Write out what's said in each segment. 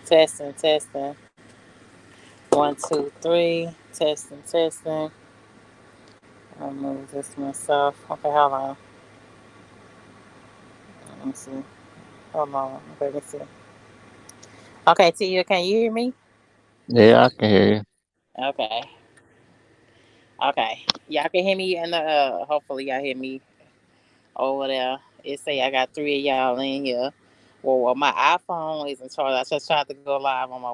Testing, testing. One, two, three. Testing, testing. I'll move this myself. Okay, hold on. Let me see. Hold on. Okay, let's see. Okay, Tia, can you hear me? Yeah, I can hear you. Okay. Okay. Y'all can hear me and hopefully y'all hear me over there. It say I got three of y'all in here. Well, my iPhone isn't charged. I just tried to go live on my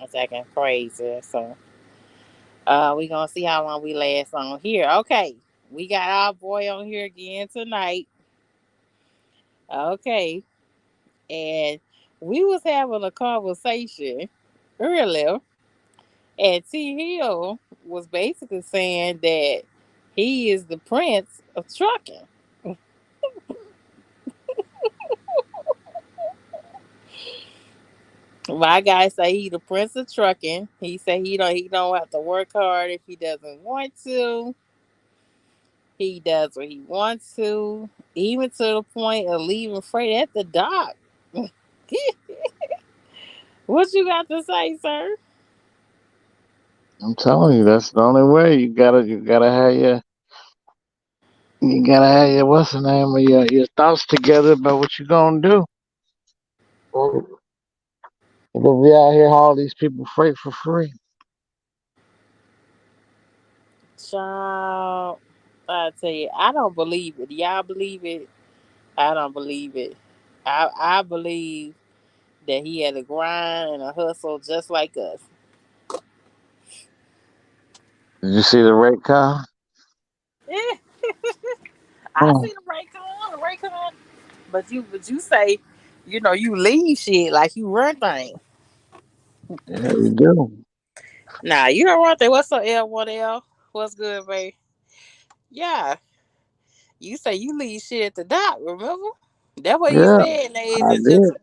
It's acting crazy. So we gonna see how long we last on here. Okay. We got our boy on here again tonight. Okay. And we was having a conversation earlier, and T Hill was basically saying that he is the prince of trucking. My guy say he the prince of trucking. He say he don't have to work hard if he doesn't want to. He does what he wants to, even to the point of leaving freight at the dock. What you got to say, sir? I'm telling you, that's the only way. You gotta have your what's the name of your thoughts together about what you gonna do. Well, we'll be out here haul these people freight for free. Child, I tell you, I don't believe it. Y'all believe it? I don't believe it. I believe that he had a grind and a hustle just like us. Did you see the rate car? Yeah, I Oh, see the Raycon. But you say, you leave shit like you run things. yeah, you do. Nah, you don't run things. What's up, L1L? What's good, babe? Yeah, you say you leave shit at the dock. Remember? That's what he Yeah, said, ladies I and did. gentlemen.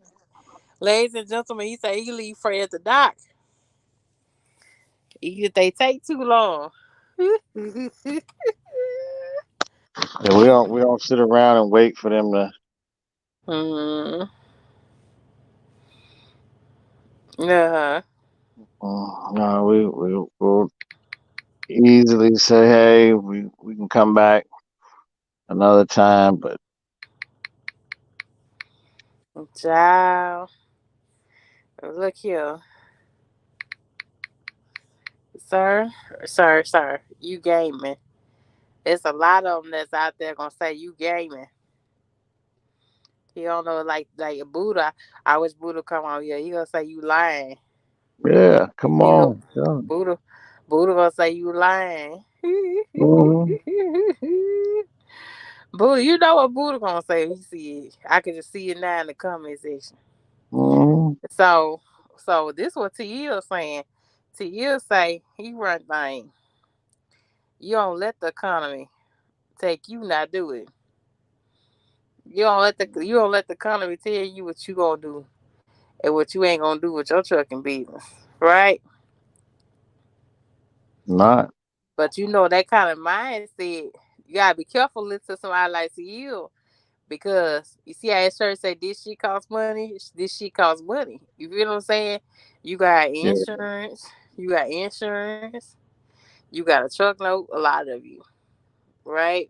Ladies and gentlemen, he said he leave freight at the dock. Either they take too long. Yeah, we don't sit around and wait for them to. Mm, uh-huh. No, we'll easily say, hey, we can come back another time, but Child. Look here. Sir, sir. You gaming. It's a lot of them that's out there gonna say you gaming. He don't know like Buddha. I wish Buddha come on here. He gonna say you lying. yeah, come He go on. Sure. Buddha Buddha gonna say you lying. Hmm. Buddha, you know what Buddha gonna say? He see it. I can just see it now in the comment section. Hmm. So this what T.I. saying. T.I. say he run things. You don't let the economy take you not do it. You don't let the economy tell you what you gonna do and what you ain't gonna do with your trucking business. Right? Not. But that kind of mindset, you gotta be careful listening to somebody like you because you see how his church say this shit costs money, this shit costs money. You feel what I'm saying? You got Yeah. insurance, you got insurance, you got a truckload, a lot of you, right?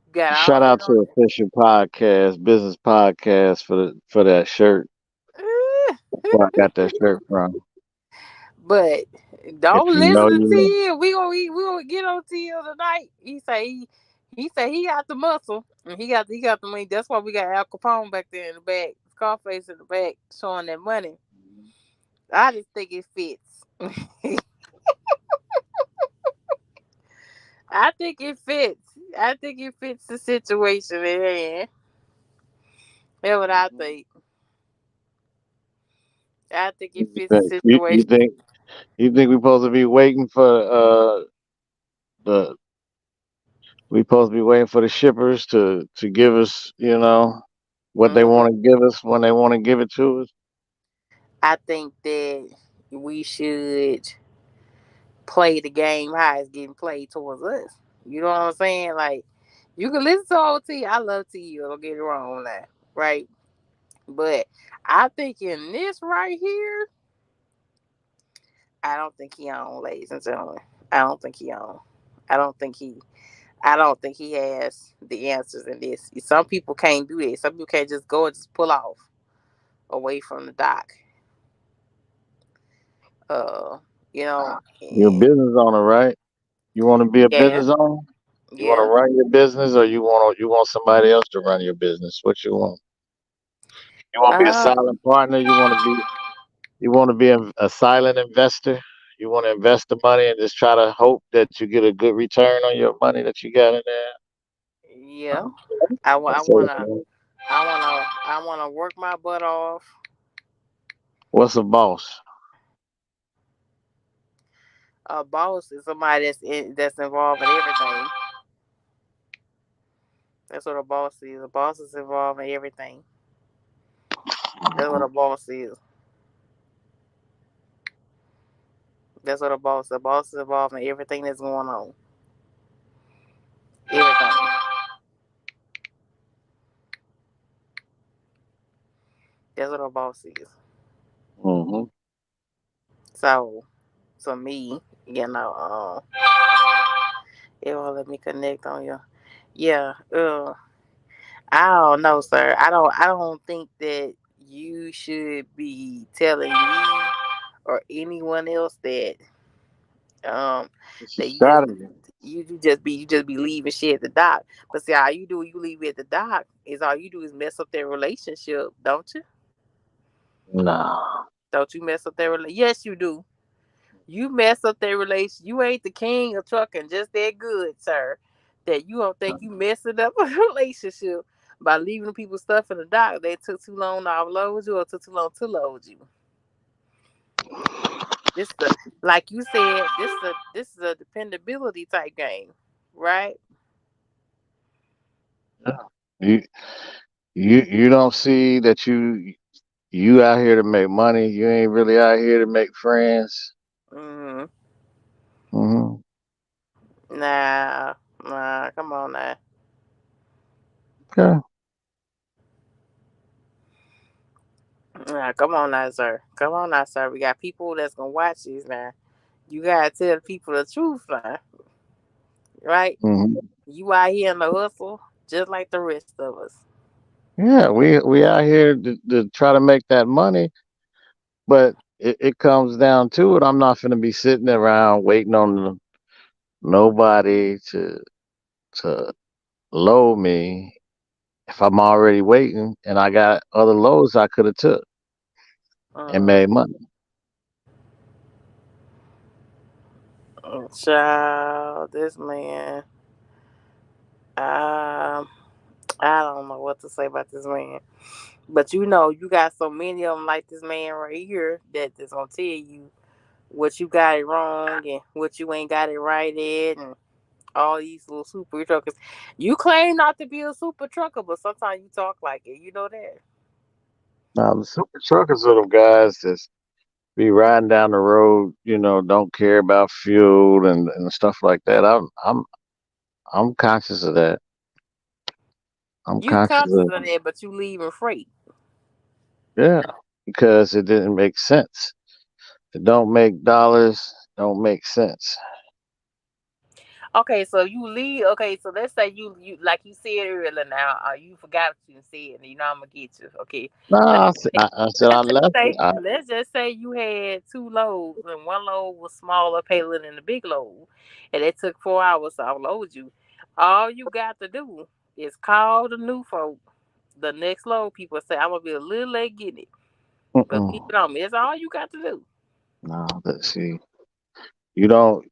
You got Shout all that out on to Official Podcast, Business Podcast for that shirt. Where I got that shirt from. but If don't you know, listen to you know. T. We gonna get on T tonight. He say he got the muscle and he got the money. That's why we got Al Capone back there in the back, Scarface in the back, showing that money. I just think it fits. I think it fits. I think it fits the situation at hand. That's what I think. I think it You fits the think you situation. think you think we're supposed to be waiting for the we supposed to be waiting for the shippers to give us, what they Mhm. want to give us when they want to give it to us? I think that we should play the game how it's getting played towards us. You know what I'm saying? Like, you can listen to OT. I love T. Don't get it wrong now, right? But I think in this right here, I don't think he on, ladies and gentlemen. I don't think he on. I don't think he. I don't think he has the answers in this. Some people can't do it. Some people can't just go and just pull off away from the dock. Uh, you know, You're a and business owner, right? You want to be a yeah, business owner? You want to yeah. run your business, or you want somebody else to run your business? What you want? You want to be a Uh, silent partner? You want to be a silent investor? You want to invest the money and just try to hope that you get a good return on your money that you got in there? yeah. I, wa- I That's it, wanna, man. I wanna work my butt off. What's a boss? A boss is somebody that's involved in everything. That's what a boss is. A boss is involved in everything. That's what a boss is. That's what a boss. A boss is involved in everything that's going on. Everything. That's what a boss is. Mm-hmm. So, to me, it won't let me connect on you. Yeah. I don't know, sir. I don't think that you should be telling me or anyone else um It's a that strategy. you just be leaving shit at the dock. But see, all you do, you leave it at the dock, is all you do is mess up their relationship, don't you? Nah. Don't you mess up their Yes, you do. You mess up their relation. You ain't the king of trucking just that good, sir. That you don't think you messing up a relationship by leaving people stuff in the dock. They took too long to offload you or took too long to load you. This is a, like you said, this is a dependability type game, right? Yeah. You you don't see that you out here to make money. You ain't really out here to make friends. Hmm. Hmm. Nah, nah, come on now. Okay. Nah, come on now, sir. Come on now, sir. We got people that's gonna watch these now. You gotta tell people the truth now, right? Hmm. You out here in the hustle just like the rest of us. Yeah, we out here to try to make that money, but it comes down to it. I'm not gonna be sitting around waiting on nobody to load me if I'm already waiting and I got other loads I could have took and Uh, made money. Child, this man. Um, I don't know what to say about this man. But you got so many of them like this man right here that is gonna tell you what you got it wrong and what you ain't got it right at, and all these little super truckers. You claim not to be a super trucker, but sometimes you talk like it. You know that. Now the super truckers are the guys that be riding down the road, don't care about fuel and stuff like that. I'm conscious of that. I'm You conscious conscious of of that, but you leaving freight. yeah, because it didn't make sense. It don't make dollars, don't make sense. Okay, so you leave. Okay, so let's say you like you said earlier. Now, you forgot what you said, and I'm gonna get you. Okay, let's Nah, I said I let's just left it. say let's just say you had two loads, and one load was smaller payload than the big load, and it took 4 hours to unload you. All you got to do is call the new folk. The next load, people say I'm gonna be a little late getting it, but keep Mm-mm. it on me. That's all you got to do. No, let's see. You don't.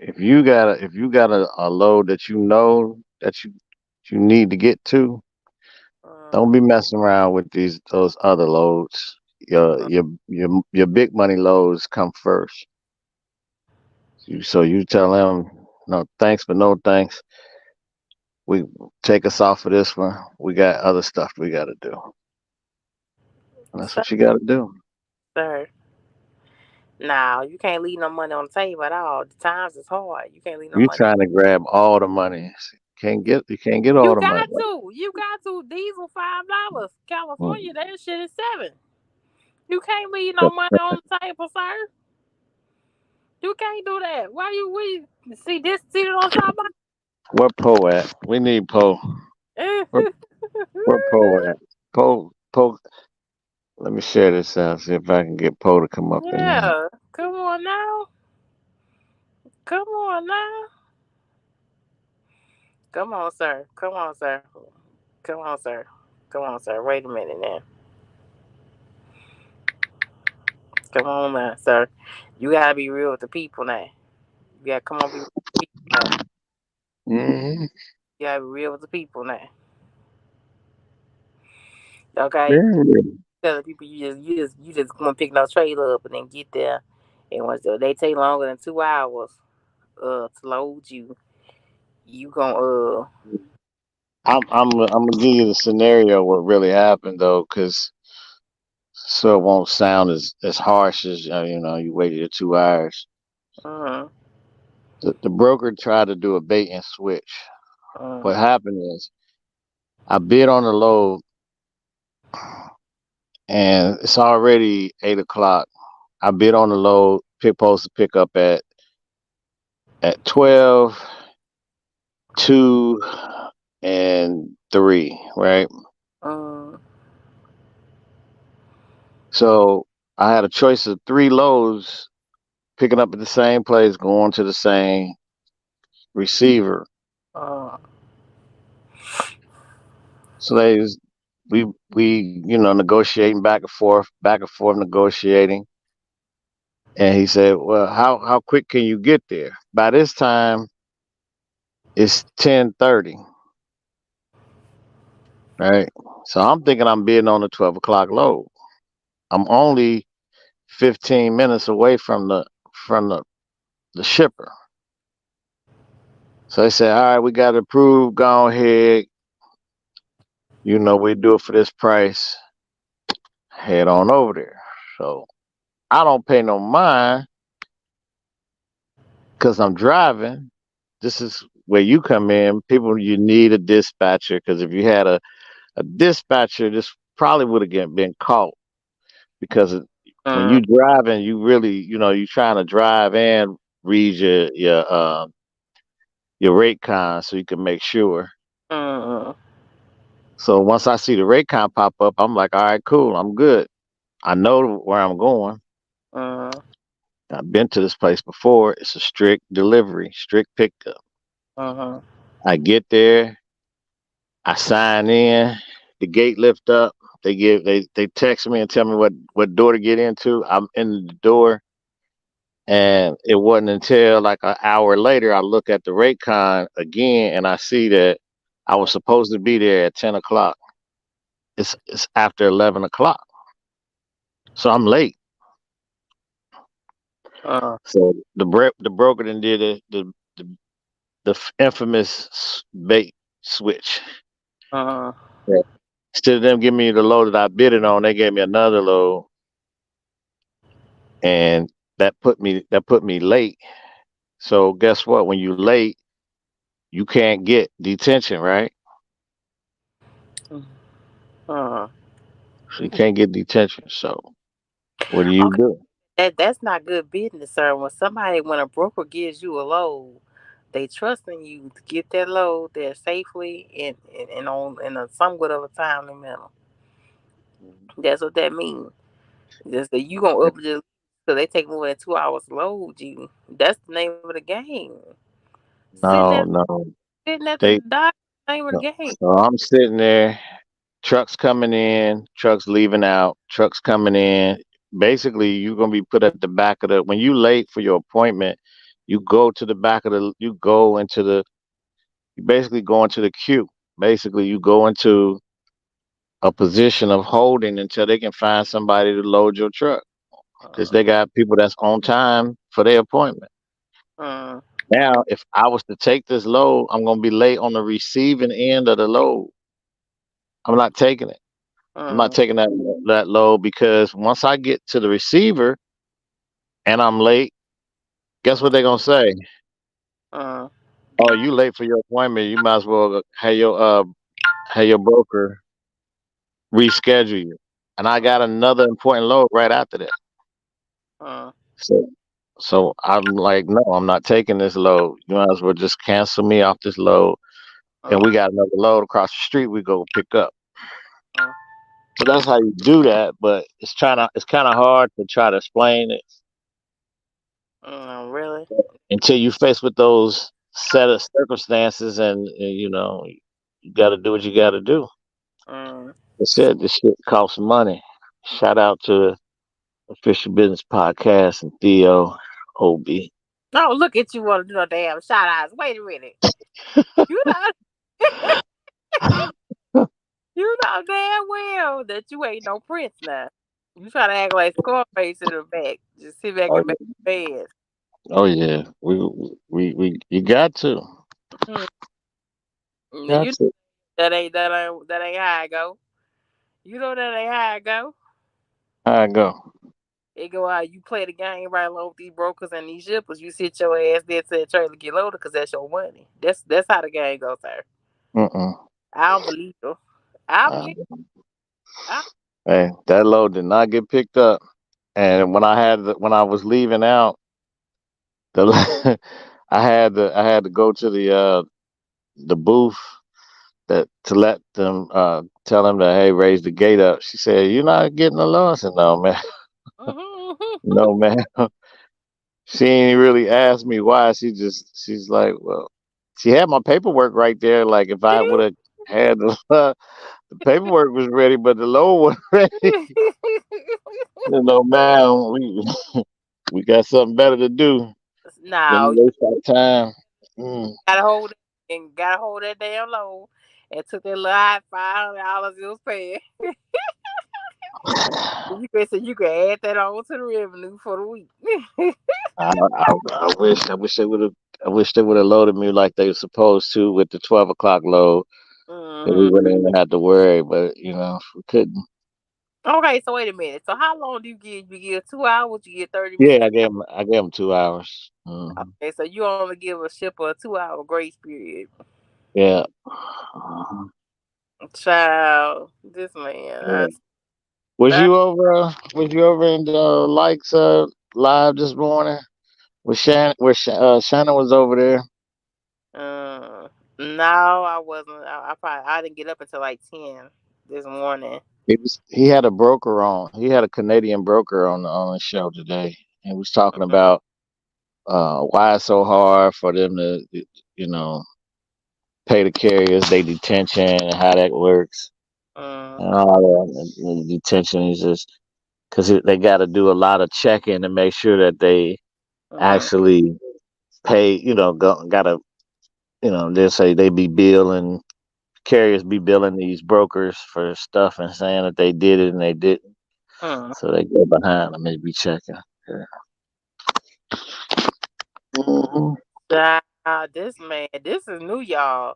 If you got a load that you know that you need to get to, don't Uh, be messing around with those other loads. Your big money loads come first. So you tell them no thanks, but no thanks. We take us off of this one. We got other stuff we got to do. And that's sir, what you got to do. sir. Now you can't leave no money on the table at all. The times is hard. You can't leave no You money. trying to grab all the money. You can't get all You the money. got to. You got to. Diesel $5. Mm. California, that shit is 7. You can't leave no money on the table, sir. You can't do that. Why you we see this seated on top of Where Poe at? We need Poe. Where, where Poe at? Poe. Let me share this out. See if I can get Poe to come up in here. Yeah. Come on now. Come on now. Come on, sir. Come on, sir. Come on, sir. Come on, sir. Wait a minute now. Come on now, sir. You gotta be real with the people now. You gotta come on, be real with the people now. Hmm. You gotta be real with the people now. Okay? Yeah. Tell the people you just gonna pick no trailer up and then get there. And once they take longer than 2 hours to load you, you gonna I'm gonna give you the scenario what really happened though, because so it won't sound as harsh as you waited your 2 hours. uh The broker tried to do a bait and switch. What uh happened is I bid on the load and it's already 8 o'clock. I bid on the load, supposed to pick up at 12, 2, and 3, right? uh So I had a choice of 3 loads picking up at the same place, going to the same receiver. uh So we negotiating back and forth negotiating. And he said, "Well, how quick can you get there?" By this time, it's 10:30, right? So I'm thinking I'm bidding on the 12 o'clock load. I'm only 15 minutes away from the shipper. So they said, "All right, we got it approved. Go ahead. We do it for this price. Head on over there." So I don't pay no mind because I'm driving. This is where you come in. People, you need a dispatcher because if you had a dispatcher, this probably would have been caught because when uh you driving, you really, you trying to drive and read your rate con so you can make sure. uh So once I see the rate con pop up, I'm like, all right, cool, I'm good. I know where I'm going. uh I've been to this place before. It's a strict delivery, strict pickup. uh I get there, I sign in, the gate lift up. They text me and tell me what door to get into. I'm in the door, and it wasn't until like an hour later I look at the Raycon again and I see that I was supposed to be there at 10 o'clock. It's after 11 o'clock, so I'm late. uh So the broker then did the infamous bait switch. uh Yeah. Instead of them giving me the load that I bid it on, they gave me another load, and that put me late. So guess what? When you late, you can't get detention, right? uh So you can't get detention. So what do you Okay, do? that's not good business, sir. When a broker gives you a load, they trusting you to get that load there safely and on in a somewhat of a timely manner. That's what that means. Just that you gonna up just so they take more than 2 hours to load you. That's the name of the game. Sitting No, at no. sitting at the They dock, name of no. the game. So I'm sitting there, trucks coming in, trucks leaving out, trucks coming in. Basically, you're gonna be put at the back of the when you late for your appointment, you basically go into the queue. Basically, you go into a position of holding until they can find somebody to load your truck because they Uh, got people that's on time for their appointment. uh, Now, if I was to take this load, I'm gonna be late on the receiving end of the load. I'm not taking it. I'm not uh, taking that load because once I get to the receiver and I'm late, guess what they're gonna say? uh. Oh, you late for your appointment? You might as well have your broker reschedule you. And I got another important load right after that. Uh, So so I'm like, no, I'm not taking this load. You might as well just cancel me off this load. And uh, we got another load across the street we go pick up. uh, So that's how you do that, but it's kind of hard to try to explain it really? until you face with those set of circumstances, and you know you got to do what you got to do. Mm. I said this shit costs money. Shout out to Official Business Podcast and Theo Ob. Oh, look at you want to do no damn shout outs. Wait a minute. You know, you know damn well that you ain't no prince now. You try to act like Scarface in the back. Just sit back Oh and make yeah, bed. oh yeah. We you got to, Hmm. got You to. that ain't how I go. You know that ain't how I go. How I go? It go out. You play the game right along with these brokers and these shippers. You sit your ass there till the trailer get loaded because that's your money. That's how the game goes, sir. Mm-mm. I don't believe you. I Uh, believe. I, hey, that load did not get picked up. And when I was leaving out, the I had to go to the booth that to let them tell them that, hey, raise the gate up. She said, "You're not getting the loan." I said, "No, man, Mhm. no, man." She ain't really asked me why. She's like, well, she had my paperwork right there. Like if I would have had the paperwork was ready, but the loan was ready. You know, man, we got something better to do than No, to waste our time. Mm. gotta hold that damn low, and took that little hot $500 it was paying. You can add that on to the revenue for the week. I wish they would have. I wish they would have loaded me like they were supposed to with the 12 o'clock load, and we Hmm. wouldn't even have to worry. But you know, we couldn't. Okay, so wait a minute. So how long do you give? You give 2 hours? You get 30 minutes? Yeah, I gave them 2 hours. Hmm. Okay, so you only give a shipper a 2 hour grace period. Yeah. Mhm. Child, this man, Yeah. Was I, you over? Was you over in the likes live this morning? With Shannon, Shannon was over there. uh, no, I wasn't. I didn't get up until like 10 this morning. He had a broker on. He had a Canadian broker on the show today, and was talking about why it's so hard for them to, you know, pay the carriers they detention and how that works Mm, and all that. And the detention is just because they got to do a lot of checking to make sure that they mm, actually pay. You know, gotta, you know, they say they be billing carriers be billing these brokers for stuff and saying that they did it and they didn't. mm. So they go behind them. They be checking. Yeah. Mhm. This man, this is new, y'all.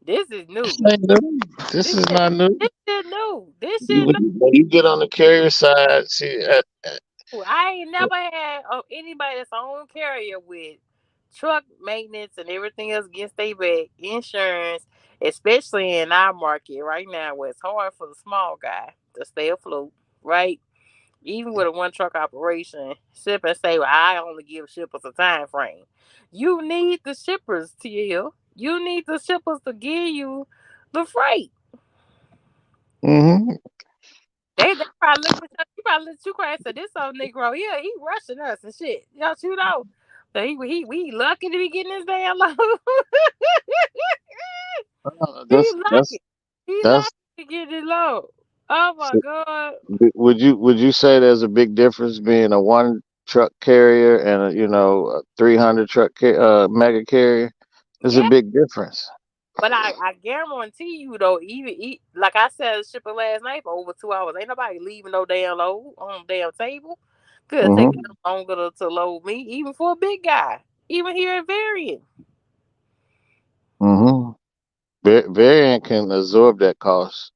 This is This new. ain't new. This This is shit, not new. this shit new. This You, shit when you get on the carrier side, see, new. I ain't never had anybody that's on carrier with truck maintenance and everything else against their back, insurance, especially in our market right now where it's hard for the small guy to stay afloat, right? Even with a one truck operation, ship and say, well, I only give shippers a time frame. You need the shippers, TL. You need the shippers to give you the freight. hmm They probably look at you probably look at you crazy and say, this old Negro, yeah, he rushing us and shit. Don't you know? So he we lucky to be getting this damn load. he that's lucky. He that's. lucky to get this load. Oh my God. Would you say there's a big difference being a one truck carrier and a 300 truck mega carrier? There's a Yeah. big difference. But I guarantee you though, even like I said, shipping last night for over 2 hours. Ain't nobody leaving no damn load on the damn table. Could take hmm them longer to load me, even for a big guy. Even here in Variant. hmm Variant can absorb that cost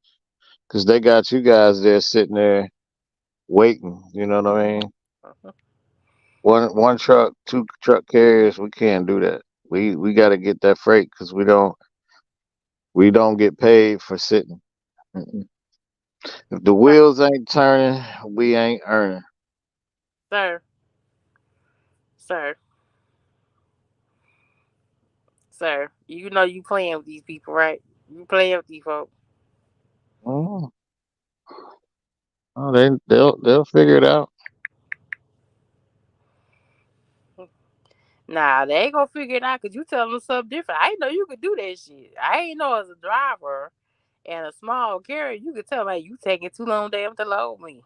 because they got you guys there sitting there waiting. You know what I mean? Uh-huh. One truck, two truck carriers, we can't do that. We got to get that freight because we don't get paid for sitting. Mm-mm. If the Sir, wheels ain't turning, we ain't earning. sir, sir, sir. You know you playing with these people, right? You playing with these folks. Oh, oh, they'll figure it out. Nah, they ain't gonna figure it out because you telling them something different. I ain't know you could do that shit. I ain't know as a driver and a small carrier, you could tell me you taking too long damn to load me.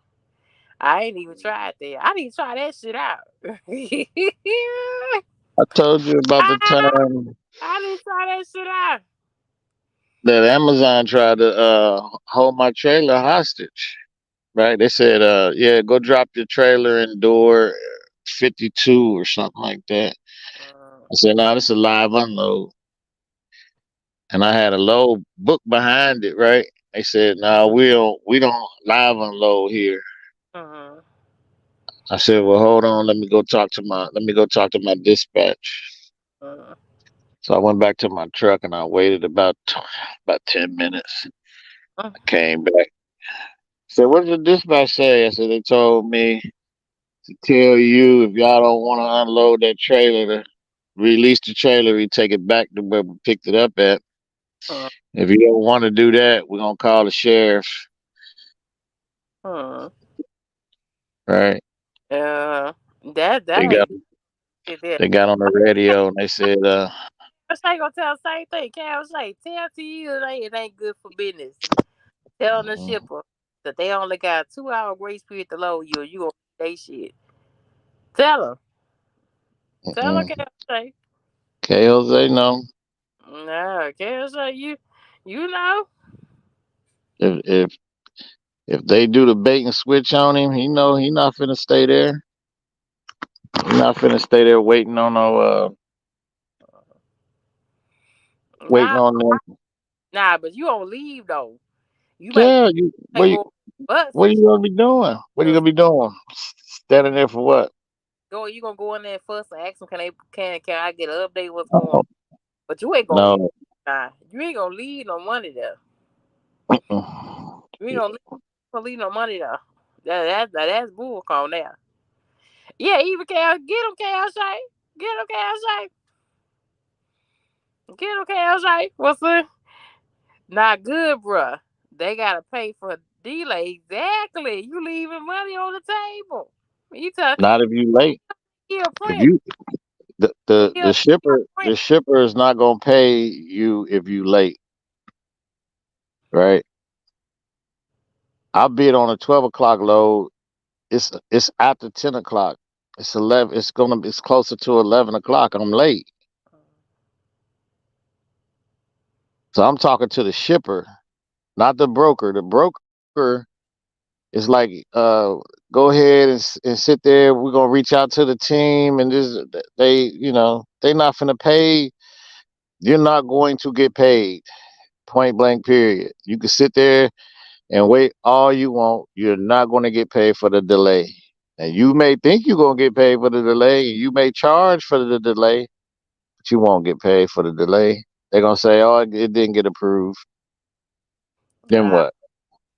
I ain't even tried that. I need to try that shit out. I told you about the Ah, time I need to try that shit out. that Amazon tried to hold my trailer hostage. Right? They said, yeah, go drop your trailer in door 52 or something like that. Mm, I said, no, this is a live unload. And I had a load book behind it, right? They said, no, we don't live unload here. mm, I said, well, hold on, let me go talk to my dispatch. mm, So I went back to my truck and I waited about 10 minutes. mm, I came back. Said, what did the dispatch say? I said, they told me to tell you if y'all don't want to unload that trailer, to release the trailer, we take it back to where we picked it up at. mm, If you don't want to do that, we're gonna call the sheriff. mm. Right? Uh, that They got ain't it there. they got on the radio and they said, They gonna tell the same thing. Cal say, tell to you it ain't good for business. Telling the mm, shipper that they only got 2 hour grace period to load you. You gonna they shit. Tell them. Tell them, mm, Cal say. KLZ no. Nah, Cal say you know. If if if they do the bait and switch on him, he know he not finna stay there. He not finna stay there waiting on no waiting Nah, on them. nah, but you don't leave though. You might Yeah, you might go bus what and you shit. gonna be doing? What are you Cause gonna be doing? Standing there for what? you gonna go in there first and ask them can I get an update what's going on? Oh, But you ain't gonna leave. no. Nah, you ain't gonna leave no money there. Mm-mm. You ain't gonna leave no money there. That's bull call now. Yeah, even Cal, get him Cal Shay. Get him Cal Shay. Get him Cal Shay. What's up? Not good, bruh. They gotta pay for delay. Exactly. You leaving money on the table. You tell Not if you late. he a If prince. you the the He the a shipper the prince. shipper is not gonna pay you if you late, right? I bid on a 12 o'clock load. It's after 10 o'clock. It's 11. It's closer to 11 o'clock. I'm late, so I'm talking to the shipper, not the broker. The broker is like, go ahead and sit there. We're gonna reach out to the team, and this they not finna pay. You're not going to get paid. Point blank. Period. You can sit there and wait all you want. You're not going to get paid for the delay. And you may think you're going to get paid for the delay, and you may charge for the delay, but you won't get paid for the delay. They're going to say, oh, it didn't get approved. Then Nah, what?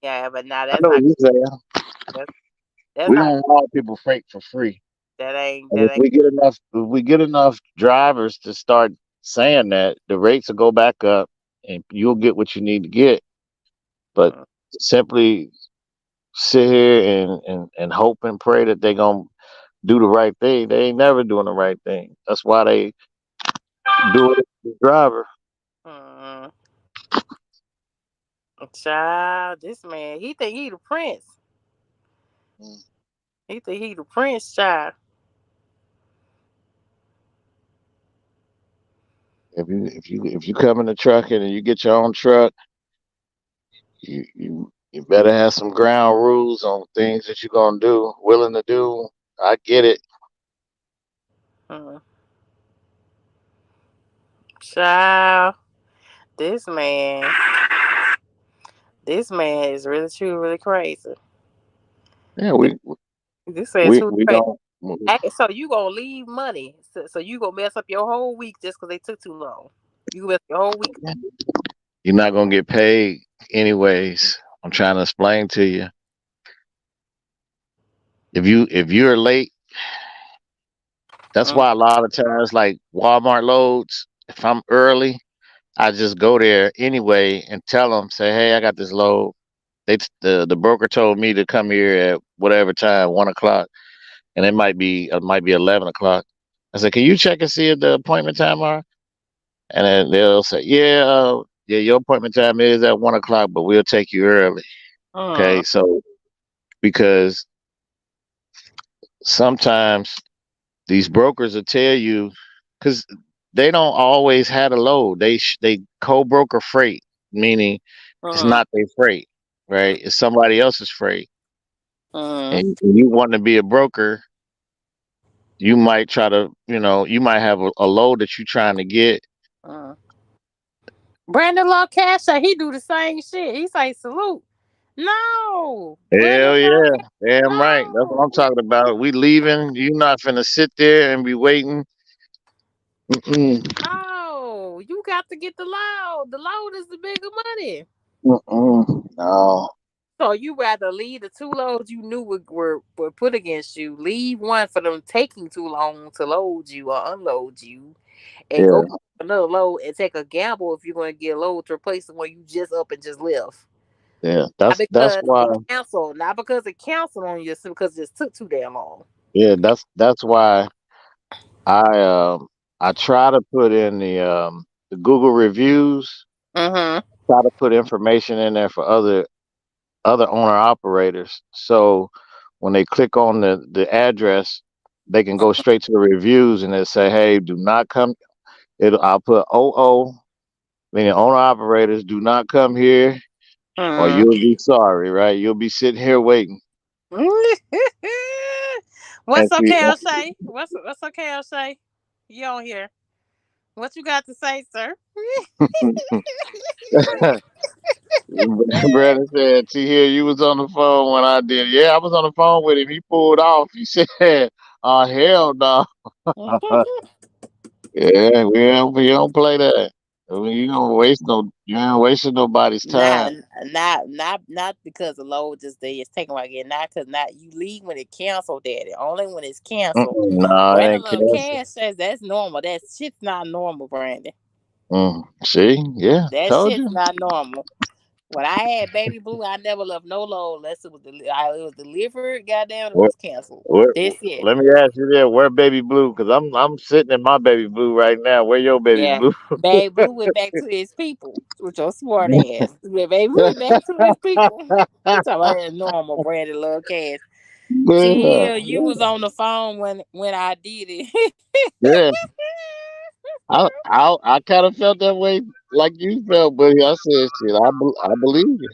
yeah, but nah, I that's know what not you're saying. that's, that's We not don't haul people freight for free. that ain't And that ain't if we get enough drivers to start saying that, the rates will go back up, and you'll get what you need to get. But mm, simply sit here and hope and pray that they're gonna do the right thing. They ain't never doing the right thing. That's why they do it as a driver. mm, child, this man, he think he the prince. He think he the prince, child. If you come in the truck and you get your own truck, you better have some ground rules on things that you're gonna do, willing to do. I get it. Mm, child, this man, this man is really true, really crazy. Yeah, This, we this is we too we crazy. don't. So you gonna leave money So you gonna mess up your whole week just because they took too long. You gonna mess up your whole week. You're not gonna get paid anyways. I'm trying to explain to you. If you're late, that's Mm, why a lot of times like Walmart loads, if I'm early, I just go there anyway and tell them, say, hey, I got this load. The broker told me to come here at whatever time, 1 o'clock, and it might be 11 o'clock. I said, can you check and see if the appointment time are? And then they'll say, yeah, your appointment time is at 1 o'clock, but we'll take you early. mm, Okay, so because sometimes these brokers will tell you, because they don't always have a load. They co-broker freight, meaning it's mm, not their freight, right? It's somebody else's freight. mm, And you want to be a broker, you might try to, you might have a load that you're trying to get. mm. Brandon Love Cashapp, he do the same shit. He say salute. No, Brandon Hell Love yeah, Cashapp. damn right. That's what No, I'm talking about. We leaving. You not finna sit there and be waiting. Mm-mm, no, you got to get the load. The load is the bigger money. no. So you rather leave the two loads you knew were put against you, leave one for them taking too long to load you or unload you, and go Yeah, get another load and take a gamble if you're going to get a load to replace the one you just up and just left. yeah. Not That's because why. it canceled, not because it canceled on you, it's because it just took too damn long. Yeah, that's why I um I try to put in the Google reviews. Mm-hmm. Try to put information in there for other owner operators. So when they click on the address, they can go straight to the reviews and they say, "Hey, do not come." I'll put OO, meaning owner operators, do not come here, or Mm-hmm. you'll be sorry. Right? You'll be sitting here waiting. And What's see, okay, O'Shea? What's okay, O'Shea? You on here? What you got to say, sir? Brandon said, "See here, you was on the phone when I did. Yeah, I was on the phone with him. He pulled off. He said, oh, hell no. Yeah, we don't play that. I mean, you ain't wasting nobody's not, time. not because the load just there is taken right again. Not because not you leave when it canceled, daddy. Only when it's canceled. No, it Brandon ain't Love cancer. Cash says that's normal. That shit's not normal, Brandon. See, yeah, That told shit's you. not normal. When I had baby blue, I never left no load unless it was delivered. Goddamn, it Where, was canceled. where, That's it. let me ask you there, where baby blue? Because I'm sitting in my baby blue right now. Where your baby Yeah. blue? Baby Blue went back to his people with your smart ass. Baby Blue went back to his people. You talking about that normal Brandon Love Cash. Yeah, Till you was on the phone when I did it. yeah. I kind of felt that way, like you felt, buddy. I said, shit, I believe you.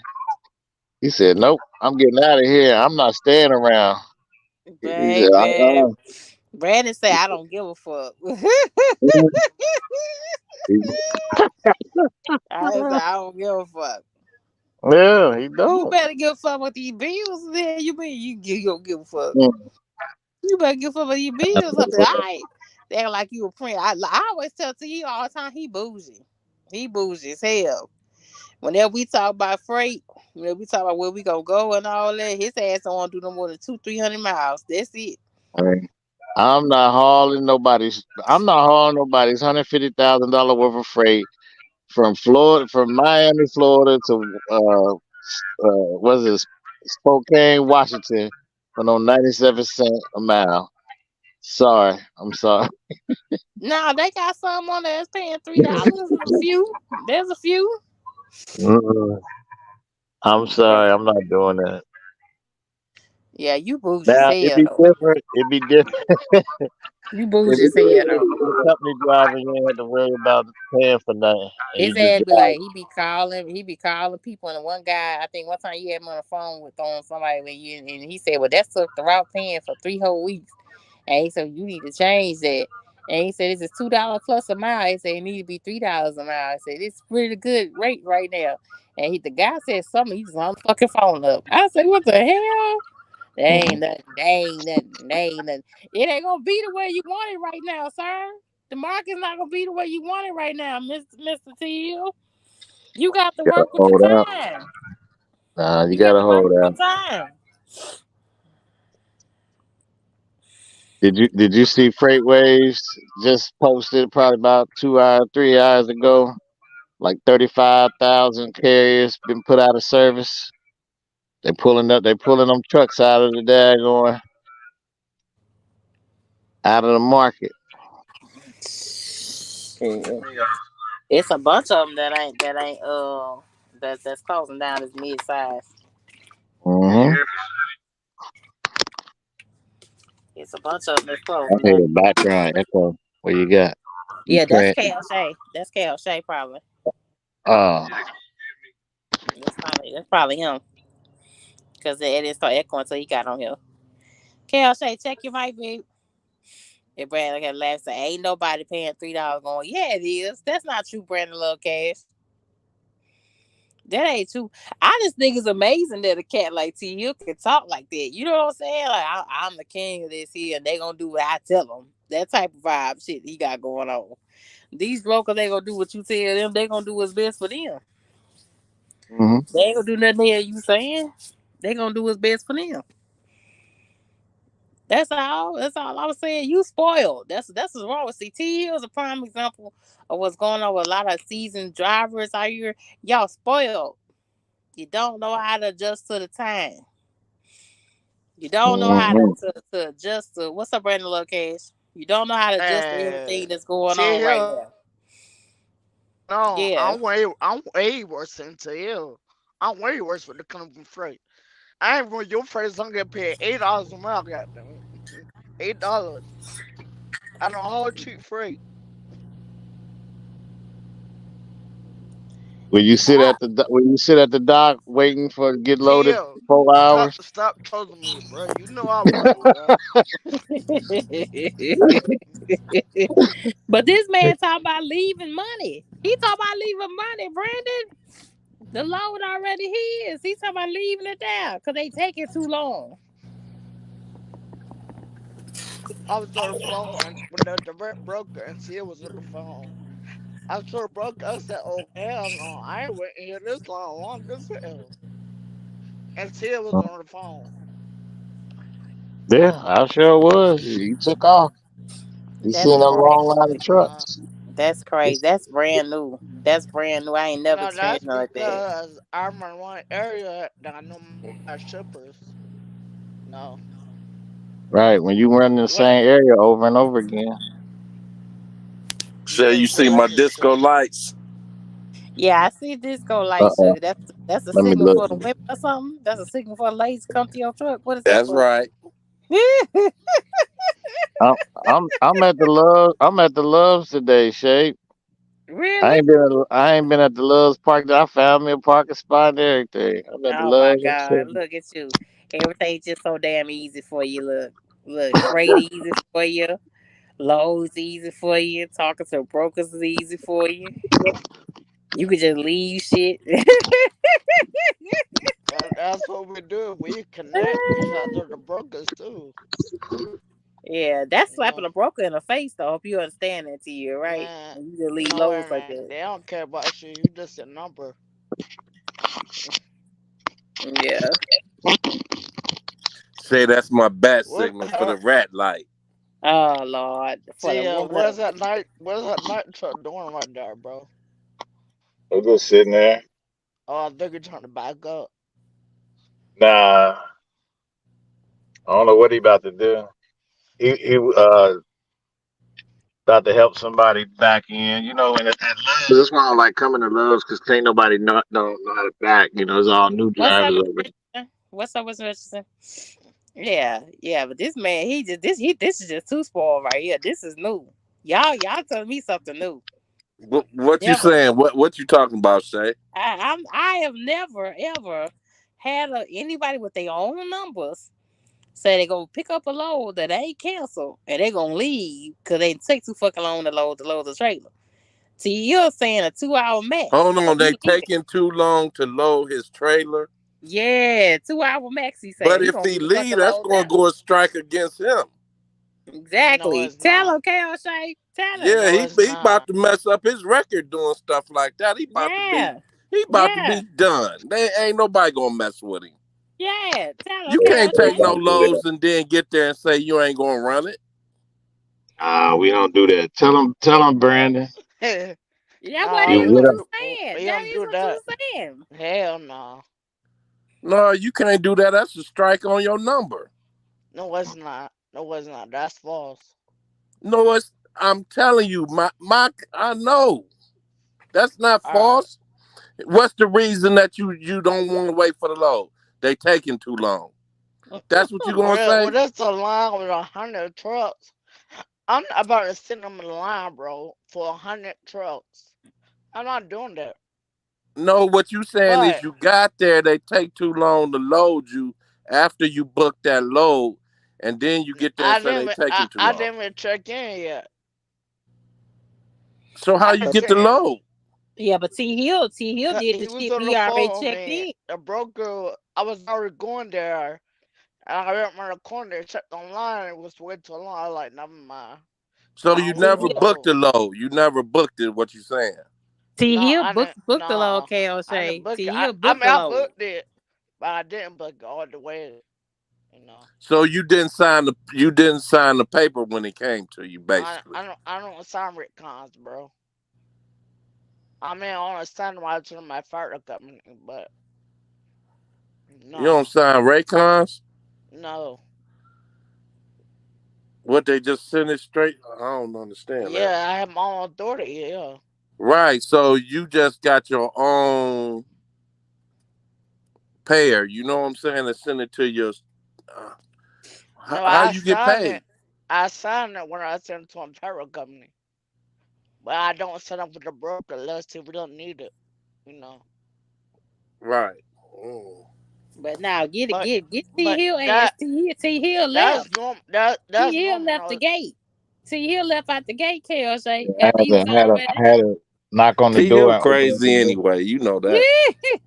He said, nope, I'm getting out of here. I'm not staying around. He said, Baby. Brandon said I don't give a fuck. I said I don't give a fuck. yeah, he You don't. better give a fuck with these bills. Then you mean you don't give a fuck. Mm. You better give a fuck with these bills. Something. All right. They act like you a friend. I always tell T all the time he bougie. He bougie as hell. Whenever we talk about freight, whenever we talk about where we gonna go and all that, his ass don't want to do no more than 200-300 miles. That's it. Hey, I'm not hauling nobody's $150,000 worth of freight from Florida, from Miami, Florida to what's it, Spokane, Washington, for no 97 cents a mile. Sorry, I'm sorry. Nah, they got some on there that's paying $3. A few. There's a few. Mm-mm. I'm Yeah. sorry, I'm not doing that. Yeah, you bougie as Now it'd hell be though. different. It'd be different. You It'd bougie be as hell different though. if the company driver. You ain't have to worry about paying for nothing, and you His just ass be drive. like, he be calling people, and the one guy, I think one time you had him on the phone with on somebody with you, and he said, well, that took the route paying for 3 whole weeks, and he said you need to change that, and he said this is $2 plus a mile. He said it need to be $3 a mile. He said it's pretty good rate right now, and the guy said something. He just hung the fucking phone up. I said, what the hell? They ain't nothing. They ain't nothing. They ain't nothing. It ain't gonna be the way you want it right now, sir. The market's not gonna be the way you want it right now, Mister Till. You got to Gotta work with the hold out. time. Nah, you You got gotta to work hold with the out. time. Did you see Freight Waves just posted probably about 2 hours, 3 hours ago? Like 35,000 carriers been put out of service. They pulling them trucks out of the daggone out of the market. Shit. It's a bunch of them that's closing down as mid size. Mm-hmm. It's a bunch of them that's I closing hear down. the background echo. What you got? You Yeah, that's playing? KLShay. That's KLShay probably. Oh, That's probably him because it didn't start echoing until he got on here. KLShay, check your mic, babe. And Brandon had laughed and said, "Ain't nobody paying $3 going." Yeah, it is. That's not true, Brandon Love Cash. That ain't true. I just think it's amazing that a cat like T Hill can talk like that. You know what I'm saying? Like I'm the king of this here, and they gonna do what I tell them. That type of vibe shit he got going on. These brokers, they gonna do what you tell them. They gonna do what's best for them. hmm. They ain't gonna do nothing here you saying. They gonna do what's best for them. That's all. That's all I was saying. You spoiled. That's what's wrong with CT. Is a prime example of what's going on with a lot of seasoned drivers out here. Y'all spoiled. You don't know how to adjust to the time. You don't know how Hmm. to adjust to what's up, Brandon Lucas. You don't know how to adjust to everything Man, that's going see on right here. now. No, Yeah. I'm way worse than to you. I'm way worse with the company freight. I ain't when your freight don't get paid $8 a mile, goddamn it. $8. I don't hold cheap freight. Yeah. When you sit at the dock waiting for to get loaded Tell, 4 hours? stop trolling me, bro. You know I love you, bro. But this man talking about leaving money. He talking about leaving money, Brandon. The load already his. He talking about leaving it there because they taking too long. I was on the phone and with the direct broker and see it was on the phone. I told the broker, I said, "Oh hell no, I ain't waiting here this long as hell." And see it was on the phone. Yeah, I sure was. He took off. You That's seen them crazy. long line of Uh, trucks. That's crazy. It's, That's brand new. That's brand new. I ain't never No, experienced that's nothing like that. because I'm in one area that I know my shippers. No, right. When you run in the what? same area over and over again. Say, Yeah, you well, see my that's just disco true. lights? Yeah, I see disco light Uh-uh. sugar. That's a Let me signal look. for the women or something. That's a signal for the ladies to come to your truck. What is that That's for? right. I'm I'm at the Loves today, Shay. Really? I ain't been at the Loves Park. I found me a parking spot and everything. I'm at the Oh my Loves. I'm God! sitting. Look at you. Everything's just so damn easy for you. Look. Freight easy for you. Loads easy for you. Talking to brokers is easy for you. You could just leave shit. That's what we do. We connect each other, the brokers too. Yeah, that's You know, slapping a broker in the face. Though, hope you understand that to you, right? man. When you just leave No way, loads like man. that. They don't care about you. You just a number. Yeah. Say that's my bat What? signal for the rat light. Oh Lord, for the See, what? where's that night? Where's that night truck doing right there, bro? I'm just sitting there. Oh, I think you're trying to back up. Nah, I don't know what he about to do. He about to help somebody back in. You know, and at Loves, that's why I don't like coming to Loves because can't nobody don't know how to back. You know, it's all new What's up, drivers Miss over there. Richardson? What's up, Miss Richardson? Yeah. But this man, this is just too spoiled right here. This is new. Y'all telling me something new. What you Never. saying? What you talking about, Shay? I have never ever had anybody with their own numbers say they gonna pick up a load that ain't canceled and they gonna leave because they take too fucking long to load the trailer. See, you're saying a 2 hour max Hold and on, you they leaving. taking too long to load his trailer. Yeah, 2 hour max. He said But he if gonna he get the fucking leave, that's load gonna down. go a strike against him. No, Exactly. it's Tell not. him, Kale Shay. Tell him. Yeah, No, it's he not. about to mess up his record doing stuff like that. Yeah. He about to Yeah. be done. They ain't nobody gonna mess with him. Yeah. Tell him, You Yeah, Kale can't we take Shay. no don't do that. loads and then get there and say you ain't gonna run it. We don't do that. Tell him, Brandon. Yeah, what No, You is we get what don't you him. do. saying. We That don't is do what you that. saying. Hell no. No, you can't do that. That's a strike on your number. No, it's not. No, it's not. That's false. No, I'm telling you, I know. That's not All right. false. What's the reason that you don't want to wait for the load? They taking too long. That's what you gonna Well, say? that's a line with 100 trucks. I'm not about to send them in line, bro, for 100 trucks. I'm not doing that. No, what you saying is But you got there, they take too long to load you after you book that load, and then you get there and say they taking too I long. didn't even check in yet. So how I you just But get the sent him. load? yeah, but T Hill did the He was shit. on He the already phone with checked me. in. The broker, I was already going there. And I went around the corner, checked online, it was way too long. I was like, never mind. So I you don't want T no never Hill booked load. the load. You never booked it. What you saying? T No, Hill I didn't. booked the load, No, Kale I didn't Shay. book T it. Hill I booked mean, the I load. booked it, but I didn't book it all the way. You know, So you didn't sign the paper when it came to you, basically. I don't sign Rick cons, bro. I mean, I only sign them out to my fire company, but You don't no, sign Raycons. no. What they just send it straight? I don't understand that. Yeah, I have my own authority. Yeah. Right. So you just got your own payer. You know what I'm saying? And send it to your. Uh, No, how I you get signed it. paid? I signed it when I sent it to my fire company. But I don't set up with the broker unless if we don't need it, you know. Right. Mm. But now But get T but Hill ass. T Hill left. that's T Hill normal. left the gate. T Hill left out the gate, Kale Shay, I after had he was I already had to knock on the T door Hill and open crazy the door. anyway. You know that. there.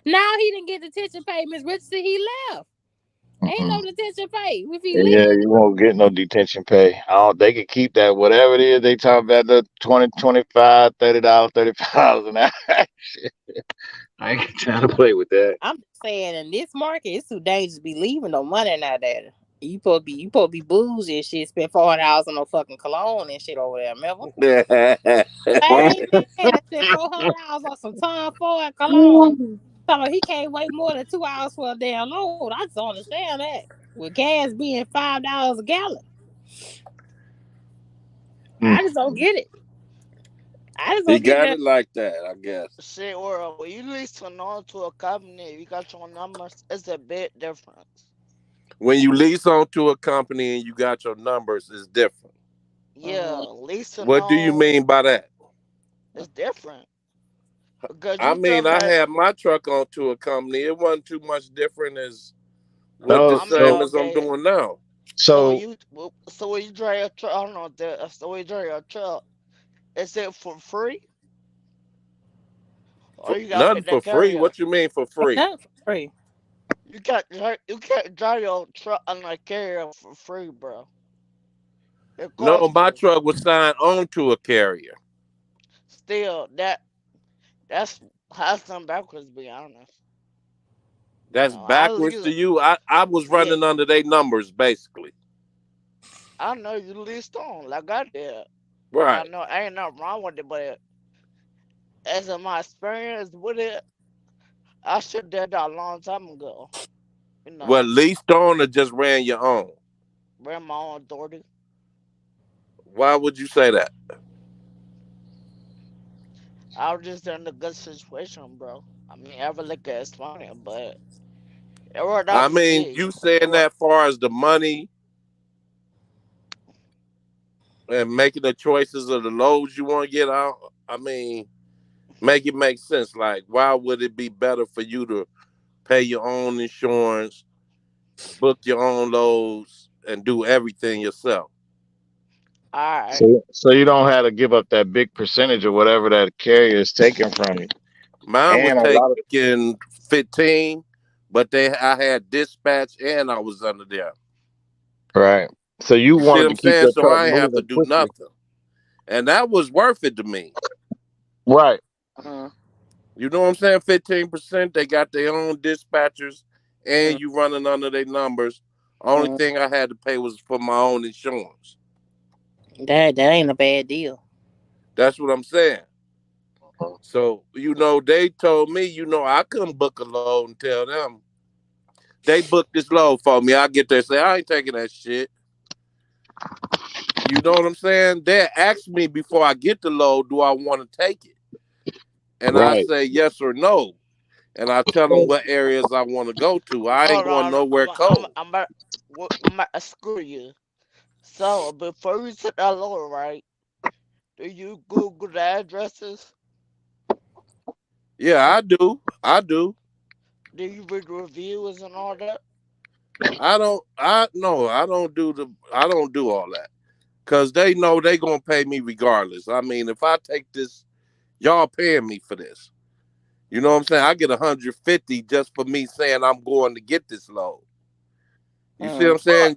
Now he didn't get detention pay, Miss Richardson. He left. Ain't no Mm-mm. detention pay if he Yeah, leave. you won't get no detention pay. I don't, they can keep that whatever it is they talk about the 20, 25, $30, $35 an hour. Shit, I ain't got time to play with that. I'm just saying, in this market, it's too dangerous to be leaving no money out there. You supposed to be bougie and shit. Spend $400 on no fucking cologne and shit over there. Remember? Hey man, spent $400 on some Tom Ford cologne. So he can't wait more than 2 hours for a damn load. I just don't understand that. With gas being $5 a gallon, Mm. I just don't get it. I just He don't get got that. it like that, I guess. Shit, or when you listen on to a company, you got your numbers. It's a bit difference. When you lease onto a company and you got your numbers, it's different. Yeah, Mhm. leasing What do you on mean by that? is different because I you mean, drive I that. had my truck onto a company. It wasn't too much different as what the No, I mean, same so as I'm okay. doing now. so So when you drive your truck, I don't know. So when you drive your truck, is it for free or you gotta pay Nothing for that free. carrier? What you mean for free? Not for free. You can't drive your truck on a carrier for free, bro. It No, costs my you. truck was signed onto a carrier. Still, that's has some backwards. To be honest, you That's know, I backwards lease. to you. I was Yeah, running under their numbers basically. I know you leased on like I did, and I Right. know ain't nothing wrong with it. But as in my experience with it, I should did that a long time ago. You Well, know, leased on or just ran your own. ran my own authority. Why would you say that? I was just in a good situation, bro. I mean, every liquor is funny, but it worked out I for mean, me. you It saying worked. that far as the money and making the choices of the loads you want to get out. I mean, make it make sense. Like, why would it be better for you to pay your own insurance, book your own loads, and do everything yourself? Alright. So you don't have to give up that big percentage or whatever that carrier is taking from you. Mine was And a lot of taking 15, but I had dispatch and I was under there. right. So you You see what wanted I'm to keep saying? your So truck I ain't have to moving do quickly. nothing. And that was worth it to me. Right. Mm, You know what I'm saying? 15%. They got their own dispatchers and mm, you running under their numbers. Only mm. thing I had to pay was for my own insurance. That ain't a bad deal. That's what I'm saying. Mhm. So, they told me, I couldn't book a load and tell them they booked this load for me. I get there and say, I ain't taking that shit. You know what I'm saying? They ask me before I get the load, do I want to take it? And I Right. say yes or no. And I tell them what areas I want to go to. I ain't Hold going on. nowhere cold. I'm about to screw you. So before you took that load, right? Do you Google the addresses? Yeah, I do. I do. Do you read reviews and all that? I don't. I no. I don't do all that because they know they gonna pay me regardless. I mean, if I take this, y'all paying me for this. You know what I'm saying? I get 150 just for me saying I'm going to get this load. You see what I'm Mm, But saying?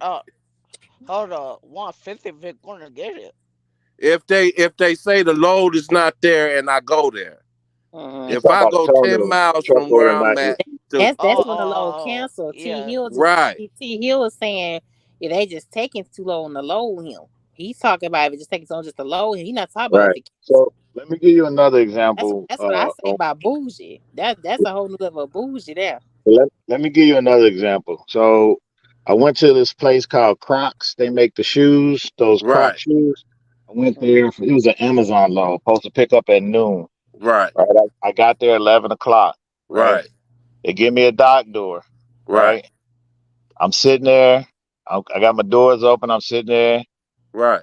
hold on, 150 if you're gonna get it. If they say the load is not there and I go there, You mm. if talking I about go telling 10 the miles truck from where order I'm not at to That's when the load canceled. T Yeah. Hill just right, T Hill was saying, yeah, they just taking too long to load him. He's talking about if it just taking so long just to load him. He not talking about if right. it cancel. So let me give you another That's example. that's what I say about bougie. That's a whole new level of bougie there. Let me give you another example. So I went to this place called Crocs. They make the shoes, those Croc right, shoes. I went Mm, there. It was an Amazon load, supposed to pick up at noon. right, Right. I got there 11 o'clock. Right. right, They give me a dock door. right, Right. I'm sitting there. I got my doors open. I'm sitting there. right,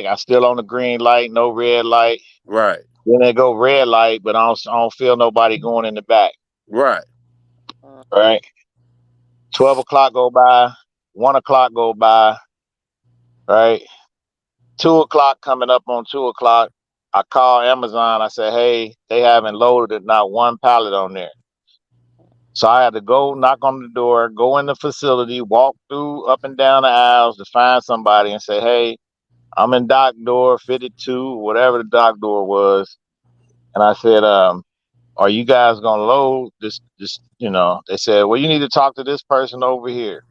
I still on the green light, no red light. right, Then they go red light, but I don't feel nobody going in the back. right, mm, Right. 12 o'clock go by. 1 o'clock go by. Right. 2 o'clock coming up on 2 o'clock. I call Amazon. I say, hey, they haven't loaded it, not one pallet on there. So I had to go knock on the door, go in the facility, walk through up and down the aisles to find somebody and say, hey, I'm in dock door 52, whatever the dock door was. And I said, are you guys gonna load this? They said, well, you need to talk to this person over here.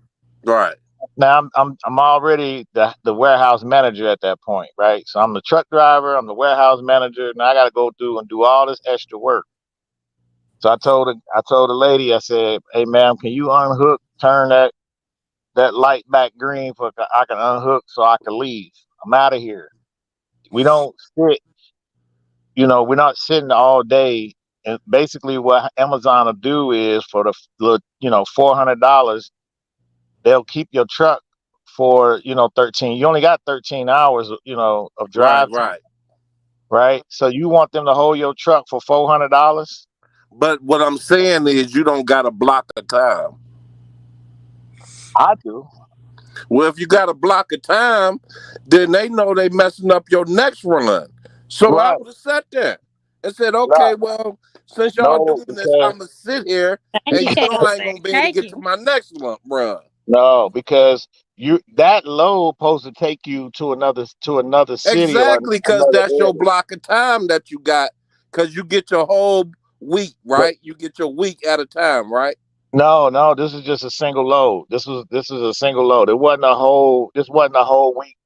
right, Now I'm already the warehouse manager at that point, right? So I'm the truck driver, I'm the warehouse manager, and I gotta go through and do all this extra work. So I told the lady, I said, hey ma'am, can you unhook, turn that light back green for I can unhook so I can leave. I'm out of here. We don't sit, we're not sitting all day. And basically what Amazon will do is for the $400, they'll keep your truck for 13. You only got 13 hours of right, drive time, right. right? So you want them to hold your truck for $400? But what I'm saying is you don't got a block of time. I do. Well, if you got a block of time, then they know they messing up your next run. So I Right. would have sat there and said, okay, No, well, since y'all no, doing this, because I'm gonna sit here, thank and you, I Casey. ain't gonna be able to Thank get to you. my next run. no, because you that load supposed to take you to another city or Exactly, because another that's your area. block of time that you got. Because you get your whole week, But right? You get your week at a time, right? no, no, this is just a single load. This is a single load. This wasn't a whole week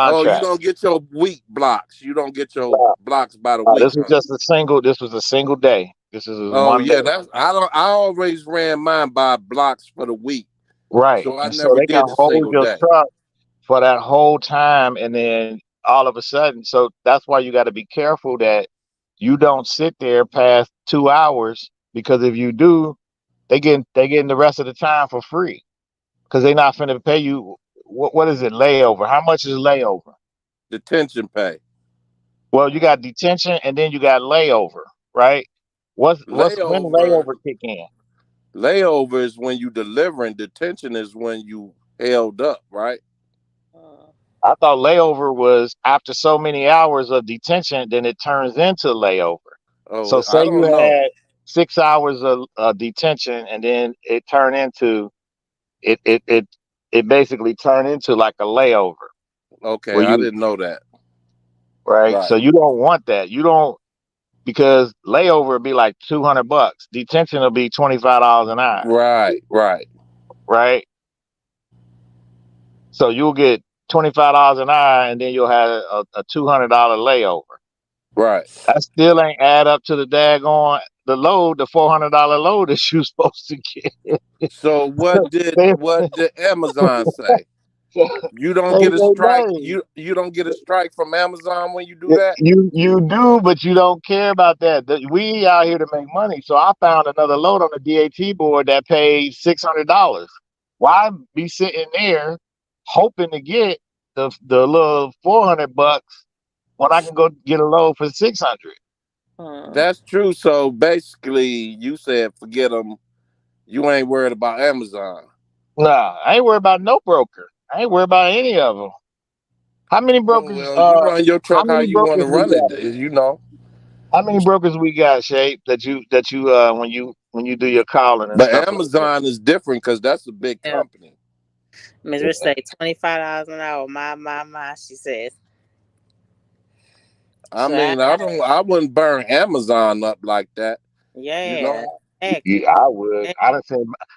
Oh, you contract. don't get your week blocks. You don't get your blocks by the week, This was huh? just a single. This was a single day. This is Oh one yeah, day, that's I don't. I always ran mine by blocks for the week, right? so I And so never they can did a hold single your day. truck for that whole time, and then all of a sudden, so that's why you got to be careful that you don't sit there past 2 hours, because if you do, they getting the rest of the time for free because they're not finna pay you. What is it, layover? How much is layover? Detention pay. Well, you got detention and then you got layover, right? When Layover. layover kick in? Layover is when you delivering. Detention is when you held up, right? Mm, I thought layover was after so many hours of detention, then it turns into layover. So Oh, say I you don't know. had 6 hours of detention, and then it turned into it it it it basically turned into like a layover Okay, where I you didn't know that. right. So Right, you don't want that. You don't because layover would be like $200. Detention will be $25 an hour, right, right? So you'll get $25 an hour, and then you'll have a $200 layover. right. That still ain't add up to the daggone the load, the $400 load that you supposed to get. So they, what did Amazon say? You don't they get a strike. say You don't get a strike from Amazon when you do that. you do, but you don't care about that. We out here to make money. So I found another load on the DAT board that paid $600. Why be sitting there hoping to get the little $400 when I can go get a load for 600? Hmm. That's true. So basically, you said forget them. You ain't worried about Amazon. Nah, I ain't worried about no broker. I ain't worried about any of them. How many Oh brokers? well, you run your How truck how many you want to brokers we run it. got? You know. How many brokers we got, Shape? That you when you do your calling and But stuff like that. Amazon is different because that's a big Yeah. company. Miss Rich say $25 an hour. My. She says. I So I mean, I wouldn't burn Amazon up like that. You yeah, know. exactly. Yeah, I would.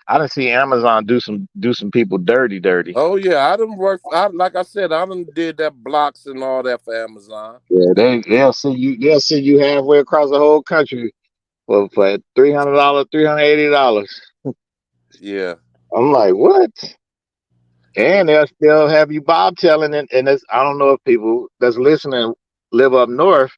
I done see Amazon do some people dirty. Oh yeah, I done work. Like I said, I done did that blocks and all that for Amazon. Yeah, they'll see you halfway across the whole country for $300, $380. Yeah. I'm like, what? And they'll still have you bobtailing, and it's, I don't know if people that's listening live up north,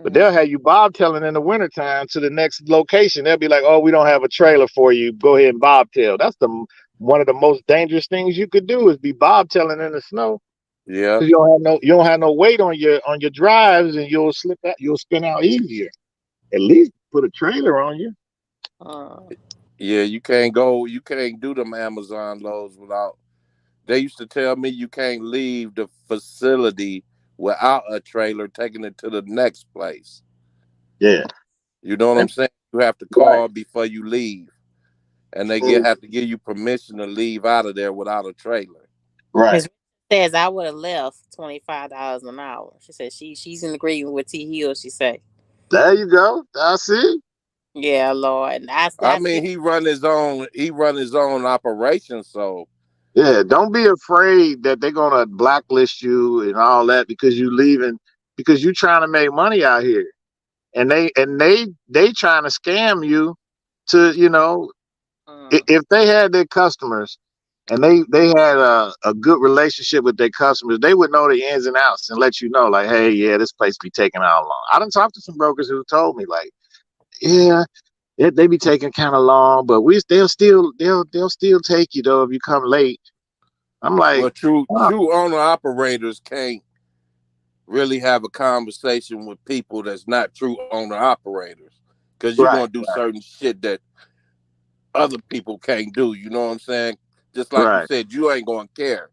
but Mm-hmm. they'll have you bobtailing in the wintertime to the next location. They'll be like, "Oh, we don't have a trailer for you. Go ahead and bobtail." That's the one of the most dangerous things you could do is be bobtailing in the snow Yeah. because you don't have no weight on your drives, and you'll slip out. You'll spin out easier. At least put a trailer on you. Yeah, you can't go. You can't do them Amazon loads without. They used to tell me you can't leave the facility without a trailer taking it to the next place. Yeah. You know what I'm saying? You have to Right. call before you leave, and they Mm. have to give you permission to leave out of there without a trailer. Right. Miss says I would have left $25 an hour. She said she's in agreement with T Hill. She said, There you go. I see. "Yeah, Lord." And I I still mean, he run his own. He run his own operation. So Yeah, don't be afraid that they're gonna blacklist you and all that because you leaving because you trying to make money out here. And they trying to scam you to, if they had their customers and they had a good relationship with their customers, they would know the ins and outs and let you know, like, hey, yeah, this place be taking how long. I done talked to some brokers who told me, like, yeah, they be taking kind of long, but they'll still take you though if you come late. I'm like, well, true huh, true owner operators can't really have a conversation with people that's not true owner operators because you're gonna right, do certain shit that other people can't do. You know what I'm saying? Just like you right. said, you ain't gonna care.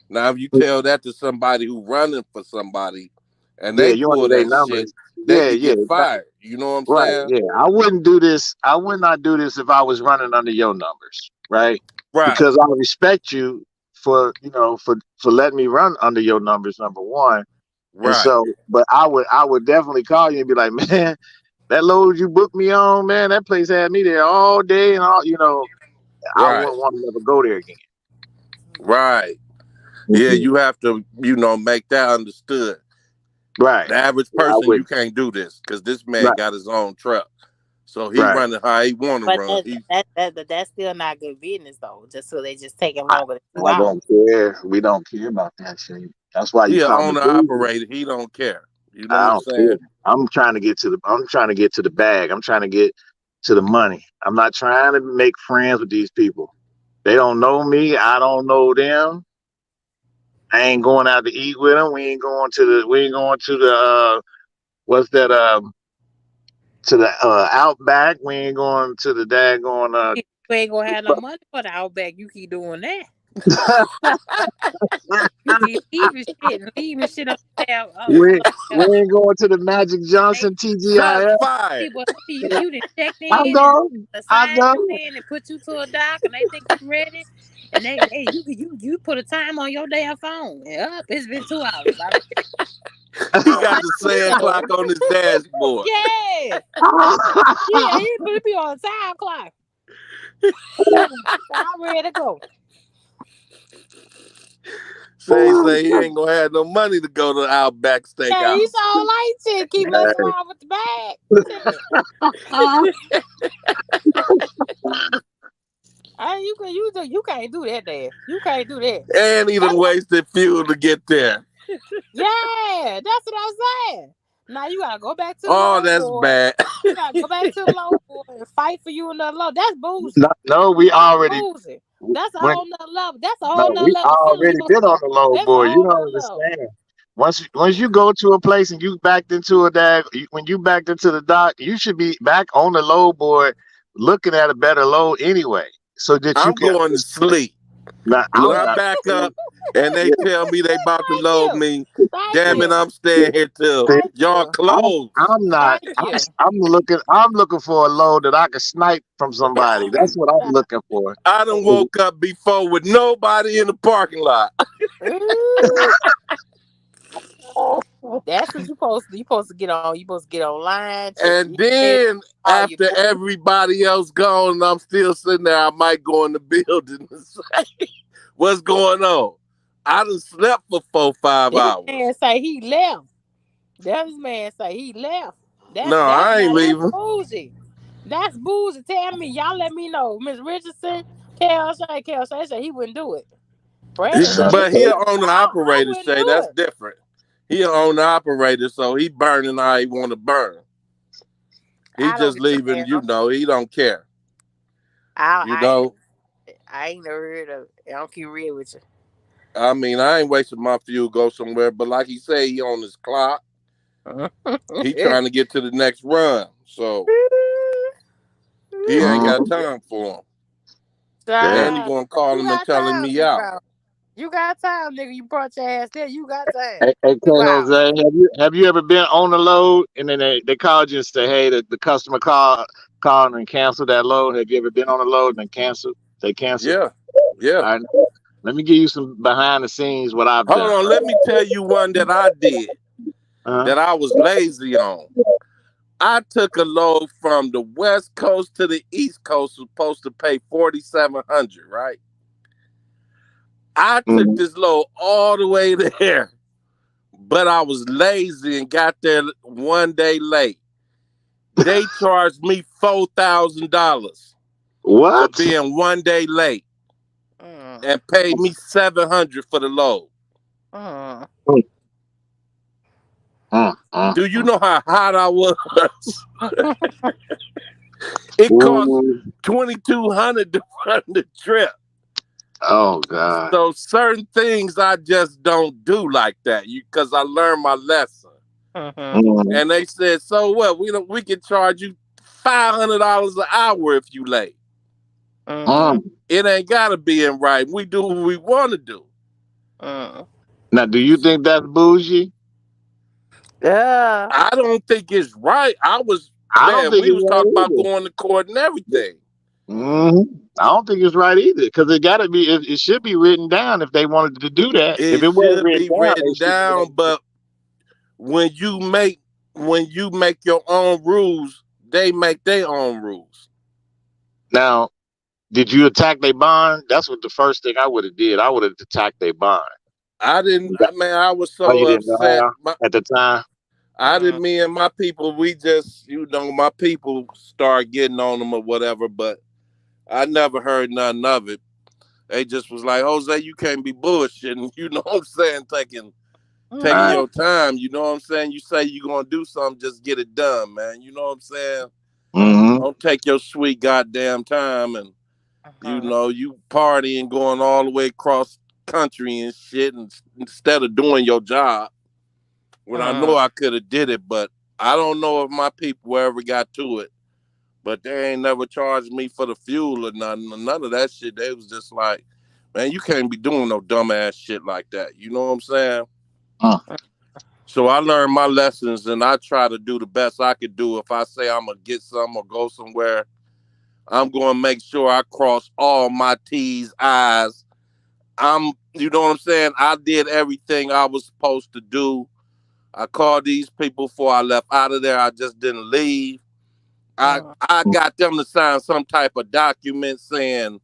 Now, if you tell that to somebody who running for somebody and Yeah, they you under pull their that shit, numbers. they Yeah, could yeah, get fired. You know what I'm right. saying? Yeah, I wouldn't do this. I would not do this if I was running under your numbers, right? Right, Because I respect you for letting me run under your numbers. Number one, and right, so, but I would definitely call you and be like, man, that load you booked me on, man, that place had me there all day and all. I right, wouldn't want to never go there again. right. Yeah, Mhm. you have to, make that understood. Right. The average Yeah, I person, you would. can't do this because this man Right. got his own truck. So he Right. running how he want to but run. He that's still not good business though. Just so they just taking I, longer than two I don't hours. care. We don't care about that shit. That's why you he a call me owner bougie. operator. He don't care. You know I what I'm don't care. saying? I'm trying to get to the bag. I'm trying to get to the money. I'm not trying to make friends with these people. They don't know me. I don't know them. I ain't going out to eat with them. We ain't going to the what's that to the outback. We ain't going to the daggone You ain't gonna have no money for the outback. You keep doing that. You be leaving shit on the tab. we On the tab. we ain't going to the Magic They, Johnson Shots TGIF. fired. people see you done checked I in and know, I assigned you know. in and put you to a doc and they think you ready. And you put a time on your damn phone. Yep, it's been 2 hours. I done He checked got in the with sand you. clock on his dashboard. Yes. Yeah, he put me on a time clock. I'm ready to go. Say he ain't gonna have no money to go to Outback Yeah, he Steakhouse. so like to keep messing around with the bag. Shit. You can't do that there. You can't do that. And he done That's what, wasted fuel to get there. yeah, that's what I'm saying. Now you gotta go back to the Oh, low that's boy. bad. You gotta go back to the low boy and fight for you another low. That's boozy. No, no, we That's already boozy. That's a when whole nother level. That's a no, whole nother we level of feeling already for been on stuff. the low That's a boy. You whole don't nother level. understand. Once you go to a place and you backed into a when you backed into the dock, you should be back on the low board, looking at a better low anyway, so that you I'm can. going to sleep. Not, When I'm I not. back up and they tell me they about to Thank load you. me, Thank damn it, you. I'm staying here till See, Thank y'all you. close. I'm not. Thank you. I'm looking for a load that I can snipe from somebody. That's what I'm looking for. I done woke up before with nobody in the parking lot. Ooh, that's what you supposed to. You supposed to get on. You supposed to get online. Check And your email. then All your after books. everybody else gone and I'm still sitting there, I might go in the building and say, what's going on? I done slept for 4, 5 hours. This man say he left. That man say he left. No, That's I ain't now that's leaving. bougie. That's bougie. Tell me, y'all let me know. Miss Richardson, Kel Shay said he wouldn't do it. Brandon said he But he wouldn't an do it. owner I operator, wouldn't Shay. do That's it. different. He an owner operator, so he burning how he want to burn. He I don't just give a leaving, damn. he don't care. You I know, I ain't never heard of it. I don't keep real with you. I mean, I ain't wasting my fuel go somewhere, but like he say, he on his clock. He trying to get to the next run, so he ain't got Mhm. time for him. Yeah. And he Child, gonna call you him and got telling time, me big out. dog. You got time, nigga. You brought your ass there. You got time. Hey, K 2 hours. Jose, have you ever been on the load and then they called you and say, hey, the customer called and canceled that load? Have you ever been on a load and then canceled? They canceled. Yeah, yeah. All right. Let me give you some behind the scenes what I've Hold done. on, let me tell you one that I did Uh-huh. that I was lazy on. I took a load from the West Coast to the East Coast, supposed to pay 4,700, right? I took Mhm. this load all the way there, but I was lazy and got there one day late. They charged me $4,000 for What? being one day late Mm, and paid me 700 for the load. mm. Mm, mm, Do you mm. know how hot I was? It cost Ooh. 2,200 to run the trip. Oh God. So certain things I just don't do like that. Because I learned my lesson. Mhm, Mm, And they said, so what? We can charge you $500 an hour if you late. mhm, mm. It ain't gotta be in writing. We do what we want to do. mm. Now, do you think that's bougie? Yeah. I don't think it's right. I don't Man, think we it's was right talking about either. going to court and everything. Hmm. I don't think it's right either because it got to be. It should be written down if they wanted to do that. If It it wasn't should written be down, they written should. down, but when you make your own rules, they make their own rules. Now, did you attack their bond? That's what the first thing I would have did. I would have attacked their bond. I didn't. Man, I was Oh, so you didn't know upset. how at the time. I didn't. Me and my people, we just, my people start getting on them or whatever. But I never heard nothing of it. They just was like, Jose, you can't be bullshitting. You know what I'm saying? Taking All Mhm, your time. You know what I'm saying? You say you're gonna do something, just get it done, man. You know what I'm saying? right. Don't take your sweet goddamn time and mhm, you partying, going all the way across country and shit, and instead of doing your job. When I know mhm, I could have did it, but I don't know if my people ever got to it. But they ain't never charged me for the fuel or nothing, none of that shit. They was just like, Man, you can't be doing no dumbass shit like that. You know what I'm saying? Uh, So I learned my lessons, and I try to do the best I could do. If I say I'm gonna get some or go somewhere, I'm gonna make sure I cross all my T's, I's. You know what I'm saying? I did everything I was supposed to do. I called these people before I left out of there. I just didn't leave. I got them to sign some type of document saying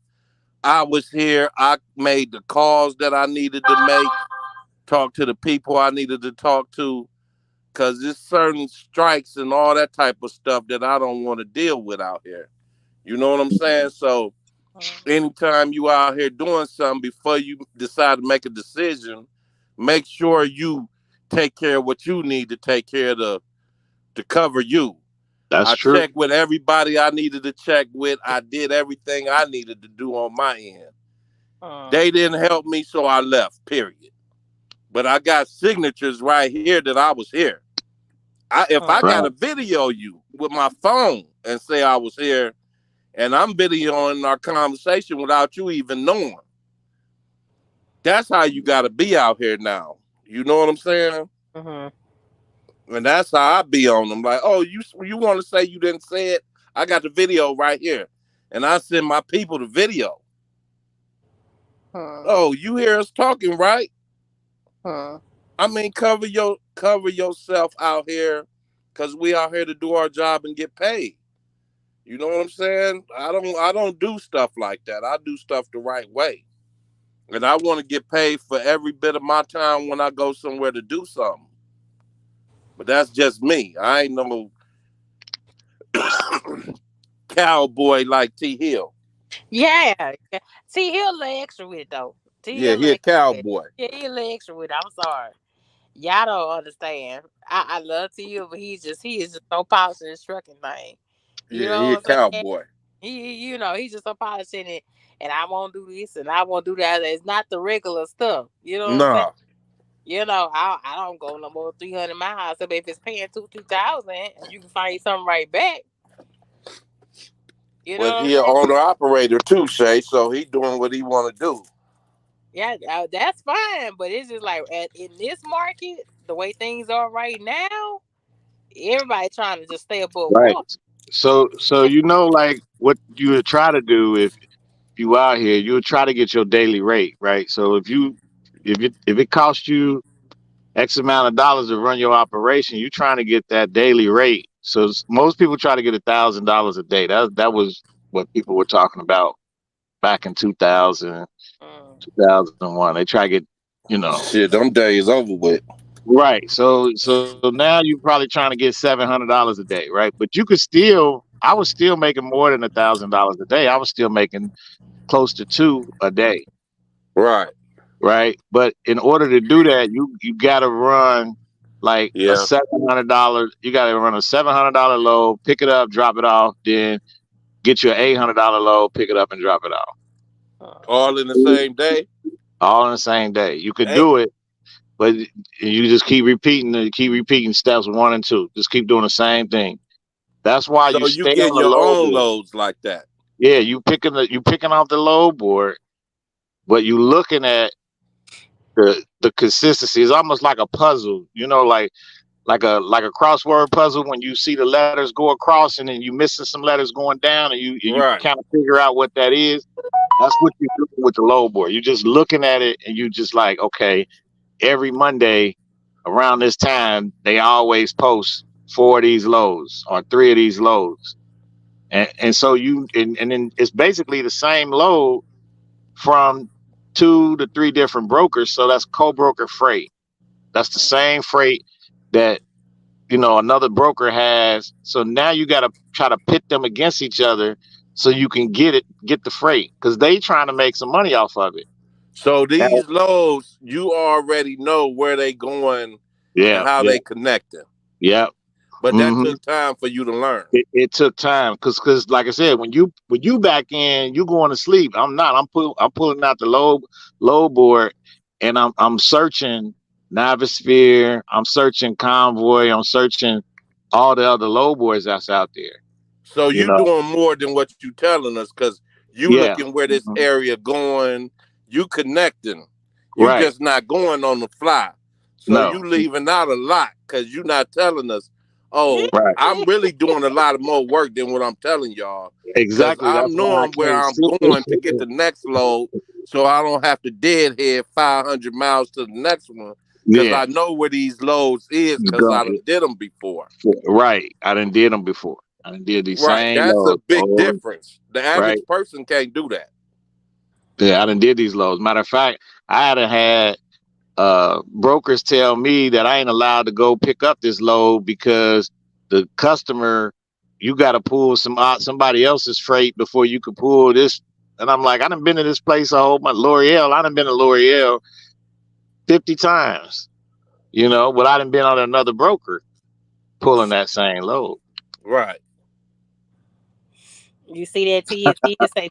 I was here. I made the calls that I needed to make, talk to the people I needed to talk to, because there's certain strikes and all that type of stuff that I don't want to deal with out here. You know what I'm saying? So anytime you out here doing something, before you decide to make a decision, make sure you take care of what you need to take care of to cover you. that's I true. checked with everybody I needed to check with. I did everything I needed to do on my end. They didn't help me, so I left, period. But I got signatures right here that I was here. If I got Right. to video you with my phone and say I was here, and I'm videoing our conversation without you even knowing, that's how you got to be out here now. You know what I'm saying? And that's how I be on them. Like, oh, you want to say you didn't say it? I got the video right here, and I send my people the video. Oh, you hear us talking, right? I mean, cover yourself out here, cause we out here to do our job and get paid. You know what I'm saying? I don't do stuff like that. I do stuff the right way, and I want to get paid for every bit of my time when I go somewhere to do something. But that's just me. I ain't no cowboy like T Hill. Yeah. See, he'll a little extra with it though. See, Yeah, he'll a he little a extra with it. cowboy. Yeah, he a little extra with it. I'm sorry. Y'all don't understand. I love to you, but he is just so polished in his trucking thing. You Yeah, he know a what I'm saying? cowboy. He's just so polished in it, and I won't do this and I won't do that. It's not the regular stuff. You know what I'm saying? Nah, I don't go no more 300 miles. So if it's paying 2,000, and you can find something right back. You know but what I'm he an saying? owner operator too, Shay. So he doing what he want to do. Yeah, that's fine. But it's just like in this market, the way things are right now, everybody trying to just stay above Right. water. So like what you would try to do if you out here, you would try to get your daily rate, right? So if it costs you X amount of dollars to run your operation, you trying to get that daily rate. So most people try to get $1,000 a day. That was what people were talking about back in 2000, Mm. 2001. They try to get, you know, Shit, them days over with. right. So now you're probably trying to get $700 a day, right? But you could still, I was still making more than $1,000 a day. I was still making close to two a day, Right. right? But in order to do that, you got to run like a Yeah. $700. You got to run a $700 load, pick it up, drop it off, then get your $800 load, pick it up and drop it off, All in the same day. all in the same day. You could Damn. do it, but you just keep repeating steps one and two. Just keep doing the same thing. That's why you So you stay on getting the your load own board. loads like that. Yeah, you picking off the load board, but you looking at the consistency. It's almost like a puzzle, like a crossword puzzle when you see the letters go across and then you missing some letters going down and you Right. kind of figure out what that is. That's what you're doing with the load board. You're just looking at it and you just like, okay, every Monday around this time they always post four of these loads or three of these loads. And so and then it's basically the same load from two to three different brokers. So that's co-broker freight. That's the same freight that another broker has. So now you got to try to pit them against each other so you can get the freight because they trying to make some money off of it. So Now, these loads, you already know where they going and yeah, how yeah, they connecting. yeah. But that hmm took time for you to learn. It took time because like I said, when you back in, you going to sleep. I'm not. I'm pulling out the load board, and I'm searching Navisphere. I'm searching Convoy. I'm searching all the other load boards that's out there. So You you know. doing more than what you telling us, because you Yeah. looking where this Mhm. area going. You connecting. You Right. just not going on the fly. So No. you leaving out a lot because you're not telling us, oh, Right. I'm really doing a lot of more work than what I'm telling y'all. Because Exactly. That's I'm why I knowing where can't I'm sit going to get the next load so I don't have to deadhead 500 miles to the next one. Because yeah. I know where these loads is because Go, I done did them before. right. I done did them before. I done did these Right. same That's a loads. big Oh, difference. The right. average person can't do that. Yeah, I done did these loads. Matter of fact, I had brokers tell me that I ain't allowed to go pick up this load because the customer, you got to pull somebody else's freight before you can pull this. And I'm like, I done been to this place a whole month. L'Oreal, I done been to L'Oreal 50 times, but I done been on another broker pulling that same load. Right. You see that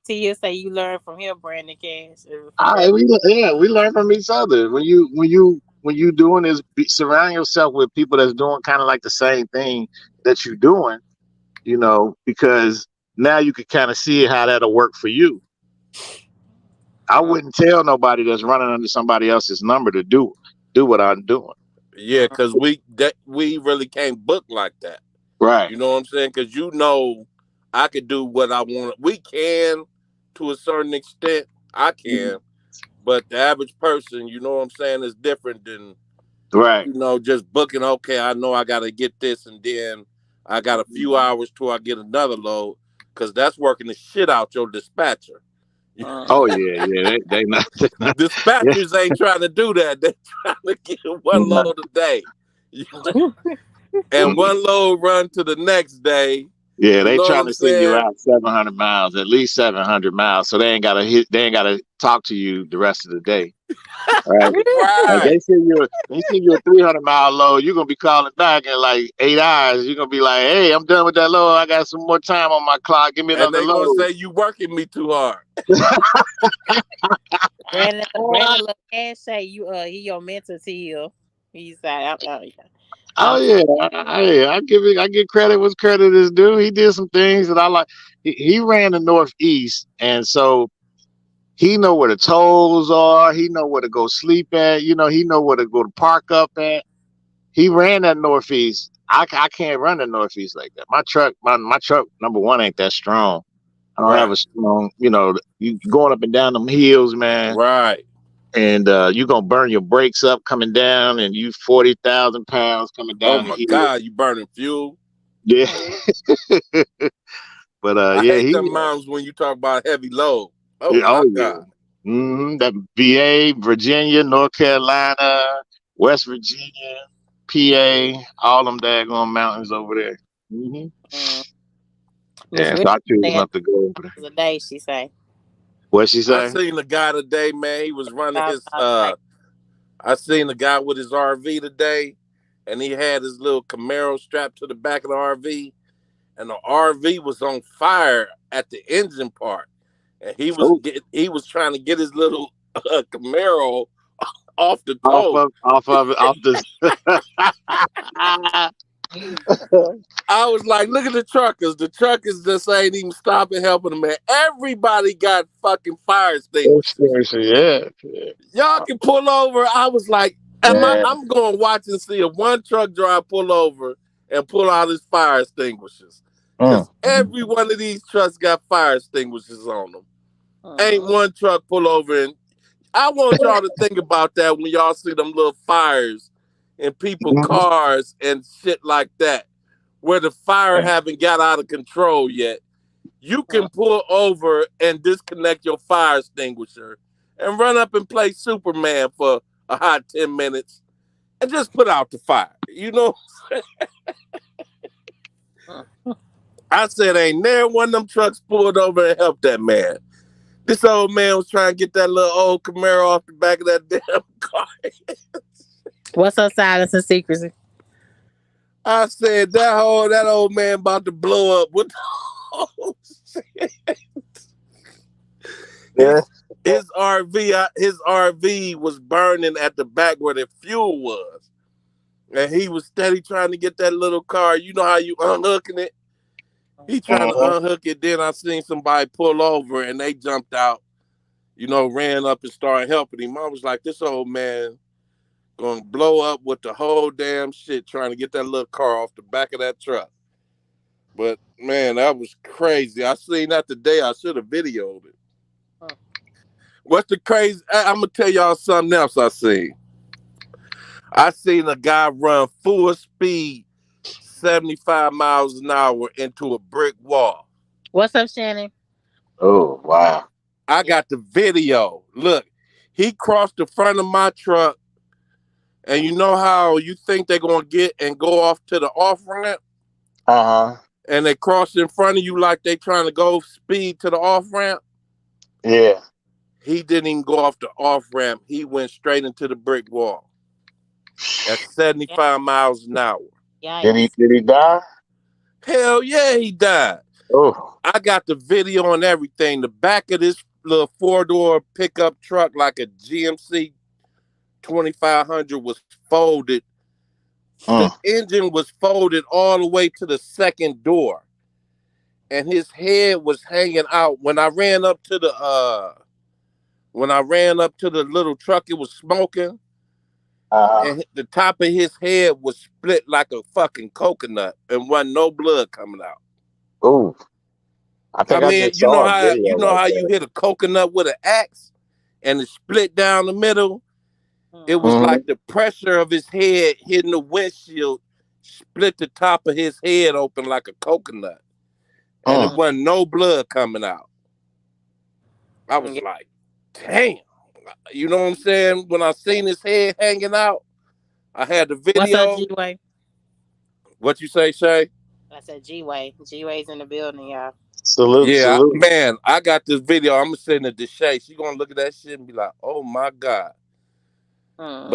Tia say you learn from him, Brandon Cash, from I Brandon. we learn from each other. When you doing is surround yourself with people that's doing kind of like the same thing that you're doing, because now you can kind of see how that'll work for you. I wouldn't tell nobody that's running under somebody else's number to do what I'm doing. Yeah, because we really can't book like that. Right. You know what I'm saying? Because I could do what I want. We can, to a certain extent. I can, but the average person, you know what I'm saying, is different than Right. just booking. Okay, I know I got to get this, and then I got a few hours till I get another load, because that's working the shit out your dispatcher. Oh yeah, yeah. They not, they not yeah, Dispatchers ain't trying to do that. They trying to get one nah, load a day. And one load run to the next day. yeah. You They know what trying I'm to send you saying? out 700 miles, at least 700 miles, so they ain't gotta talk to you the rest of the day. Right. Like Right. they send you a 300-mile load, you're gonna be calling back in like 8 hours. You're gonna be like, "Hey, I'm done with that load. I got some more time on my clock. Give me And another they gonna load." say you working me too hard. Brandon look Cash say he your mentor Tia. He's like, Oh I'm yeah, I give credit what's credit is due. He did some things that I like. He ran the Northeast, and so he know where the tolls are. He know where to go sleep at. He know where to go to park up at. He ran that Northeast. I can't run the Northeast like that. My truck number one ain't that strong. I don't have Right. a strong. You going up and down them hills, man, Right. and you gonna burn your brakes up coming down, and you 40,000 pounds coming Oh down the my hill. God, you burning fuel. Yeah, but I yeah, hate them mountains when you talk about heavy load. Oh oh my yeah, God. that VA, Virginia, North Carolina, West Virginia, PA, all them daggone mountains over there. mm, Miss Yeah, Rich so I choose saying not to go over there. a day. She say What she I say? seen a guy today, man. He was running his 1,000 a day. I seen a guy with his RV today, and he had his little Camaro strapped to the back of the RV, and the RV was on fire at the engine part, and Oh, he was trying to get his little Camaro off the off tow. of off of off this. I was like, look at the truckers. The truckers just ain't even stopping helping them, man. Everybody got fucking fire extinguishers. Yeah, yeah, Y'all can pull over. I was like, man. I'm going to watch and see if one truck driver pull over and pull out his fire extinguishers. Mm. Because every one of these trucks got fire extinguishers on them. Ain't Mm. one truck pull over. And I want y'all to think about that when y'all see them little fires in people's cars and shit like that, where the fire haven't got out of control yet. You can pull over and disconnect your fire extinguisher and run up and play Superman for a hot 10 minutes and just put out the fire. I said, ain't there one of them trucks pulled over and helped that man. This old man was trying to get that little old Camaro off the back of that damn car. What's her silence and secrecy? I said, that old man about to blow up. What the whole shit? Yeah. His RV was burning at the back where the fuel was. And he was steady trying to get that little car. You know how you unhooking it? He trying to Mhm. unhook it. Then I seen somebody pull over and they jumped out. ran up and started helping him. I was like, this old man gonna blow up with the whole damn shit trying to get that little car off the back of that truck. But man, that was crazy. I seen that today. I should have videoed it. Mm. What's the crazy? I'm gonna tell y'all something else I seen. I seen a guy run full speed, 75 miles an hour into a brick wall. What's up, Shannon? Oh wow. I Yeah. got the video. Look, he crossed the front of my truck, and you know how you think they're gonna get and go off to the off ramp, Uh huh. and they cross in front of you like they trying to go speed to the off ramp. Yeah. He didn't even go off the off ramp. He went straight into the brick wall at Yeah. 75 miles an hour. Yikes. Did he die? Hell yeah, he died. Oh. I got the video and everything. The back of this little four-door pickup truck, like a GMC 2500, was folded. The Mm. engine was folded all the way to the second door, and his head was hanging out. When I ran up to the little truck, it was smoking, Uh and the top of his head was split like a fucking coconut, and wasn't no blood coming out. oh. I I think I mean, just saw a video you know like how you that. hit a coconut with an axe and it split down the middle. It Mm. was Mm-hmm. like the pressure of his head hitting the windshield split the top of his head open like a coconut, and it Mm. Mm. wasn't no blood coming out. I was Yeah. like, damn. You know what I'm saying? When I seen his head hanging out, I had the What's up, video. G Way? What you say, Shay? I said G Way. G Way's in the building, y'all. Salute, Yeah, salute. man, I got this video. I'm gonna send it to Shay. She gonna look at that shit and be like, "Oh my god!"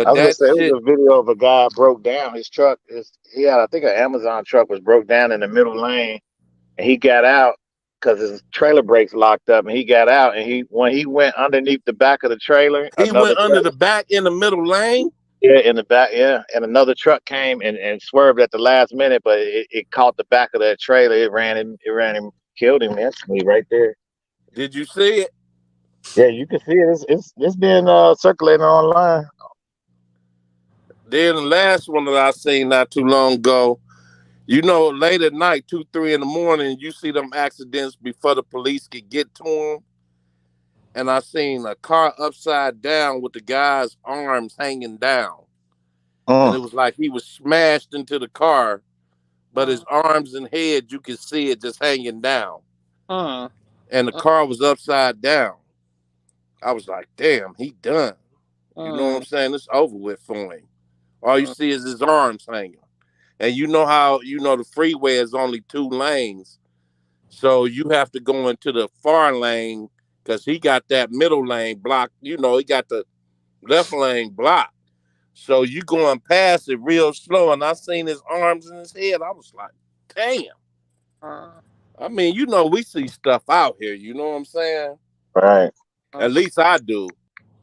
I But was Mm. gonna that say it shit, was a video of a guy broke down. His truck is he had I think an Amazon truck was broke down in the middle lane, and he got out because his trailer brakes locked up, and he got out, and he when he went underneath the back of the trailer, he another went under truck, the back in the middle lane. yeah, in the back, yeah, and another truck came and swerved at the last minute, but it caught the back of that trailer. It ran him, killed him instantly right there. Did you see it? Yeah, you can see it. It's being circulating online. Then the last one that I seen not too long ago. Late at night, 2, 3 in the morning, you see them accidents before the police could get to them. And I seen a car upside down with the guy's arms hanging down. And Mm, it was like he was smashed into the car, but his Mm. arms and head, you could see it just hanging down. Mm. And the car was upside down. I was like, damn, he done. You know what I'm Mm. saying? It's over with for him. All you Mm. see is his arms hanging. And you know how, the freeway is only 2 lanes. So you have to go into the far lane because he got that middle lane blocked. He got the left lane blocked. So you going past it real slow. And I seen his arms and his head. I was like, damn. Mm. I mean, we see stuff out here. You know what I'm saying? right. At Mm. least I do.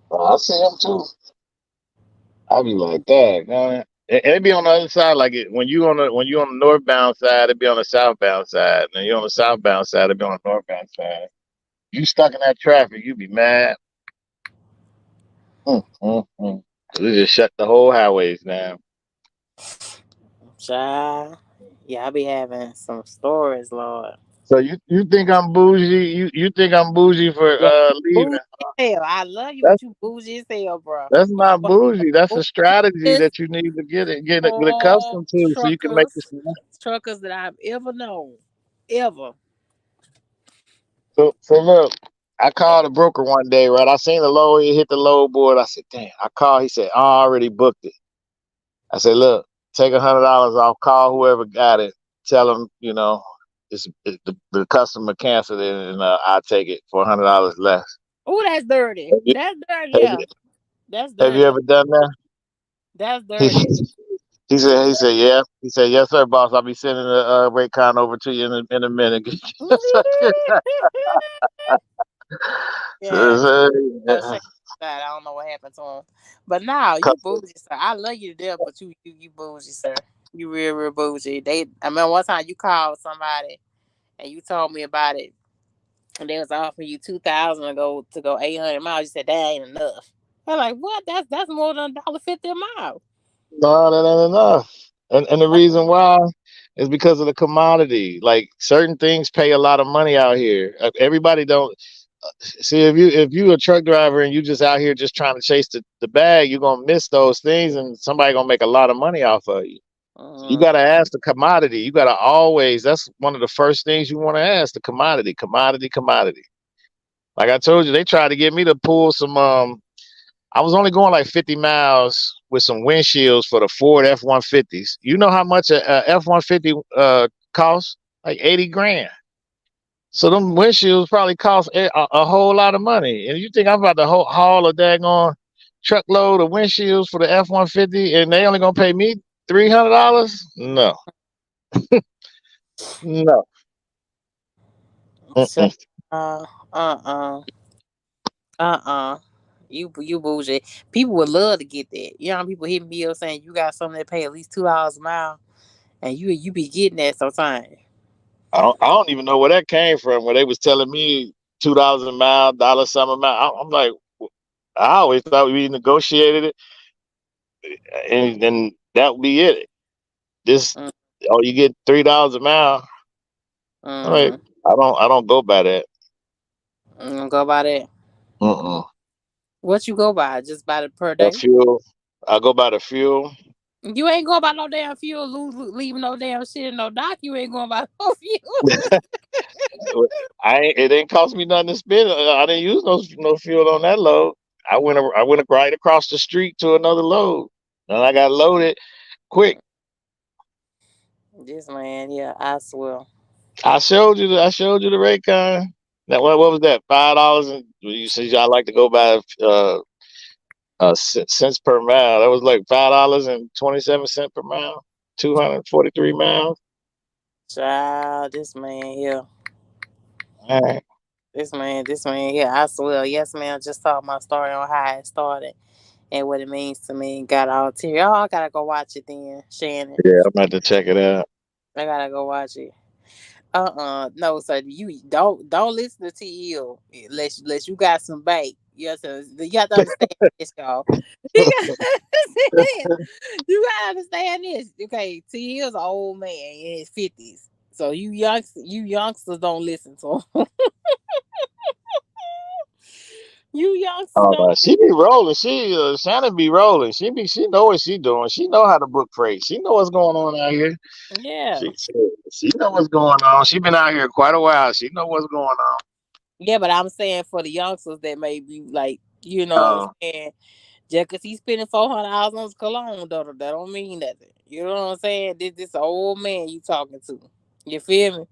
Well, I see him too. I be like that, man. And it be on the other side, like when you on the northbound side, it be on the southbound side. And you on the southbound side, it be on the northbound side. You stuck in that traffic, you be mad. Mm, mm, mm. So they just shut the whole highways down. Child. Yeah, I be having some stories, Lord. So you think I'm bougie? You think I'm bougie for Yeah, leaving? bougie as hell. I love you, That's but you bougie as hell, bro. that's not One of bougie. That's the a strategy bougiest that you need to get poor accustomed to, so you can make this. truckers that I've ever known. Ever. So look, I called a broker one day, right? I seen the low, he hit the low board. I said, damn. I called. He said, I already booked it. I said, look, take $100 off. Call whoever got it. Tell them, the customer canceled it, and I'll take it for $100 less. Oh, that's dirty. Have you, That's dirty. have Yeah, you, that's have you dirty. ever done that? That's He, dirty. he said, yeah. He said, yes, sir, boss. I'll be sending the Raycon over to you in a minute. Yeah. Oh, So, shake that. I don't know what happened to him. But now you bougie, sir. I love you to death, but you bougie, sir. You real bougie. I mean, one time you called somebody and you told me about it. and they was offering you 2,000 to go 800 miles. You said that ain't enough. I'm like, what? That's more than $1.50 a mile. No, that ain't enough. And the reason why is because of the commodity. Like certain things pay a lot of money out here. Everybody don't see if you a truck driver and you just out here just trying to chase the bag, you're gonna miss those things and somebody gonna make a lot of money off of you. So you Mm, gotta ask the commodity. You gotta always that's one of the first things you wanna ask, the commodity, commodity, commodity. Like I told you, they tried to get me to pull some I was only going like 50 miles with some windshields for the Ford F-150s. You know how much a F-150 costs? Like 80 grand. So them windshields probably cost a whole lot of money. And you think I'm about to haul a daggone truckload of windshields for the F-150 and they only gonna pay me $300? No, no. so, Mm-mm. uh, uh, uh. You bougie. People would love to get that. You know, people hit me up saying you got something that pay at least $2 a mile, and you be getting that sometimes. I don't even know where that came from. Where they was telling me $2 a mile, dollar something a mile. I'm like, I always thought we negotiated it, and then that would be it. This, Mm, oh, you get $3 a mile. I'm like, mm, I don't go by that. go by that. Mm-mm. What you go by? Just by the per The day? fuel, I go by the fuel. You ain't going by no damn fuel, leaving no damn shit in no dock. You ain't going by no fuel. It ain't cost me nothing to spend. I didn't use no fuel on that load. I went right across the street to another load, and I got loaded quick. This man, yeah, I swear. I showed you the Raycon. That what was that? $5 and you said I like to go by cents per mile. That was like $5.27 per mile. 243 miles. Child, this man here. All right. This man here. I swear. Yes, man. I just told my story on how it started and what it means to me. Got all teary. Oh, I gotta go watch it then, Shannon. Yeah, I'm about to check it out. I gotta go watch it. No, so you don't listen to TL unless you got some bait. You have to understand this, y'all. You gotta, you gotta understand this. Okay, TL's an old man in his 50s. So you youngsters don't listen to him. You youngsters Oh, don't she be rolling. Shannon be rolling. She know what she doing. She know how to book freight. She know what's going on out here. yeah. She know what's going on. She been out here quite a while. She know what's going on. Yeah, but I'm saying for the youngsters that may be like, you know what I'm Oh, saying? Just because he's spending $400 on his cologne, though, that don't mean nothing. You know what I'm saying? This old man you talking to. You feel me?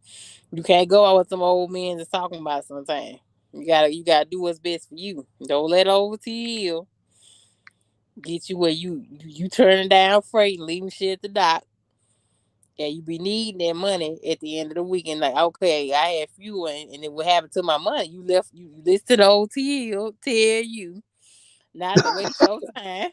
You can't go out with some old men that's talking about something. You gotta do what's best for you. Don't let over to you get you where you turning down freight and leaving shit at the dock. Yeah, you be needing that money at the end of the weekend. Like, okay, I had fuel and it what happened to my money. You listen to the OTL tell you not to waste your time.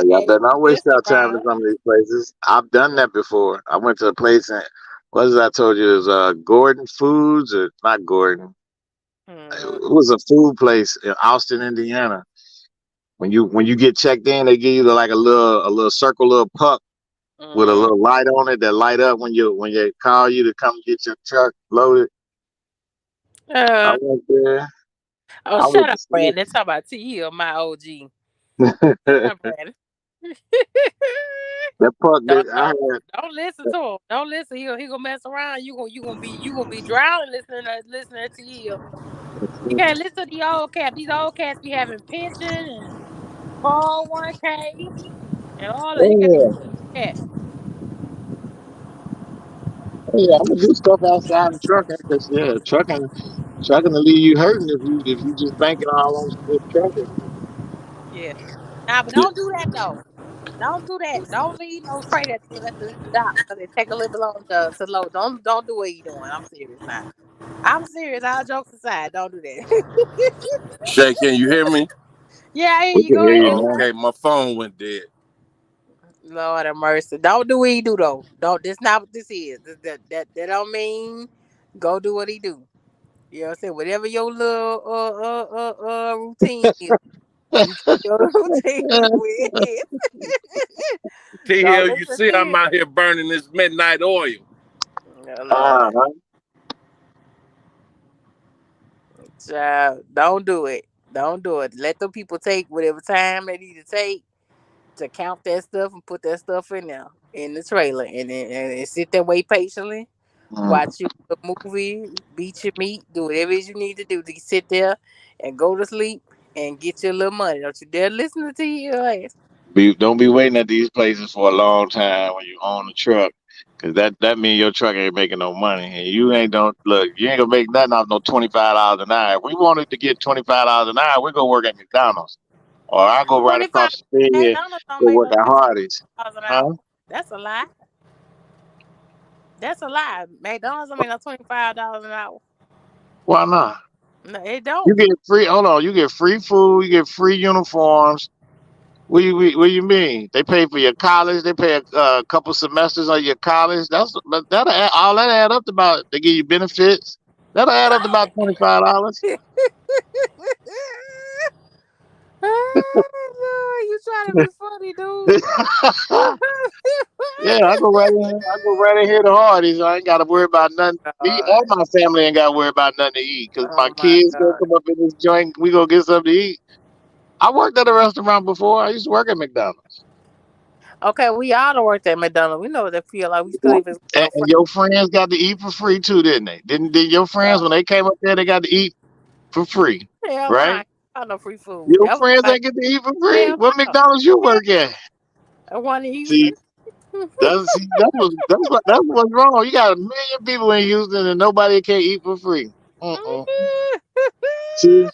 y'all And better you not waste mess y'all time in around. some of these places. I've done that before. I went to a place and what is that I told you? It was Gordon Foods or not Gordon. Mm-hmm. It was a food place in Austin, Indiana. When you get checked in, they give you like a little circle, little puck with a Mm-hmm. little light on it that light up when you call you to come get your truck loaded. I Uh, went there. oh, I shut went up, to sleep. Brandon. Talk about TL, my OG. Shut That up, Brandon. puck don't that I don't had. don't listen to him. Don't listen. He gonna mess around. You gonna be drowning listening to you. You can't listen to the old cats. These old cats be having pension and 401k and all that. You can't listen Yeah, to that. yeah, I'm gonna do stuff outside of trucking because trucking will leave you hurting if you just banking all on trucking. Yeah. Nah, but don't do that though. Don't do that. Don't leave no freight at the dock because it take a little bit longer to load. Don't do what you doing. I'm serious now. I'm serious. All jokes aside, don't do that. Shay, can you hear me? Yeah, I hear We you. can Go hear you ahead. now. Okay, my phone went dead. Lord have mercy. Don't do what he do though. Don't. This not what this is. That don't mean go do what he do. You know what I'm saying? Whatever your little routine is, you keep your routine with it. T Don't Hill, you listen see to I'm him. out here burning this midnight oil. Oh, Lord. Uh-huh. Child, don't do it. Don't do it. Let them people take whatever time they need to take to count that stuff and put that stuff in there in the trailer, and then and sit there, wait patiently, Mm. watch your movie, beat your meat, do whatever it is you need to do to sit there and go to sleep and get your little money. Don't you dare listen to your ass. Don't be waiting at these places for a long time when you own a truck, cause that means your truck ain't making no money, and you ain't don't look. You ain't gonna make nothing off no $25 an hour. If we wanted to get $25 an hour, we go work at McDonald's, or I go right 25. across the street here, McDonald's don't go make work no at damn Hardee's. $25 an Huh? hour. That's a lie. That's a lie. McDonald's don't make no $25 an hour. Why not? No, it You don't. get free. Hold on. You get free food. You get free uniforms. What you mean? They pay for your college. They pay a couple semesters of your college. All that add up to about. They give you benefits. That'll add up to about $25. Oh, Lord, you trying to be funny, dude. Yeah, I go right in. I go right in here to Hardee's. I ain't got to worry about nothing. Me or God. my family ain't got to worry about nothing to eat because my Oh my kids gonna God. come up in this joint. We gonna get something to eat. I worked at a restaurant before. I used to work at McDonald's. Okay, we all done worked at McDonald's. We know what they feel like. We still even And no friends. your friends got to eat for free too, didn't they? Did your friends when they came up there, they got to eat for free, Hell no, right? I ain't got no free food. Your That was friends like ain't get to eat for free. hell What no. McDonald's you Hell, work at? I want in Houston. See, that's what's wrong. You got a million people in Houston and nobody can eat for free. Uh-uh. See,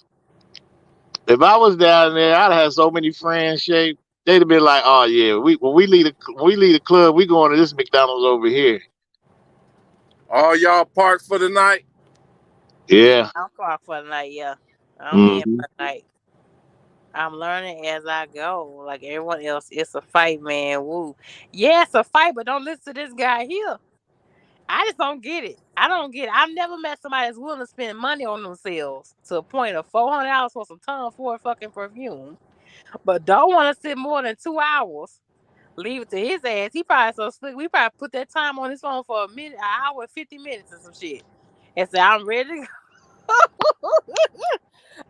if I was down there, I'd have so many friends. Shape, they'd have been like, "Oh yeah, when we leave the club, we going to this McDonald's over here." All y'all parked for the night? Yeah. I'm far for the night, yeah. I'm in Hmm. for the night. I'm learning as I go. Like everyone else, it's a fight, man. Woo. Yeah, it's a fight, but don't listen to this guy here. I just don't get it. I don't get it. I've never met somebody that's willing to spend money on themselves to a point of $400 for some Tom Ford fucking perfume, but don't want to sit more than 2 hours. Leave it to his ass. He probably so slick. We probably put that time on his phone for a minute, an hour, and 50 minutes or some shit, and say, "I'm ready to go."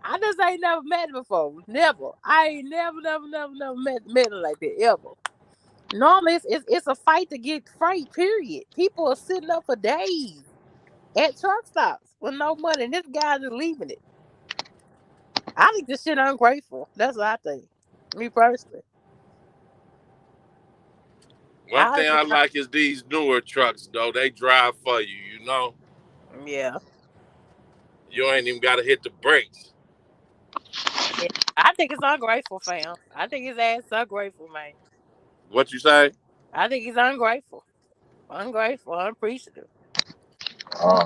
I just ain't never met him before. Never. I ain't never met him like that ever. Normally, it's a fight to get freight. Period. People are sitting up for days at truck stops with no money, and this guy just leaving it. I think this shit ungrateful. That's what I think. Me personally, One I thing I think, like is these newer trucks, though. They drive for you, you know? yeah, You ain't even got to hit the brakes. yeah. I think it's ungrateful, fam. I think his ass ungrateful, man. What you say? I think he's ungrateful, unappreciative. Oh.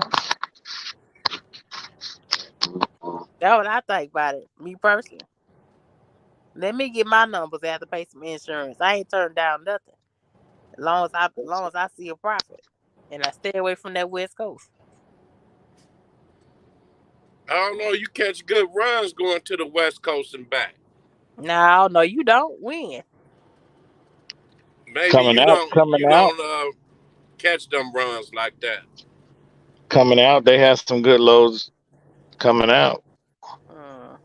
That's what I think about it. Me personally. Let me get my numbers. I have to pay some insurance. I ain't turned down nothing. As long as I see a profit. And I stay away from that West Coast. I don't know. You catch good runs going to the West Coast and back. No, you don't win. Maybe Coming you out, don't. coming You out, don't catch them runs like that. coming out. They have some good loads coming out. Mm.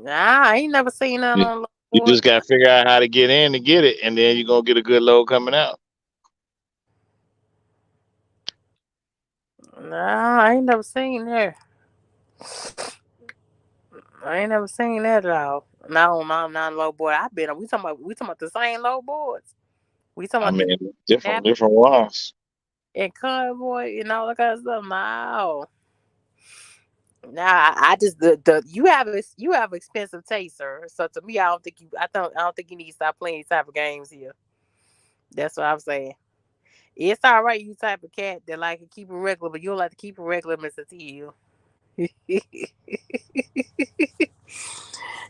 Nah, I ain't never seen none You, on the you board. just got to figure out how to get in to get it, and then you're gonna get a good load coming out. Nah, I ain't never seen that. I ain't never seen that at all. No, not low board. I've been. We talking about the same low boards. We talking I about mean, the different Nap different ones. and Convoy and all that kind of stuff. No, nah. I just the you have expensive taste, sir. So to me, I don't think you need to stop playing these type of games here. That's what I'm saying. It's all right, you type of cat that like to keep it regular, but you don't like to keep it regular, Mr. T.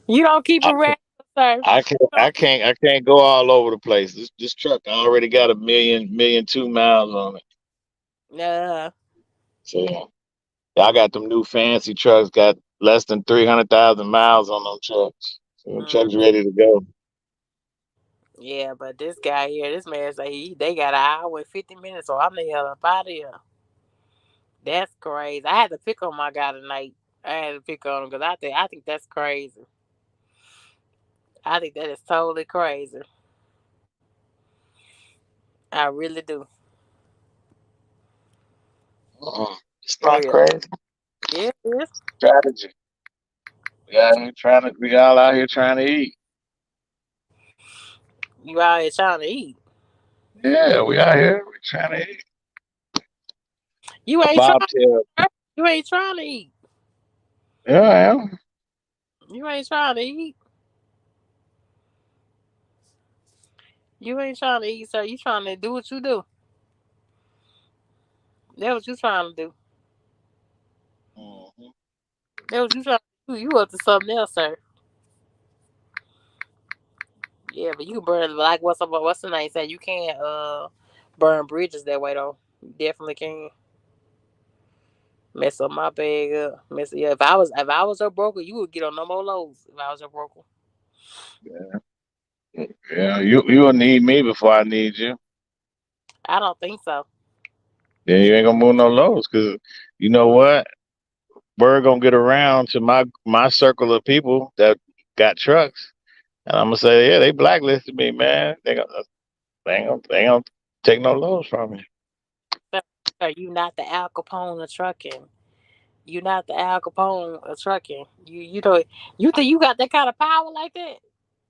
You don't keep it I regular, sir. You don't keep. I can't go all over the place. This truck already got a million two miles on it. Nah. So y'all got them new fancy trucks, got less than 300,000 miles on them trucks. So them Mm. trucks ready to go. Yeah, but this guy here, this man say they got an hour and 50 minutes, so I'm the hell up out of here. That's crazy. I had to pick on my guy tonight. I had to pick on him because I think that's crazy. I think that is totally crazy. I really do. It's For not real. crazy. Yeah, it is. Strategy. We all out here trying to eat. You out here trying to eat. Yeah, we out here. We trying to eat. You A ain't trying. bobtail. You ain't trying to eat. Yeah, I am. You ain't trying to eat. You ain't trying to eat, so you trying to do what you do. That's what you trying to do. Mhm. That's what you trying to do. You up to something else, sir. Yeah, but you can burn like what's the name say? You can't burn bridges that way though. You definitely can. Mess up my bag up. Yeah, if I was a broker, you would get on no more loads if I was a broker. Yeah, you will need me before I need you. I don't think so. Then you ain't gonna move no lows because you know what? We're gonna get around to my circle of people that got trucks, and I'm gonna say, yeah, they blacklisted me, man. They ain't gonna take no lows from me. Sir, sir, you not the Al Capone of trucking. You not the Al Capone of trucking. You don't you think you got that kind of power like that?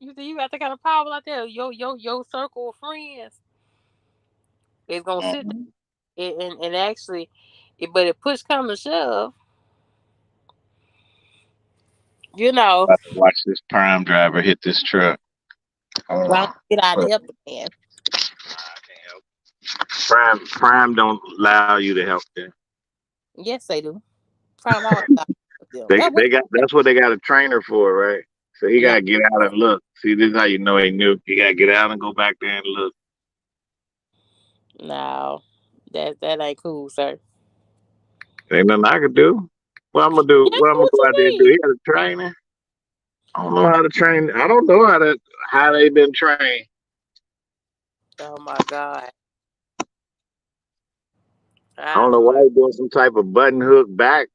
You think you got that kind of power like that? Your circle of friends is gonna sit Mhm. there and actually, but if push come to shove, you know, About to watch this prime driver hit this truck. Hold why don't on. you get out and Look, help the man? I can't help. Prime don't allow you to help them. Yes, they do. Prime always stop them. They they got that's what they got a trainer for, right? So he No, gotta get out and look. See, this is how you know he knew. He gotta get out and go back there and look. no, that ain't cool, sir. Ain't nothing I could do. What I'm gonna do? Yeah, What I'm gonna what go you out there and do? mean? He got a trainer. I don't know how to train. I don't know how they been trained. Oh my God, I I don't know don't why know. they doing some type of button hook back.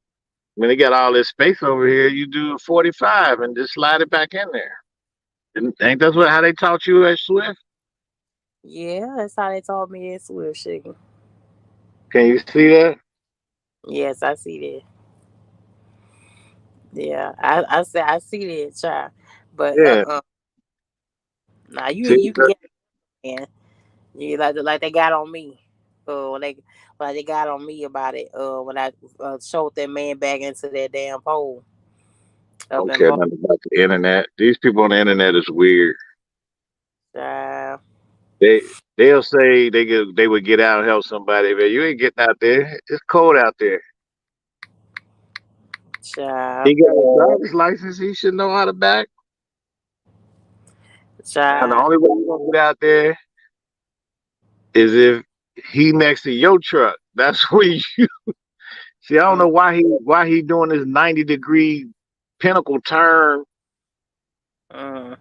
When they got all this space over here, you do 45 and just slide it back in there. Ain't that's what how they taught you at Swift? Yeah, that's how they told me it's Swift chicken. Can you see that? Yes, I see that. Yeah, I say I see that, child. But Yeah. nah, See, you can get in. You like they got on me. When they like they got on me about it. When I showed that man back into that damn pole I up don't in care Bo. nothing about the internet. These people on the internet is weird. Child, They'll say they would get out and help somebody, but you ain't getting out there. It's cold out there. child, He got a driver's license. He should know how to back. Now the child. only way you gonna get out there is if he next to your truck. That's where you see. I don't Mm, know why he doing this 90-degree pinnacle turn. mm.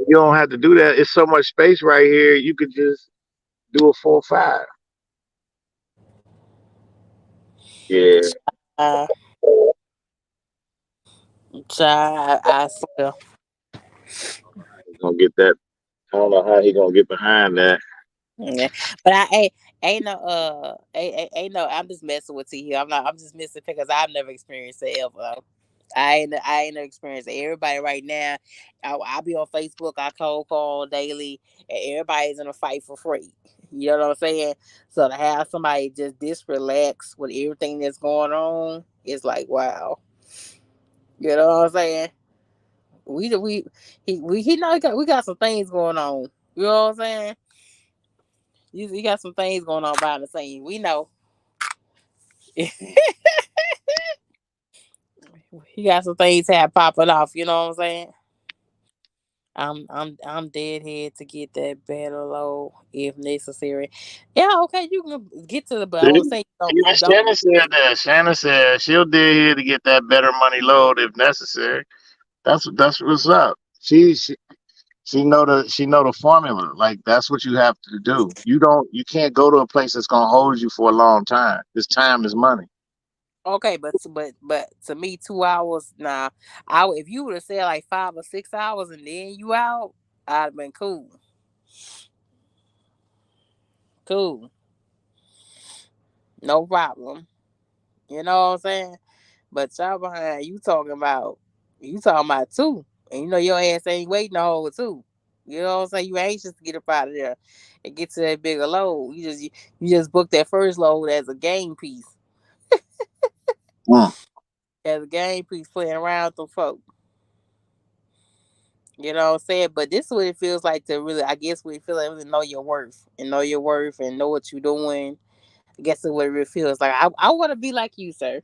You don't have to do that. It's so much space right here. You could just do a 4-5. Yeah, Uh, child, I swear. he's gonna get that. I don't know how he gonna get behind that. Yeah. But I ain't no ain't no. I'm just messing with you. I'm not. I'm just messing because I've never experienced it ever. I ain't never experienced it. Everybody right now, I be on Facebook. I cold call daily, and everybody's in a fight for free. You know what I'm saying? So to have somebody just this relax with everything that's going on, it's like wow. You know what I'm saying? We he know we got some things going on. You know what I'm saying? You got some things going on behind the scenes. We know. He got some things have popping off. You know what I'm saying? I'm deadhead to get that better low if necessary. Yeah, okay, you can get to the, but I See? don't say Even don't. Shannon said that. Shannon said she'll dead here to get that better money load if necessary. That's what's up. She know the formula. Like that's what you have to do. You can't go to a place that's gonna hold you for a long time. This time is money. Okay, but to me, 2 hours. Nah, if you would have said like 5 or 6 hours and then you out, I'd have been cool. Cool, no problem. You know what I'm saying? But y'all behind you talking about two, and you know your ass ain't waiting to hold two. You know what I'm saying? You anxious to get up out of there and get to that bigger load. You just book that first load as a game piece, Mm. playing around with them folk. You know what I'm saying? But this is what it feels like to really, I guess, what it feels like really know your worth and know what you're doing. I guess that's what it really feels like. I want to be like you, sir.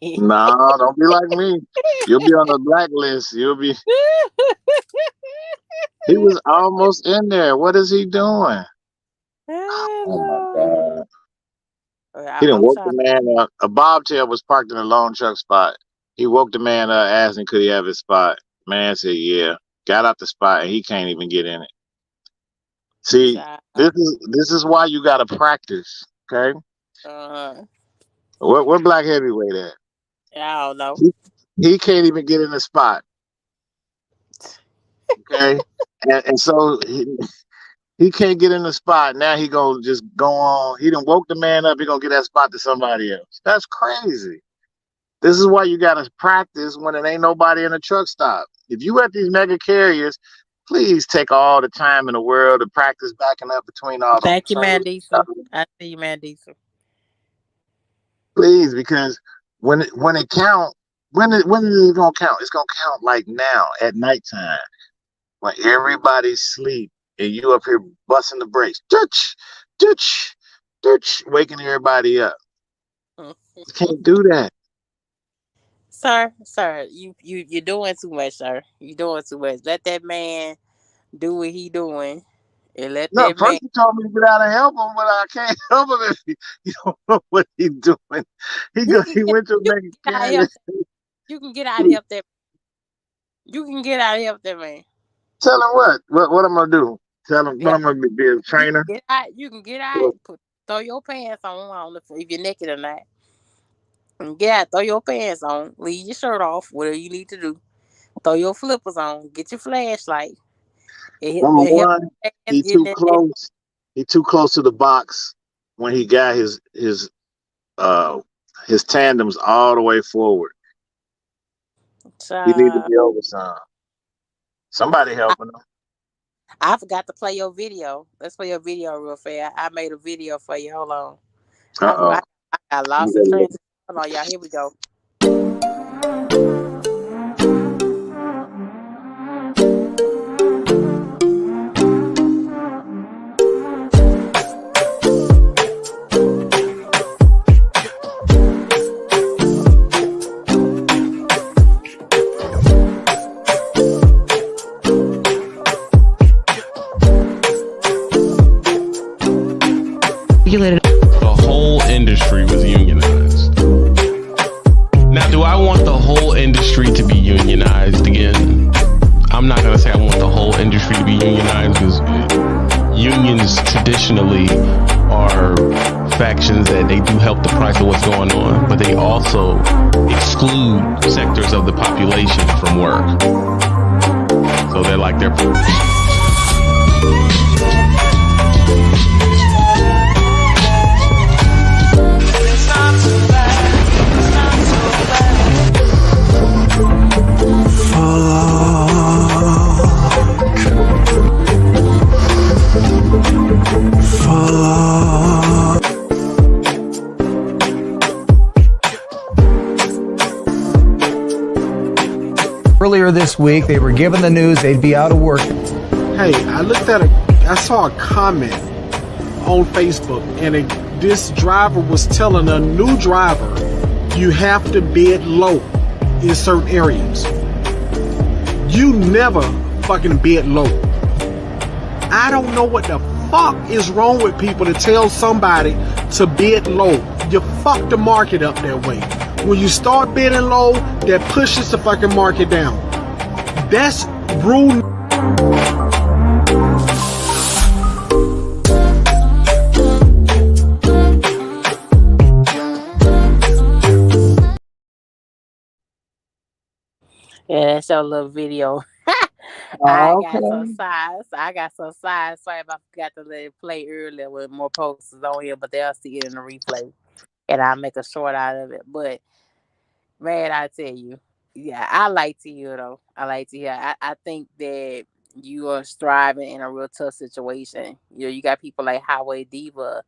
Nah, don't be like me. You'll be on the blacklist. You'll be. He was almost in there. What is he doing? Oh my God. He didn't I'm woke trying. the man up. A bobtail was parked in a loan truck spot. He woke the man up, asked him could he have his spot. Man said, yeah. Got out the spot and he can't even get in it. See, Child. this is why you gotta practice. Okay? Uh, Where black heavyweight at? I don't know. He, he can't even get in the spot. Okay? And so he can't get in the spot. Now he gonna just go on. He done woke the man up. He gonna get that spot to somebody else. That's crazy. This is why you gotta practice when it ain't nobody in a truck stop. If you at these mega carriers, please take all the time in the world to practice backing up between all them Thank you, man, trailers. Diesel. I see you, man, Diesel. Please, because when it count, when is it gonna count? It's gonna count like now at nighttime when everybody's asleep and you up here busting the brakes, ditch, ditch, ditch, waking everybody up. You can't do that. Sir, you're doing too much, sir. You're doing too much. Let that man do what he doing, and let No, that man. first he told me to get out and help him, but I can't help him if he don't know what he's doing. You can He get went to a you mega can get out and carrier. help. You can get out and help that. You can get out and help that man. Tell him what? What I'm gonna do? Tell him what Yeah, I'm gonna be a you can trainer. get out. You can get out. Throw your pants on. I don't know if you're naked or not. And get out. Throw your pants on. Leave your shirt off. Whatever you need to do. Throw your flippers on. Get your flashlight. Number It help one, ass he get in too that. close. He too close to the box when he got uh his tandems all the way forward. He need to Uh, be over some. Somebody I, helping him. I forgot to play your video. Let's play your video real fast. I made a video for you. Hold on. Uh oh. I got lost in transit. Hold on, y'all. Here we go. The whole industry was unionized. Now, do I want the whole industry to be unionized again? I'm not going to say I want the whole industry to be unionized because unions traditionally are factions that they do help the price of what's going on, but they also exclude sectors of the population from work. So they're like their Earlier this week, they were given the news they'd be out of work. Hey, I saw a comment on Facebook, and this driver was telling a new driver, you have to bid low in certain areas. You never fucking bid low. I don't know what the fuck is wrong with people to tell somebody to bid low. You fuck the market up that way. When you start bidding low, that pushes the fucking market down. That's rule. Yeah, that's your little video. I Oh, got some okay. size. I got some size. Sorry if I forgot to let it play earlier with more posters on here, but they'll see it in the replay. And I'll make a short out of it. But man, I tell you, yeah, I like to hear though. I like to hear. I think that you are striving in a real tough situation. You got people like Highway Diva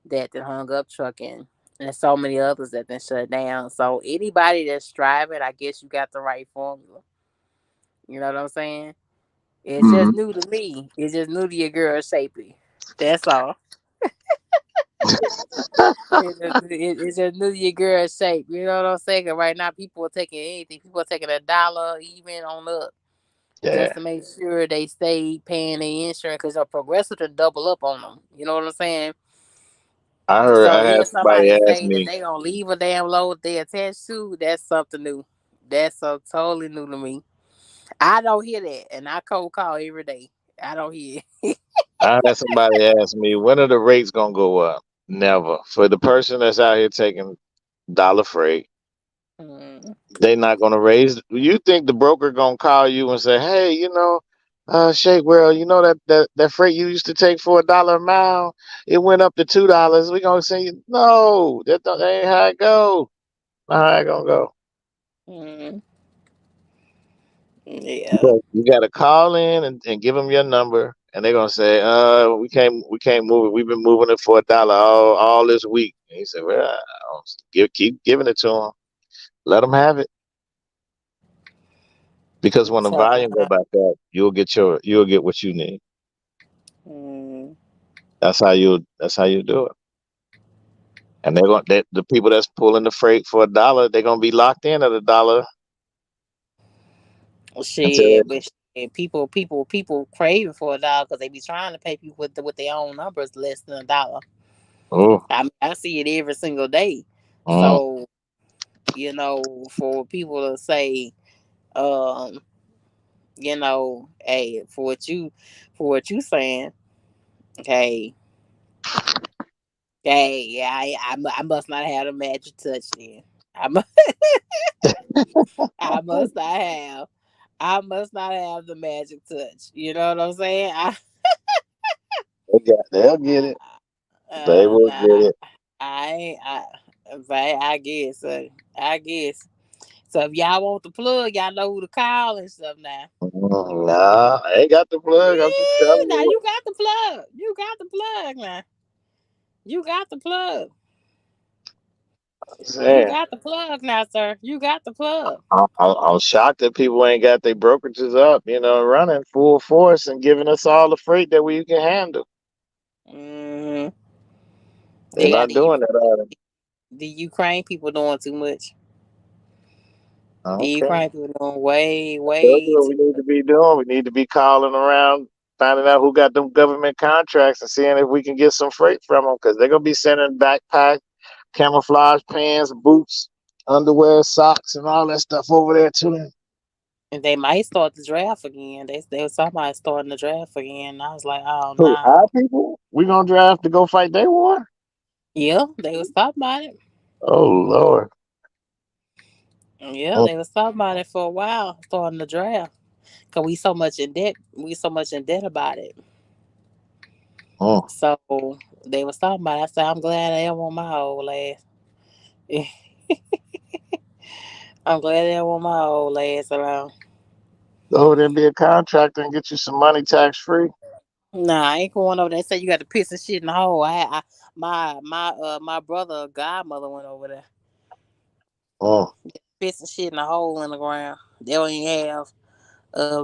that then hung up trucking, and so many others that then shut down. So anybody that's striving, I guess you got the right formula. You know what I'm saying? It's just Hmm. new to me. It's just new to your girl, Shapely. That's all. It's just new to your girl shape. You know what I'm saying? 'Cause right now, people are taking anything. People are taking $1 even on up just Yeah, to make sure they stay paying their insurance because a progressive to double up on them. You know what I'm saying? I heard. So I had hear somebody somebody ask say that me. they gonna leave a damn load they attached to. That's something new. That's so totally new to me. I don't hear that, and I cold call every day. I don't hear it. I had somebody ask me when are the rates gonna go up? Never. For the person that's out here taking dollar freight, Mm, they not gonna raise. You think the broker gonna call you and say, "Hey, Shake, well, that freight you used to take for $1 a mile, it went up to $2. We gonna say, no, that ain't how it go. Not how it gonna go. mm, yeah. You gotta call in and give them your number, and they're gonna say, we can't move it. We've been moving it for $1 all this week." And he said, "Well, keep giving it to them. Let them have it, because when the So, volume go back up, you'll get what you need. mm, That's how you do it. And the people that's pulling the freight for $1, they're gonna be locked in at $1 until shit, but shit, people craving for $1 because they be trying to pay people with their own numbers less than $1. oh, I see it every single day. mm, So for people to say, um, hey, for what you saying, hey, hey, yeah, I must not have a magic touch then. I must, I must not have. I must not have the magic touch. You know what I'm saying? they'll get it. They will Nah, get it. I ain't. But I guess. I guess. So if y'all want the plug, y'all know who to call and stuff now. Nah, I ain't got the plug. I'm just Yeah, telling now you. you got the plug. You got the plug now. You got the plug. I'm You saying. got the plug now, sir. You got the plug. I'm shocked that people ain't got their brokerages up, running full force and giving us all the freight that we can handle. Mm-hmm. They're They got not doing that. the Ukraine people doing too much. The Okay. Ukraine people doing way, That's way what too we need much. to be doing. We need to be calling around, finding out who got them government contracts and seeing if we can get some freight from them, because they're going to be sending backpack, camouflage pants, boots, underwear, socks, and all that stuff over there to them. And they might start the draft again. They was talking about starting the draft again. And I was like, oh Who, our no. people? We going to draft to go fight their war? Yeah, they was talking about it. Oh, Lord. Yeah, Mm, they was talking about it for a while, starting the draft. Cause we so much in debt. We so much in debt about it. mm. So they was talking about it. I said, I'm glad they don't want my old ass. I'm glad they don't want my old ass around. Go over there and be a contractor and get you some money tax free. Nah, I ain't going over there. They say you got to piss and shit in the hole. My brother godmother went over there. Mm. Piss and shit in a hole in the ground. They don't even have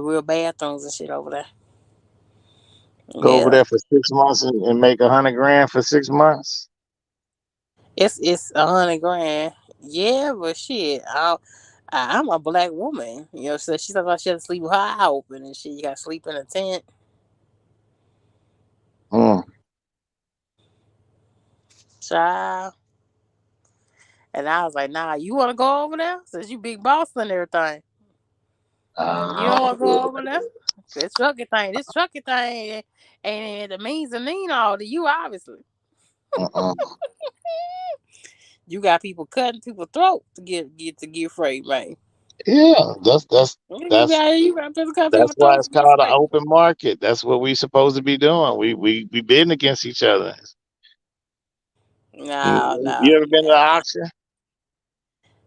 real bathrooms and shit over there. Go over Yeah. there for 6 months and make 100 grand for 6 months. It's 100 grand. Yeah, but shit, I'm a black woman. You know, so she thought she had to sleep with her eye open and shit. You got to sleep in a tent. Mm. Child. And I was like, nah, you want to go over there? Since you big boss and everything. You I don't don't want to do go over there? This trucking thing ain't the means to mean all to you, obviously. it. You got people cutting people's throat to get freight, man. Yeah, that's You got people cutting that's people's why throat it's to get called an freight. open market. That's what we supposed to be doing. We bidding against each other. No, You no, ever been to an auction?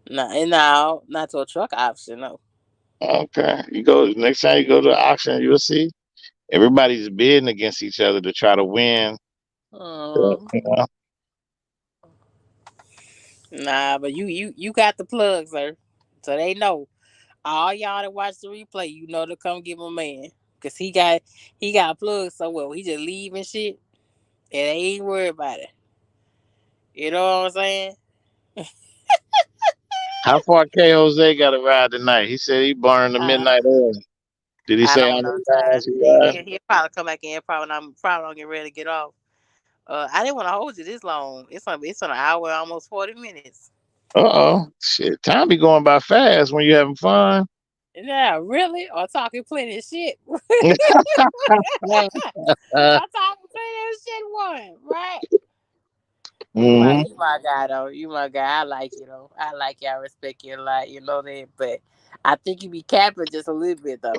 no, not to a truck option, no. Okay, you go next time you go to the auction, you'll see everybody's bidding against each other to try to win. Um, You know? nah, but you got the plug, sir. So they know. All y'all that watch the replay, you know to come get my man. Cause he got a plug so well. He just leave and shit. And they ain't worried about it. You know what I'm saying? How far K Jose got to ride tonight? He said he burned the Uh, midnight oil. Did he I say how don't many know time. miles he ride? He'll probably come back in. Probably don't get ready to get off. I didn't want to hold you this long. It's on an hour, almost 40 minutes. Uh-oh. Shit. Time be going by fast when you having fun. Yeah, really? Or talking plenty of shit. Or uh, talking plenty of shit one, right? hmm You my guy though. You my guy. I like you though. I like you. I respect you a lot. You know that. But I think you be capping just a little bit though.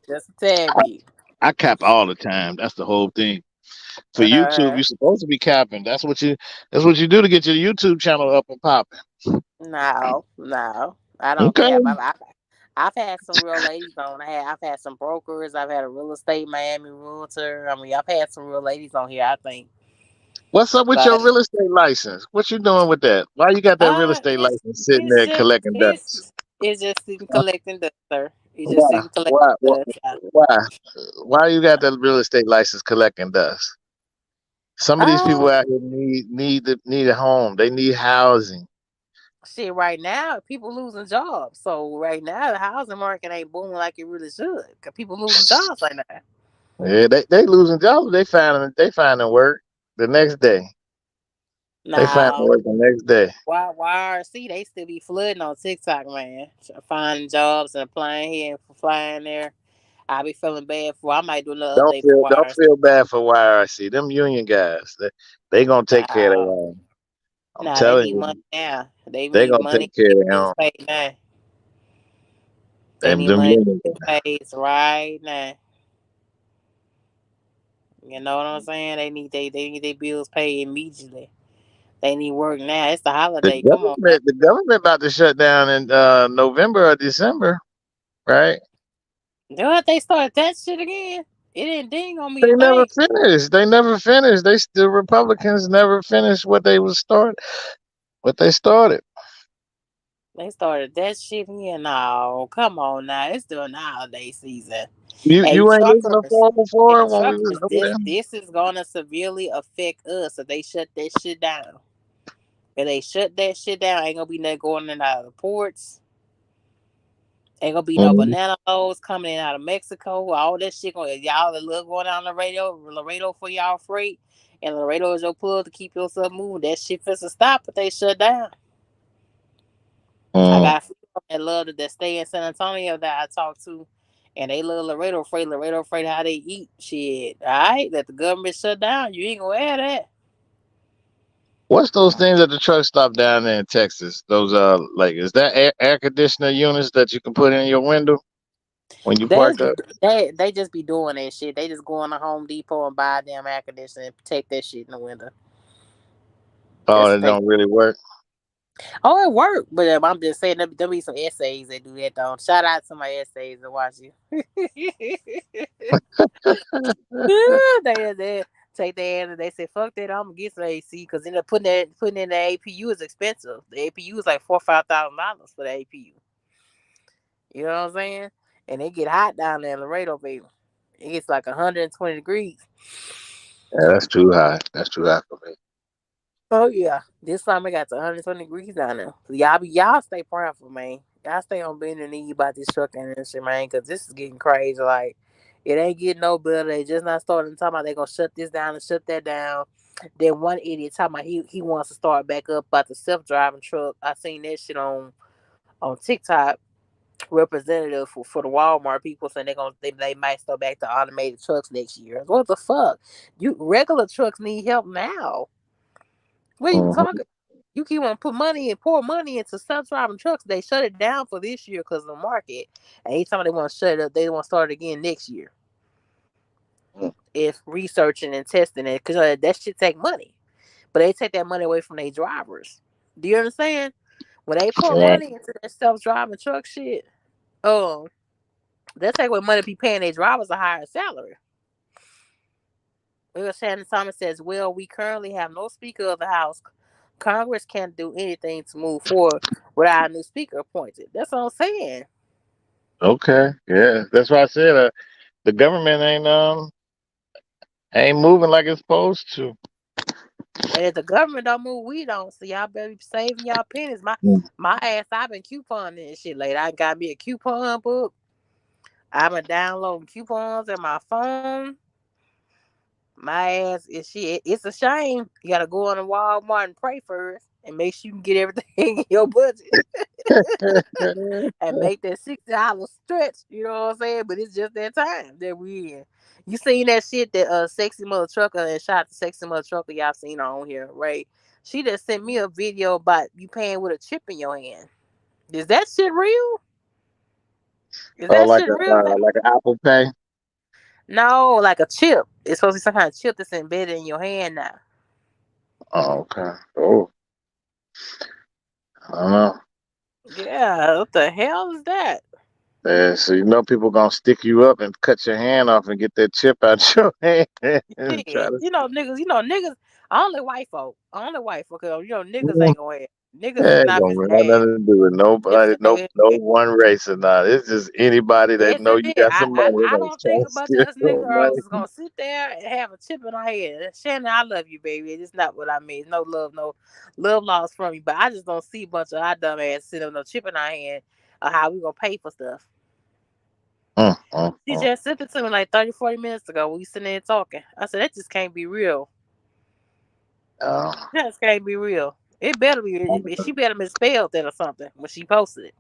Just a tad bit. I cap all the time. That's the whole thing. For YouTube, Uh, you're supposed to be capping. That's what you do to get your YouTube channel up and popping. no, no. I don't Okay. cap. I've had some real ladies on. I've had some brokers. I've had a real estate Miami realtor. I mean, I've had some real ladies on here. I think. What's up with your But real estate license? What you doing with that? Why you got that real estate it's license sitting it's there just collecting dust? it's just sitting collecting dust, sir. It's just Why? sitting collecting Why? dust. Why? Why you got that real estate license collecting dust? Some of these people Uh, out here need a home. They need housing. Shit, right now people losing jobs. So right now the housing market ain't booming like it really should. Cause people losing jobs right now. Yeah, they losing jobs. They finding work the next day. They finding Now, work the next day. YRC they still be flooding on TikTok, man. Finding jobs and applying here and flying there. I be feeling bad for. I might do another Don't update for feel don't YRC. feel bad for YRC. Them union guys, they gonna take care of their Nah, own. I'm nah, they telling need money you, now. They they need gonna money take to care get of their bills own. paid now. They need Them money to union get guys. bills paid right now. You know what I'm saying? They need their bills paid immediately. They need work now. It's the holiday. Come on now. The government about to shut down in November or December, right? Do what they started that shit again? It didn't ding on me They a never thing. finished. They never finished. The Republicans never finished what they started. They started that shit again. No, come on now. It's during the holiday season. Hey, You ain't listening to truckers. four Hey, before when we was truckers. over This there. this is gonna severely affect us if they shut that shit down. If they shut that shit down, ain't gonna be nothing going in and out of the ports. Ain't gonna be no Mhm. banana loads coming in out of Mexico. All that shit going y'all that look going on the radio, Laredo for y'all freight, and Laredo is your plug to keep yourself moving. That shit finna stop if they shut down. I Mm. got people that love that stay in San Antonio that I talk to, and they love Laredo freight. Laredo freight how they eat shit. All right, that the government shut down. You ain't gonna add that. What's those things at the truck stop down there in Texas? Those like is that air conditioner units that you can put in your window when you They park just be up? they just be doing that shit. They just go on to Home Depot and buy a damn air conditioner and take that shit in the window. Oh, That's it what they. don't really work. Oh, it worked, but I'm just saying there be some essays that do that though. Shout out to my essays that watch you. they take their and they say fuck that. I'm gonna get some AC because then putting in the APU is expensive. The APU is like $4,000-$5,000 for the APU. You know what I'm saying? And it get hot down there in Laredo, baby. It gets like 120 degrees. Yeah, that's too high. That's too high for me. Oh yeah, this summer it got to 120 degrees down there. So y'all stay prayerful, man. I stay on bending knee about this trucking industry, man, because this is getting crazy. Like, it ain't getting no better. They just not starting talking about they gonna shut this down and shut that down. Then one idiot talking about he wants to start back up about the self driving truck. I seen that shit on TikTok. Representative for the Walmart people saying they might start back to automated trucks next year. What the fuck? You regular trucks need help now. What are you Mhm. talking? You keep on put money and pour money into self-driving trucks. They shut it down for this year because of the market. And each time they want to shut it up, they want to start it again next year. If researching and testing it, because that shit take money, but they take that money away from their drivers. Do you understand? When they pour Right. money into that self-driving truck shit, um, they take away money to be paying their drivers a higher salary. Shannon Thomas says, "Well, we currently have no Speaker of the House. Congress can't do anything to move forward without a new Speaker appointed." That's what I'm saying. Okay. Yeah. That's why I said the government ain't moving like it's supposed to. And if the government don't move, we don't. So y'all better be saving y'all pennies. Mm. My ass, I've been couponing and shit lately. I got me a coupon book. I've been downloading coupons in my phone. My ass is shit. It's a shame. You gotta go on to Walmart and pray first and make sure you can get everything in your budget. And make that $60 stretch. You know what I'm saying? But it's just that time that we in. You seen that shit that sexy mother trucker and shot the sexy mother trucker y'all seen on here, right? She just sent me a video about you paying with a chip in your hand. Is that shit real? Is Oh, that shit real? like an Apple Pay. No, like a chip. It's supposed to be some kind of chip that's embedded in your hand now. Oh, okay. Oh, I don't know. Yeah, what the hell is that? Yeah, so people gonna stick you up and cut your hand off and get that chip out your hand and try Shit, to. niggas, only white folk, niggas Mm, ain't gonna have, niggas is yeah, it not don't finna have have. nothing to do with Yes, nobody, it do. no one race or not. It's just anybody that Yes, know it you did. got some money I that's don't think trying to a bunch of steal us your Negroes money. is gonna sit there and have a chip in our head. Shannon, I love you, baby. It's not what I mean. No love, no love lost from you. But I just don't see a bunch of our dumb ass sitting with no chip in our hand of how we gonna pay for stuff. Mm, mm, She mm. just sent it to me like 30, 40 minutes ago. We sitting there talking. I said, that just can't be real. Uh, That just can't be real. It better be. She better misspelled that or something when she posted it.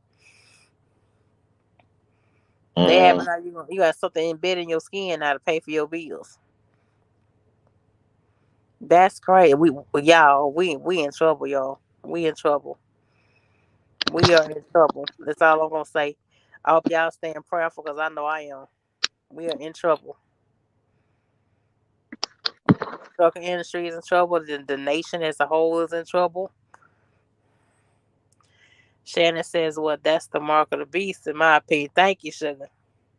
They having mm. how you got something embedded in your skin now to pay for your bills. That's crazy. Y'all, we in trouble, y'all. We in trouble. We are in trouble. That's all I'm gonna say. I hope y'all staying prayerful because I know I am. We are in trouble. Trucking industry is in trouble. The nation as a whole is in trouble. Shannon says, "Well, that's the mark of the beast, in my opinion." Thank you, sugar.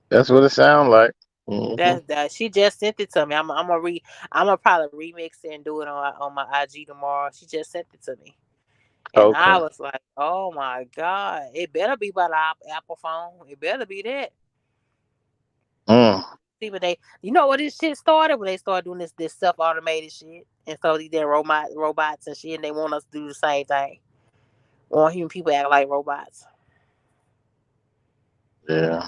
That's what it sounds like. Hmm. That's that. She just sent it to me. I'm gonna probably remix it and do it on my IG tomorrow. She just sent it to me. And I Okay. was like, oh my God. It better be by the Apple phone. It better be that. Mm. See what they you know what this shit started? When they started doing this self automated shit. And so these damn robots and shit, and they want us to do the same thing. Want human people act like robots. Yeah.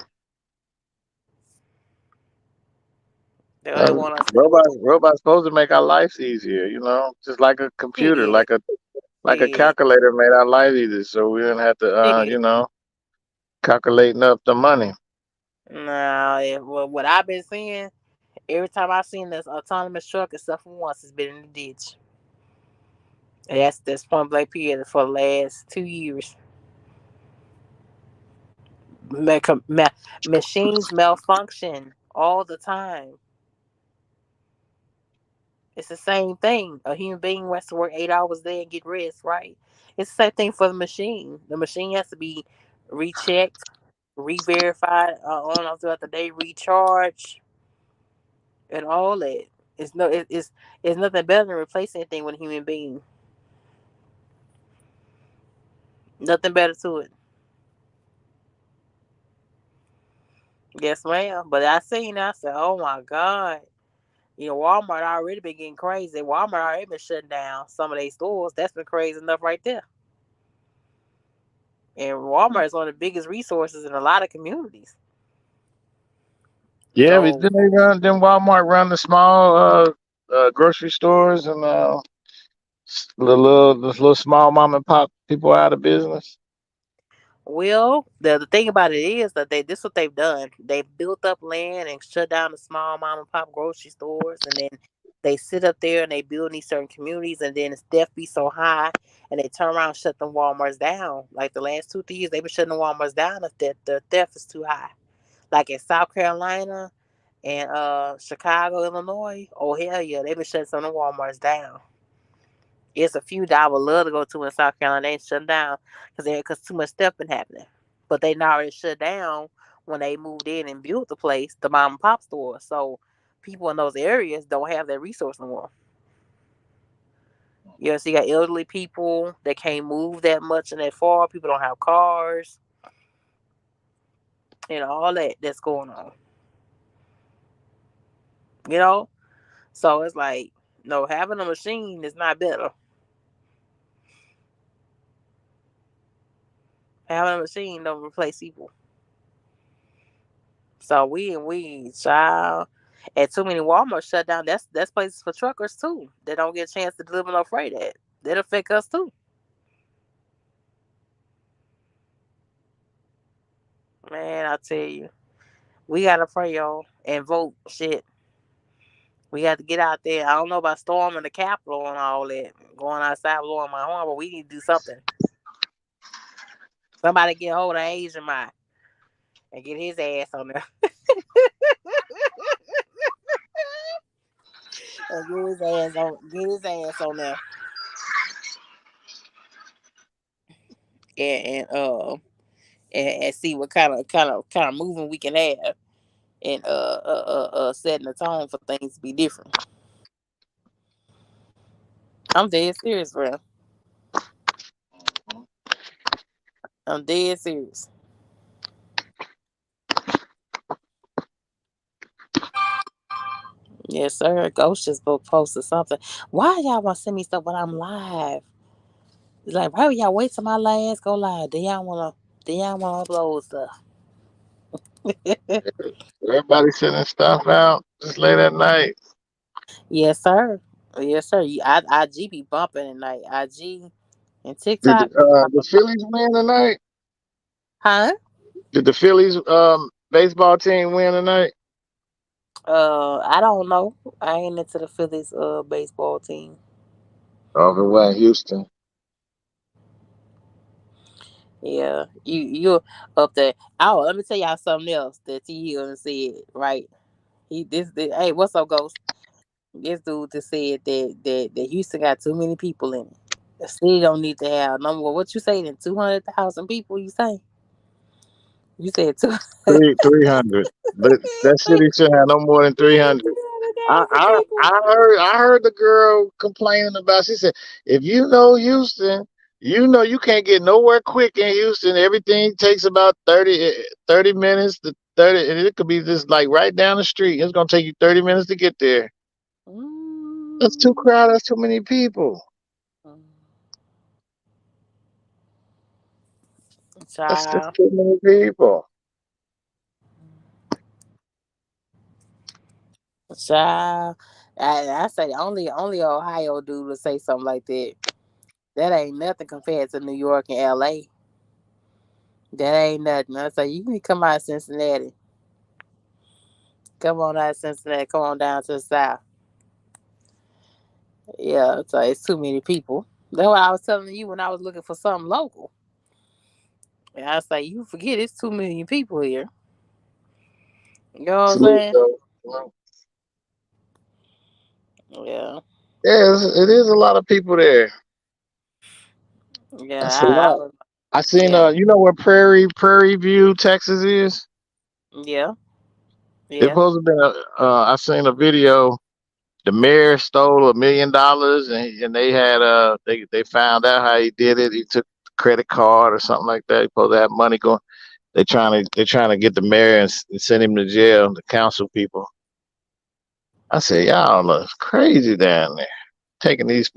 They want us to do Robots supposed to make our lives easier. Just like a computer, shit. like a Shit. calculator made our life easier, so we didn't have to, Shit. calculating up the money. Nah, what I've been seeing, every time I've seen this autonomous truck, except for once, it's been in the ditch. And that's point blank period for the last 2 years. Machines malfunction all the time. It's the same thing. A human being wants to work 8 hours a day and get rest, right? It's the same thing for the machine. The machine has to be rechecked, re-verified on or throughout the day, recharged, and all that. It's nothing better than replacing anything with a human being. Nothing better to it. Yes, ma'am. But I seen that. I said, oh my God. Walmart already been getting crazy. Walmart already been shutting down some of their stores. That's been crazy enough right there. And Walmart is one of the biggest resources in a lot of communities. Yeah, but So didn't they run? Then Walmart run the small grocery stores and the little small mom and pop people out of business. well, the thing about it is that this what they've done. They built up land and shut down the small mom and pop grocery stores, and then they sit up there and they build these certain communities, and then it's theft be so high, and they turn around and shut them WalMarts down. Like the last 2 3 years, they've been shutting the WalMarts down if the theft is too high. Like in South Carolina and Chicago, Illinois. Oh hell yeah, they've been shutting some of the WalMarts down. It's a few that I would love to go to in South Carolina. They ain't shut down because too much stuff been happening. But they not already shut down when they moved in and built the place, the mom and pop store. So people in those areas don't have that resource no more. You know, so you got elderly people that can't move that much and that far. People don't have cars. You know, all that's going on. You know? So it's like, no, having a machine is not better. Having a machine don't replace people. So we child, and too many Walmart shut down. That's places for truckers too. They don't get a chance to deliver no freight at. That affect us too. Man, I tell you, we gotta pray, y'all, and vote. Shit, we got to get out there. I don't know about storming the Capitol and all that, going outside blowing my horn, but we need to do something. Somebody get hold of Asian mind and get his ass on there. And get his ass on there. And see what kind of movement we can have and setting the tone for things to be different. I'm dead serious, bro. I'm dead serious. Yes, sir. Ghost just posted something. Why y'all want to send me stuff when I'm live? It's like, why would y'all wait till my last go live? Then y'all wanna upload stuff. Everybody sending stuff out just late at night. Yes, sir. Yes, sir. IG be bumping at night. IG and Did TikTok be the bumping. Phillies win tonight? Huh? Did the Phillies baseball team win tonight? I don't know. I ain't into the Phillies baseball team. Oh, it went Houston. Yeah, you up there. Oh, let me tell y'all something else that T Hill said. Right, hey, what's up, Ghost? This dude just said that Houston got too many people in it. The city don't need to have number. What you saying? 200,000 people? You say? You said two. Three hundred. That city should have no more than 300. I, 200,000 I people. I heard the girl complaining about. She said, "If you know Houston, you know you can't get nowhere quick in Houston. Everything takes about 30 minutes to 30, and it could be just like right down the street. It's gonna take you 30 minutes to get there. That's too Mm, crowded. That's too many people. That's just child, too many people." child. I say only Ohio dude would say something like that. That ain't nothing compared to New York and LA. That ain't nothing. I say you can come out of Cincinnati. Come on out of Cincinnati. Come on down to the south. Yeah, so it's too many people. That's what I was telling you when I was looking for something local. And I say you forget it's 2 million people here. You know what I'm Salute, saying? though. Yeah, Yeah, it is a lot of people there. yeah. That's a I lot. was, I seen yeah, you know where Prairie View, Texas is? yeah, It yeah. supposed to been I seen a video. The mayor stole $1 million, and they had they found out how he did it. He took the credit card or something like that. He supposed to have money going. They trying to get the mayor and send him to jail. The council people. I said, y'all look crazy down there, taking these.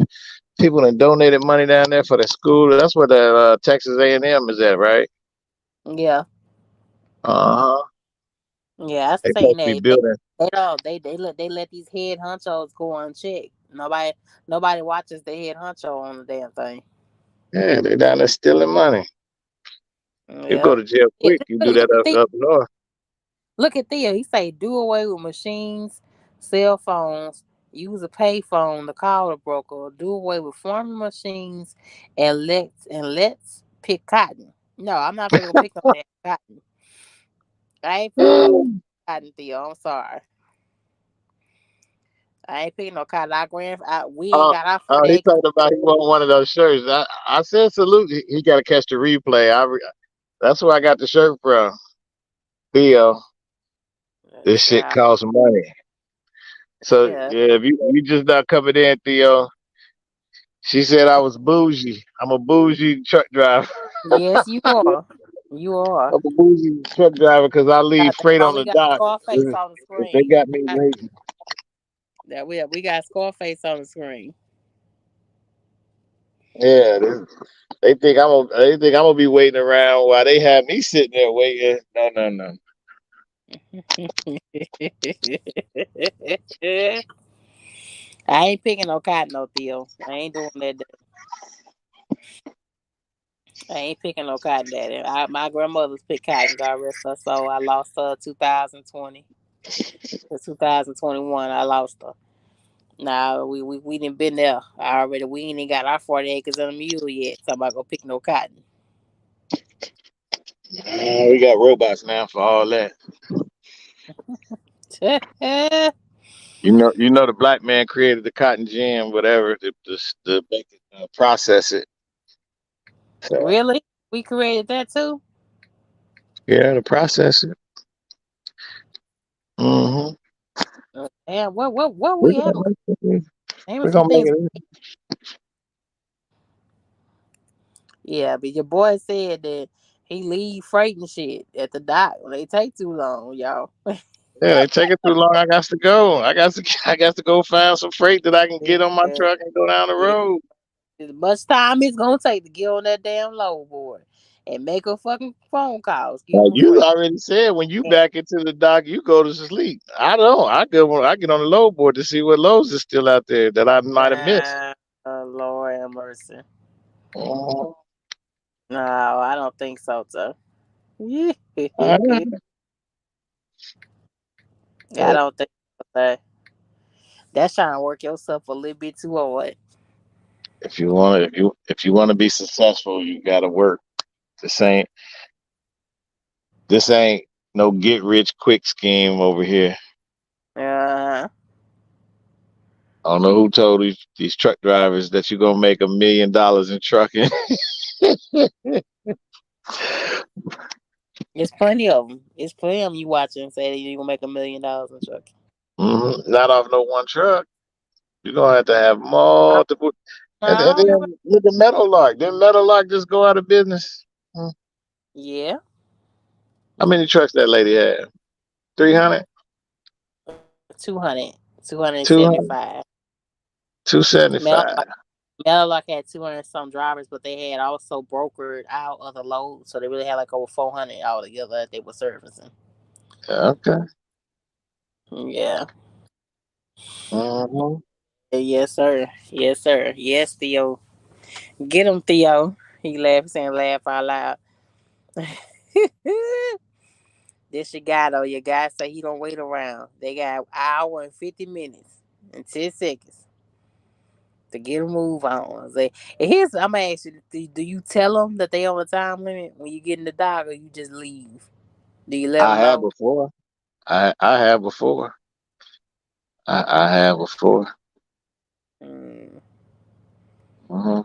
people that donated money down there for the school. That's where the Texas A&M is at, right? Yeah, Uh huh. yeah, I They seen supposed to be that. building. They let these head honchos go unchecked. Nobody watches the head honcho on the damn thing. Yeah, they down there stealing money. You go Yeah. to jail Yeah, quick. You do look that at up north. Look at Theo. He say do away with machines, cell phones, use a payphone to call the broker, do away with farming machines, and let's pick cotton. No, I'm not finna go pick no damn cotton. I ain't finna go pick cotton, Theo. I'm sorry. I ain't picking no cotton. We ain't Oh, got our he 40 acres. talked about he want one of those shirts. I said salute. He got to catch the replay. That's where I got the shirt from. Theo, this shit Child. costs money. So Yeah. yeah, if you just not coming in, Theo. She said I was bougie. I'm a bougie truck driver. Yes, you are. You are. I'm a bougie truck driver because I leave That's freight why on we the got dock. Scarface on the If they screen. got me waiting. We got Scarface on the screen. Yeah, they think I'm gonna be waiting around while they have me sitting there waiting. No, no, no. I ain't picking no cotton, no Theo. I ain't doing that. I ain't picking no cotton, daddy. My grandmother's picked cotton. God rest her soul. I lost her 2020 to 2021. I lost her. Nah, we didn't been there already. We ain't even got our 40 acres and a mule yet. So I'm not gonna pick no cotton. We got robots now for all that. You know the black man created the cotton gin, whatever, to make it, process it. So Really? We created that too? yeah, to process it. Hmm. Yeah, what We're we have? gonna make it. Name a We're few gonna make things. it. Yeah, but your boy said that he leave freight and shit at the dock when they take too long, y'all. Yeah, they take it too long. I got to go. I got to go find some freight that I can get on my Yeah, truck and go down the yeah. road. As much time it's gonna take to get on that damn load board and make a fucking phone calls, give Like them you freight. already said, when you Yeah. back into the dock, you go to sleep. I don't. I get on the load board to see what loads is still out there that I might have missed. Nah, Lord have mercy. Mhm. No, I don't think so, sir. All I right. But don't think so, sir. That's trying to work yourself a little bit too hard. if you want to be successful, you got to work. This ain't this ain't no get rich quick scheme over here. Uh, I don't know who told these truck drivers that you're gonna make $1 million in trucking. it's plenty of them. It's plenty of them you watching say that you gonna make $1 million in trucking. Not off no one truck. You're gonna have to have I, multiple. And I then don't know. look at Metal Lark. Didn't Metal Lark just go out of business? Hmm. Yeah, How many trucks that lady had? 300? 200, 275. 200? 275. Meadowlark had 200 some drivers, but they had also brokered out other loads, so they really had like over 400 altogether that they were servicing. Okay. Yeah. Hmm. Yes, sir. Yes, sir. Yes, Theo. Get him, Theo. He laughed, saying laugh out loud. This your guy though. Your guy say he don't wait around. They got an hour and 50 minutes and 10 seconds to get a move on. Say, and here's I'm gonna ask you: do you tell them that they on a time limit when you get in the dock, or you just leave? Do you let I them have know? before. I have before. I have before. Mm, Hmm.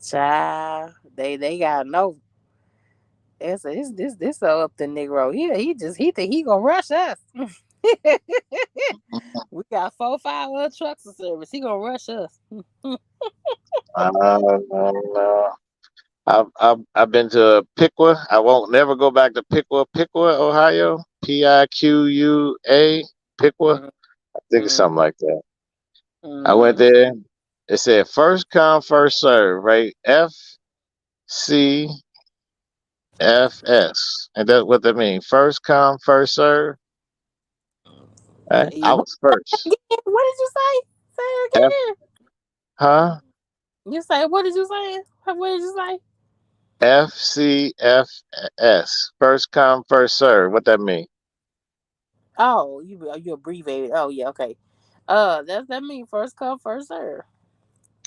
child, they gotta know. This so up the Negro. He think he gonna rush us. We got 4, 5 other trucks of service. He gonna rush us. No. I've been to Piqua. I won't never go back to Piqua, Ohio. Piqua. Piqua. I think it's something Mm-hmm. like that. I went Mm. there. It said first come, first serve, right? FCFS. And that's what that means. First come, first serve. Right? I What was first. what did you say? Say it F, again. huh? You say what did you say? What did you say? FCFS. First come, first serve. What that mean? Oh, you abbreviated. Oh yeah, okay. That mean first come first serve.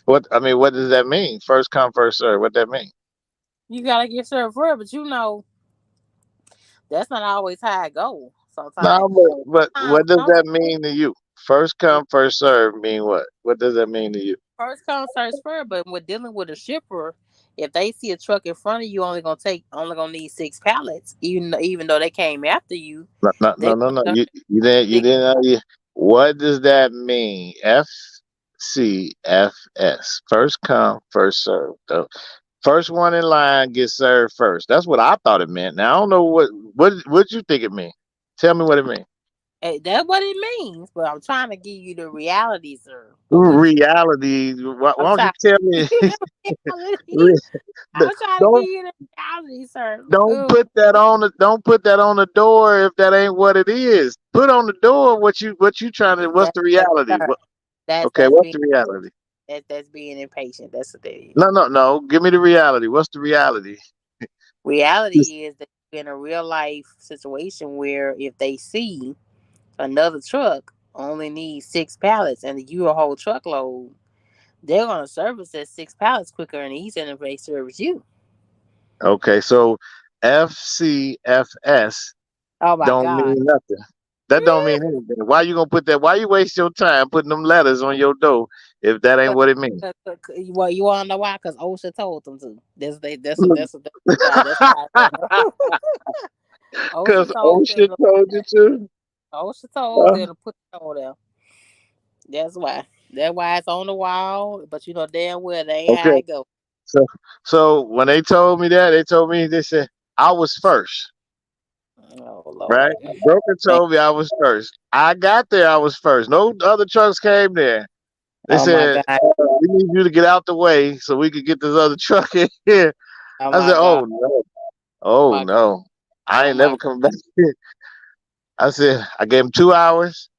What does that mean? First come, first serve. What that mean? You gotta get served first, but that's not always how it go. No, Sometimes, but sometimes, what does some that mean to you? First come, first serve mean what? What does that mean to you? first come first serve. But when dealing with a shipper, if they see a truck in front of you, only gonna need 6 pallets. Even though they came after you, No, no, they no, no, no. gonna You didn't. You six. didn't. What does that mean? FCFS. First come, first serve. The first one in line gets served first. That's what I thought it meant. Now I don't know what you think it means. Tell me what it means. That's what it means. But I'm trying to give you the reality, sir, of what you. Reality. Why I'm don't you trying tell to me? give you the reality. I'm trying to give don't you the reality, sir. don't put that on the don't put that on the door if that ain't what it is. Put on the door what you trying to. What's That, the that, reality? sir, Okay, that's what's being the reality? that's being impatient. That's what that is. No, no, no. Give me the reality. What's the reality? Just Reality is that you're in a real life situation where if they see another truck only needs 6 pallets and you a whole truckload, they're gonna service that 6 pallets quicker and easier than they service you. okay. So FCFS Oh my don't God. mean nothing. That don't mean anything. Why you gonna put that? Why you waste your time putting them letters on your door if that ain't what it means? Well, you wanna know why? Because OSHA told them to. That's why. That's why. OSHA Because told them Ocean to put told you that. to. OSHA told Uh, them to put it on there. That's why. That's why it's on the wall. But you know damn well they ain't how okay. it go. So when they told me that, they told me they said I was first. Oh Right? Lord. Broker Thank- told me I was first. I got there. I was first. No other trucks came there. They Oh my said, God. we need you to get out the way so we could get this other truck in here. Oh I my said, God. oh no. Oh Oh my God. no. I Oh ain't my never God. coming back here. I said, I gave him 2 hours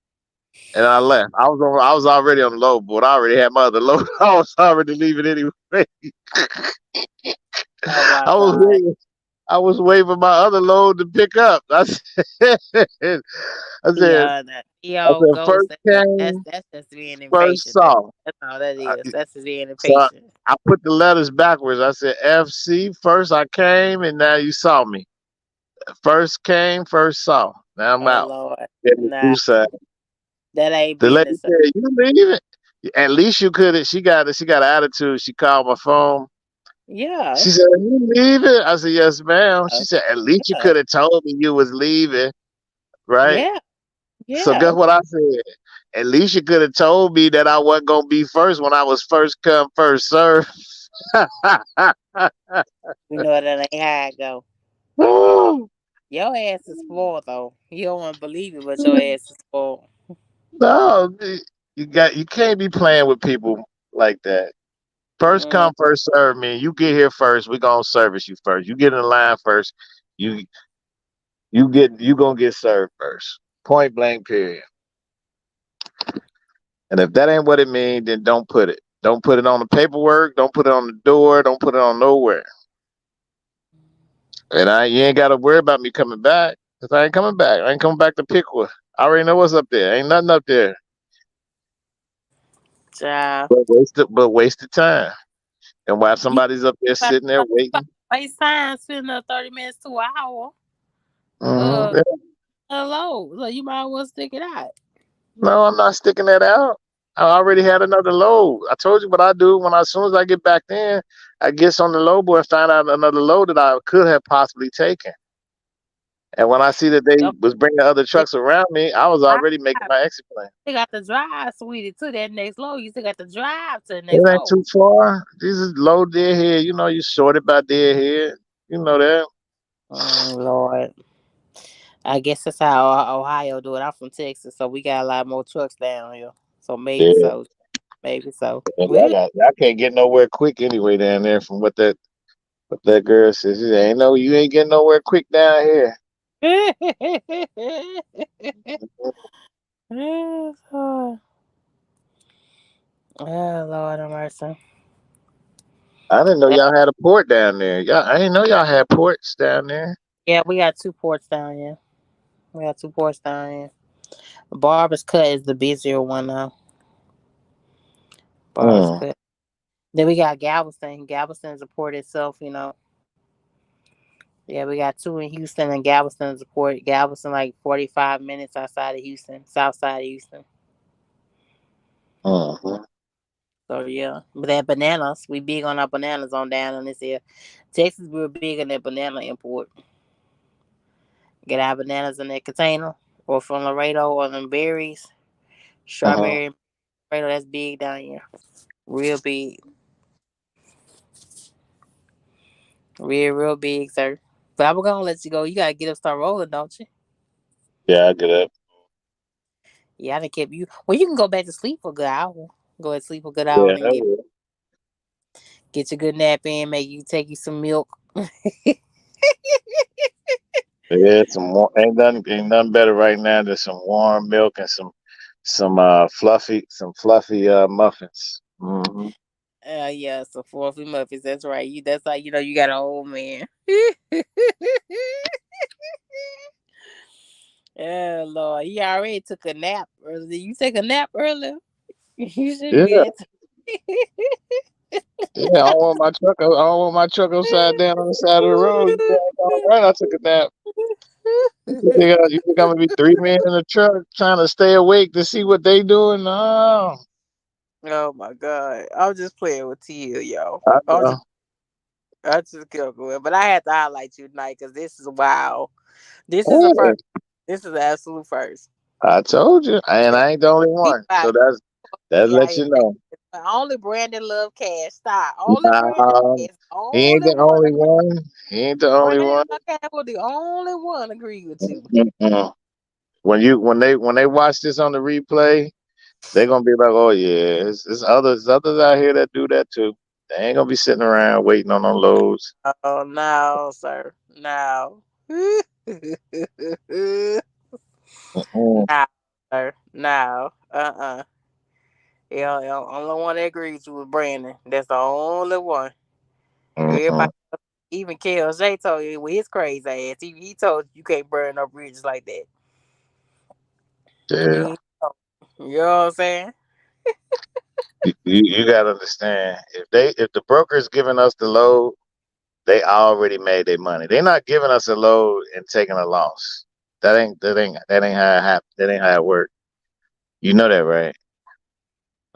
and I left. I was already on the load board. I already had my other load. I was already leaving anyway. Oh my I was God. waiting. I was waiting for my other load to pick up. I said, Yeah, that I EO said, ghost. first came, That's just being first impatient. saw. That's all that I, is. That's just being so impatient. I put the letters backwards. I said, FC, first I came, and now you saw me. First came, first saw. Now I'm Oh out. Lord. Get the Nah, two side. that ain't The lady business. Sir. said, "You leave it? At least you could have." She got an attitude. She called my phone. Yeah. She said, "You leaving?" I said, "Yes, ma'am." Uh, She said, "At least you yeah. could have told me you was leaving, right?" Yeah. So guess Yeah. what I said? At least you could have told me that I wasn't gonna be first when I was first come, first serve. We know that ain't how it go. Your ass is spoiled though. You don't want to believe it, but your ass is spoiled. No, you can't be playing with people like that. First Mm, come, first serve. Man, you get here first. We gonna service you first. You get in the line first. You you gonna get served first. Point blank. Period. And if that ain't what it means, then don't put it. Don't put it on the paperwork. Don't put it on the door. Don't put it on nowhere. And you ain't got to worry about me coming back because I ain't coming back. I ain't coming back to Pickwood. I already know what's up there. Ain't nothing up there. child. But wasted time. And while You somebody's up there about sitting there waiting, waste time spending 30 minutes to an hour. Uh, hmm hello. So you might as well stick it out. no, I'm not sticking that out. I already had another load. I told you what I do when as soon as I get back in, I get on the load board and find out another load that I could have possibly taken. And when I see that they Don't was bringing other stick trucks around me, I was it already making out. my exit plan. You got to drive, sweetie, to that next load. You still got to drive to the next It ain't too load. far. This is low dead head. You know, you sorted by dead head. You know that. Lord. I guess that's how Ohio do it. I'm from Texas, so we got a lot more trucks down here. So maybe Yeah. so. Maybe so. And y'all can't get nowhere quick anyway down there from what that girl says. She said, ain't no, you ain't getting nowhere quick down here. Oh, Lord have mercy. I didn't know y'all had a port down there. I didn't know y'all had ports down there. Yeah, we got two ports down here. We got two ports down here. Barber's Cut is the busier one now. Barber's Mm, Cut. Then we got Galveston. Galveston's a port itself, you know. Yeah, we got two in Houston, and Galveston's a port. Galveston, like 45 minutes outside of Houston, south side of Houston. mm-hmm. So yeah, but that bananas, we big on our bananas on down in this here. Texas, we're big on that banana import. Get our bananas in that container, or from Laredo, or them berries, Uh-huh. strawberry. Laredo, that's big down here, real big, real big, sir. But I'm gonna let you go. You gotta get up, start rolling, don't you? Yeah, I get up. Yeah, I done kept you. Well, you can go back to sleep for a good hour. Go ahead, sleep for a good hour, Yeah, and I then will. get your good nap in. Make you take you some milk. Yeah, ain't nothing better right now than some warm milk and some fluffy muffins. Hmm. Yeah, so fluffy muffins. That's right. You. That's how you know you got an old man. Oh Lord, he already took a nap earlier. Did you take a nap earlier? You should Yeah, be at. yeah. I don't want my truck upside down on the side of the road. You all right? I took a nap. You think I'm gonna be three men in the truck trying to stay awake to see what they doing? No, Oh my God, I'm just playing with you, yo. I I'm know. just, I just kept going, but I had to highlight you tonight because this is wow. This is a Yeah, first. This is an absolute first. I told you, and I ain't the only one. People So out that here, lets you know. only Brandon love cash. Stop. Only Brandon Nah, is the he ain't only the one. only one. He ain't the only Brandon one. love cash was the only one agree with you. Mm-mm. When they watch this on the replay, they're gonna be like, "Oh yeah, it's others out here that do that too." They ain't gonna be sitting around waiting on them loads. Oh no, sir. No. Mm-mm. No, sir. No. Yeah, yeah, only one that agrees with Brandon. That's the only one. Everybody, Mm-mm. even KLJ told you with his crazy ass. He told you can't burn no bridges like that. Yeah, He told you know what I'm saying? you gotta understand if the broker's giving us the load, they already made their money. They're not giving us a load and taking a loss. That ain't how it happen. That ain't how it works. You know that, right?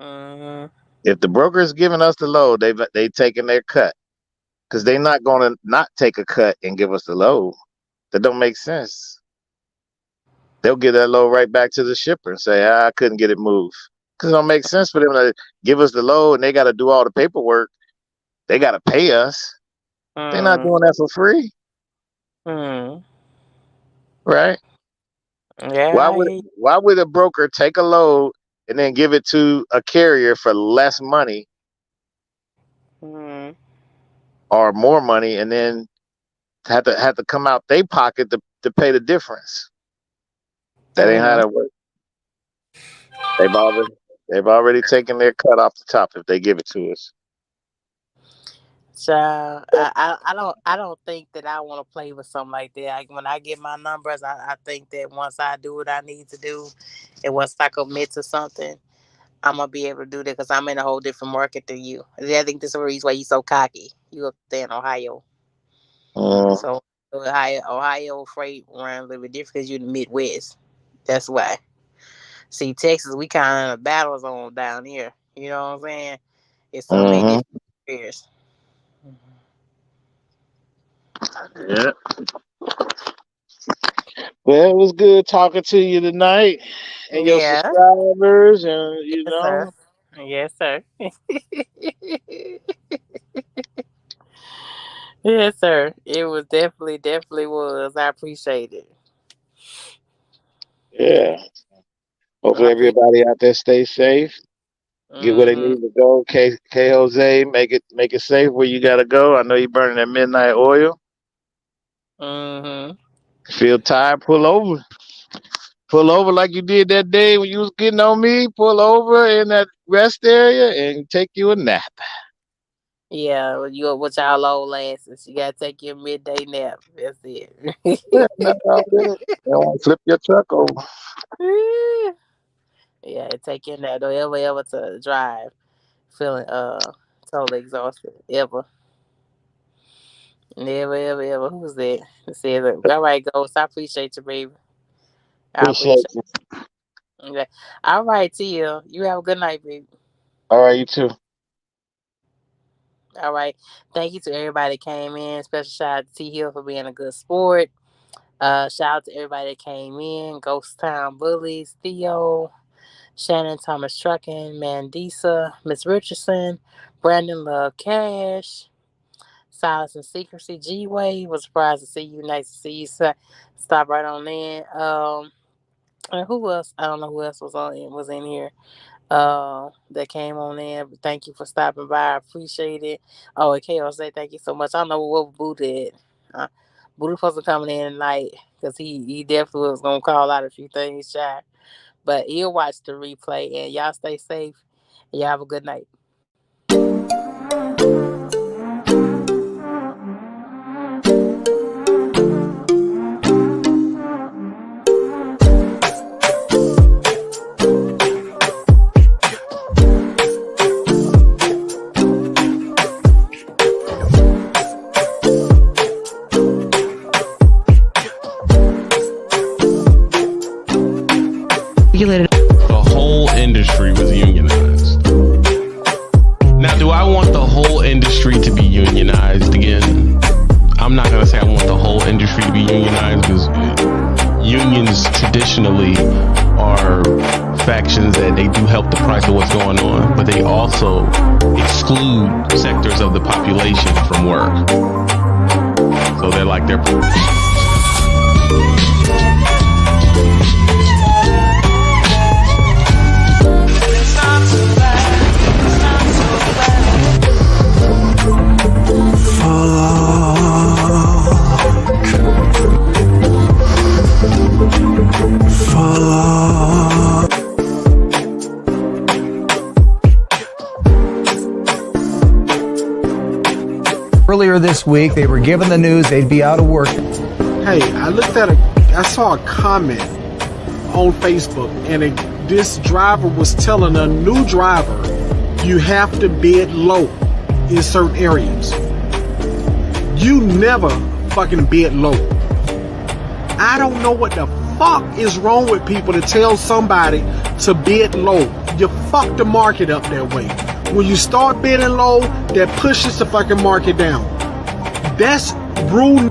Mm-hmm. If the broker is giving us the load, they taking their cut because they're not going to not take a cut and give us the load. That don't make sense. They'll give that load right back to the shipper and say, I couldn't get it moved. Because it don't make sense for them to give us the load and they got to do all the paperwork. They got to pay us. They're not Mm-hmm. doing that for free, Mm-hmm. right? Yeah, Why I would hear you. why would a broker take a load and then give it to a carrier for less money Mm-hmm. or more money and then have to come out their pocket to pay the difference? That ain't how Mm-hmm. that works. They've already they've already taken their cut off the top if they give it to us. So I don't think that I want to play with something like that. Like when I get my numbers, I think that once I do what I need to do, and once I commit to something, I'm gonna be able to do that because I'm in a whole different market than you. I think this is the reason why you so cocky. You up there in Ohio, Mm, so Ohio freight run a little bit different because you're in the Midwest. That's why. See, Texas, we kind of battle zone down here. You know what I'm saying? It's so many hmm. different areas. Yeah. Well, it was good talking to you tonight and your Yeah. subscribers, and Yes, sir. Yes, sir. Yes, sir. It was definitely was. I appreciate it. yeah. I Hopefully appreciate. everybody out there stay safe. Get where they Mm-hmm. need to go. K Jose, make it safe where you gotta go. I know you burning that midnight oil. Mm-hmm. Feel tired, pull over. Pull over like you did that day when you was getting on me. Pull over in that rest area and take you a nap. Yeah, you with y'all old asses. You gotta take your midday nap. That's it. Yeah, that's all good. They want to flip your truck over. Yeah, take your nap. Don't ever to drive feeling totally exhausted. Ever. Never, ever. Who's that? It says, all right, Ghost. I appreciate you, baby. I Appreciate appreciate you. it. Okay. All right, Tia. You have a good night, baby. All right, you too. All right. Thank you to everybody that came in. Special shout out to T Hill for being a good sport. Shout out to everybody that came in. Ghost Town Bullies, Theo, Shannon Thomas Trucking, Mandisa, Miss Richardson, Brandon Love Cash, Silence and Secrecy, G Way. Was surprised to see you. Nice to see you. Stop right on in. And who else? I don't know who else was in here. That came on in. Thank you for stopping by. I appreciate it. Oh, and KO say thank you so much. I don't know what Boo did. Boo supposed to come in tonight because he definitely was gonna call out a few things, shy. But he'll watch the replay and y'all stay safe. And y'all have a good night. The whole industry was unionized. Now, do I want the whole industry to be unionized again? I'm not going to say I want the whole industry to be unionized because unions traditionally are factions that they do help the price of what's going on, but they also exclude sectors of the population from work. So they're like they're... Earlier this week, they were given the news they'd be out of work. Hey, I saw a comment on Facebook, and this driver was telling a new driver, you have to bid low in certain areas. You never fucking bid low. I don't know what the fuck is wrong with people to tell somebody to bid low. You fuck the market up that way. When you start bidding low, that pushes the fucking market down. That's rule.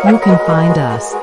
You can find us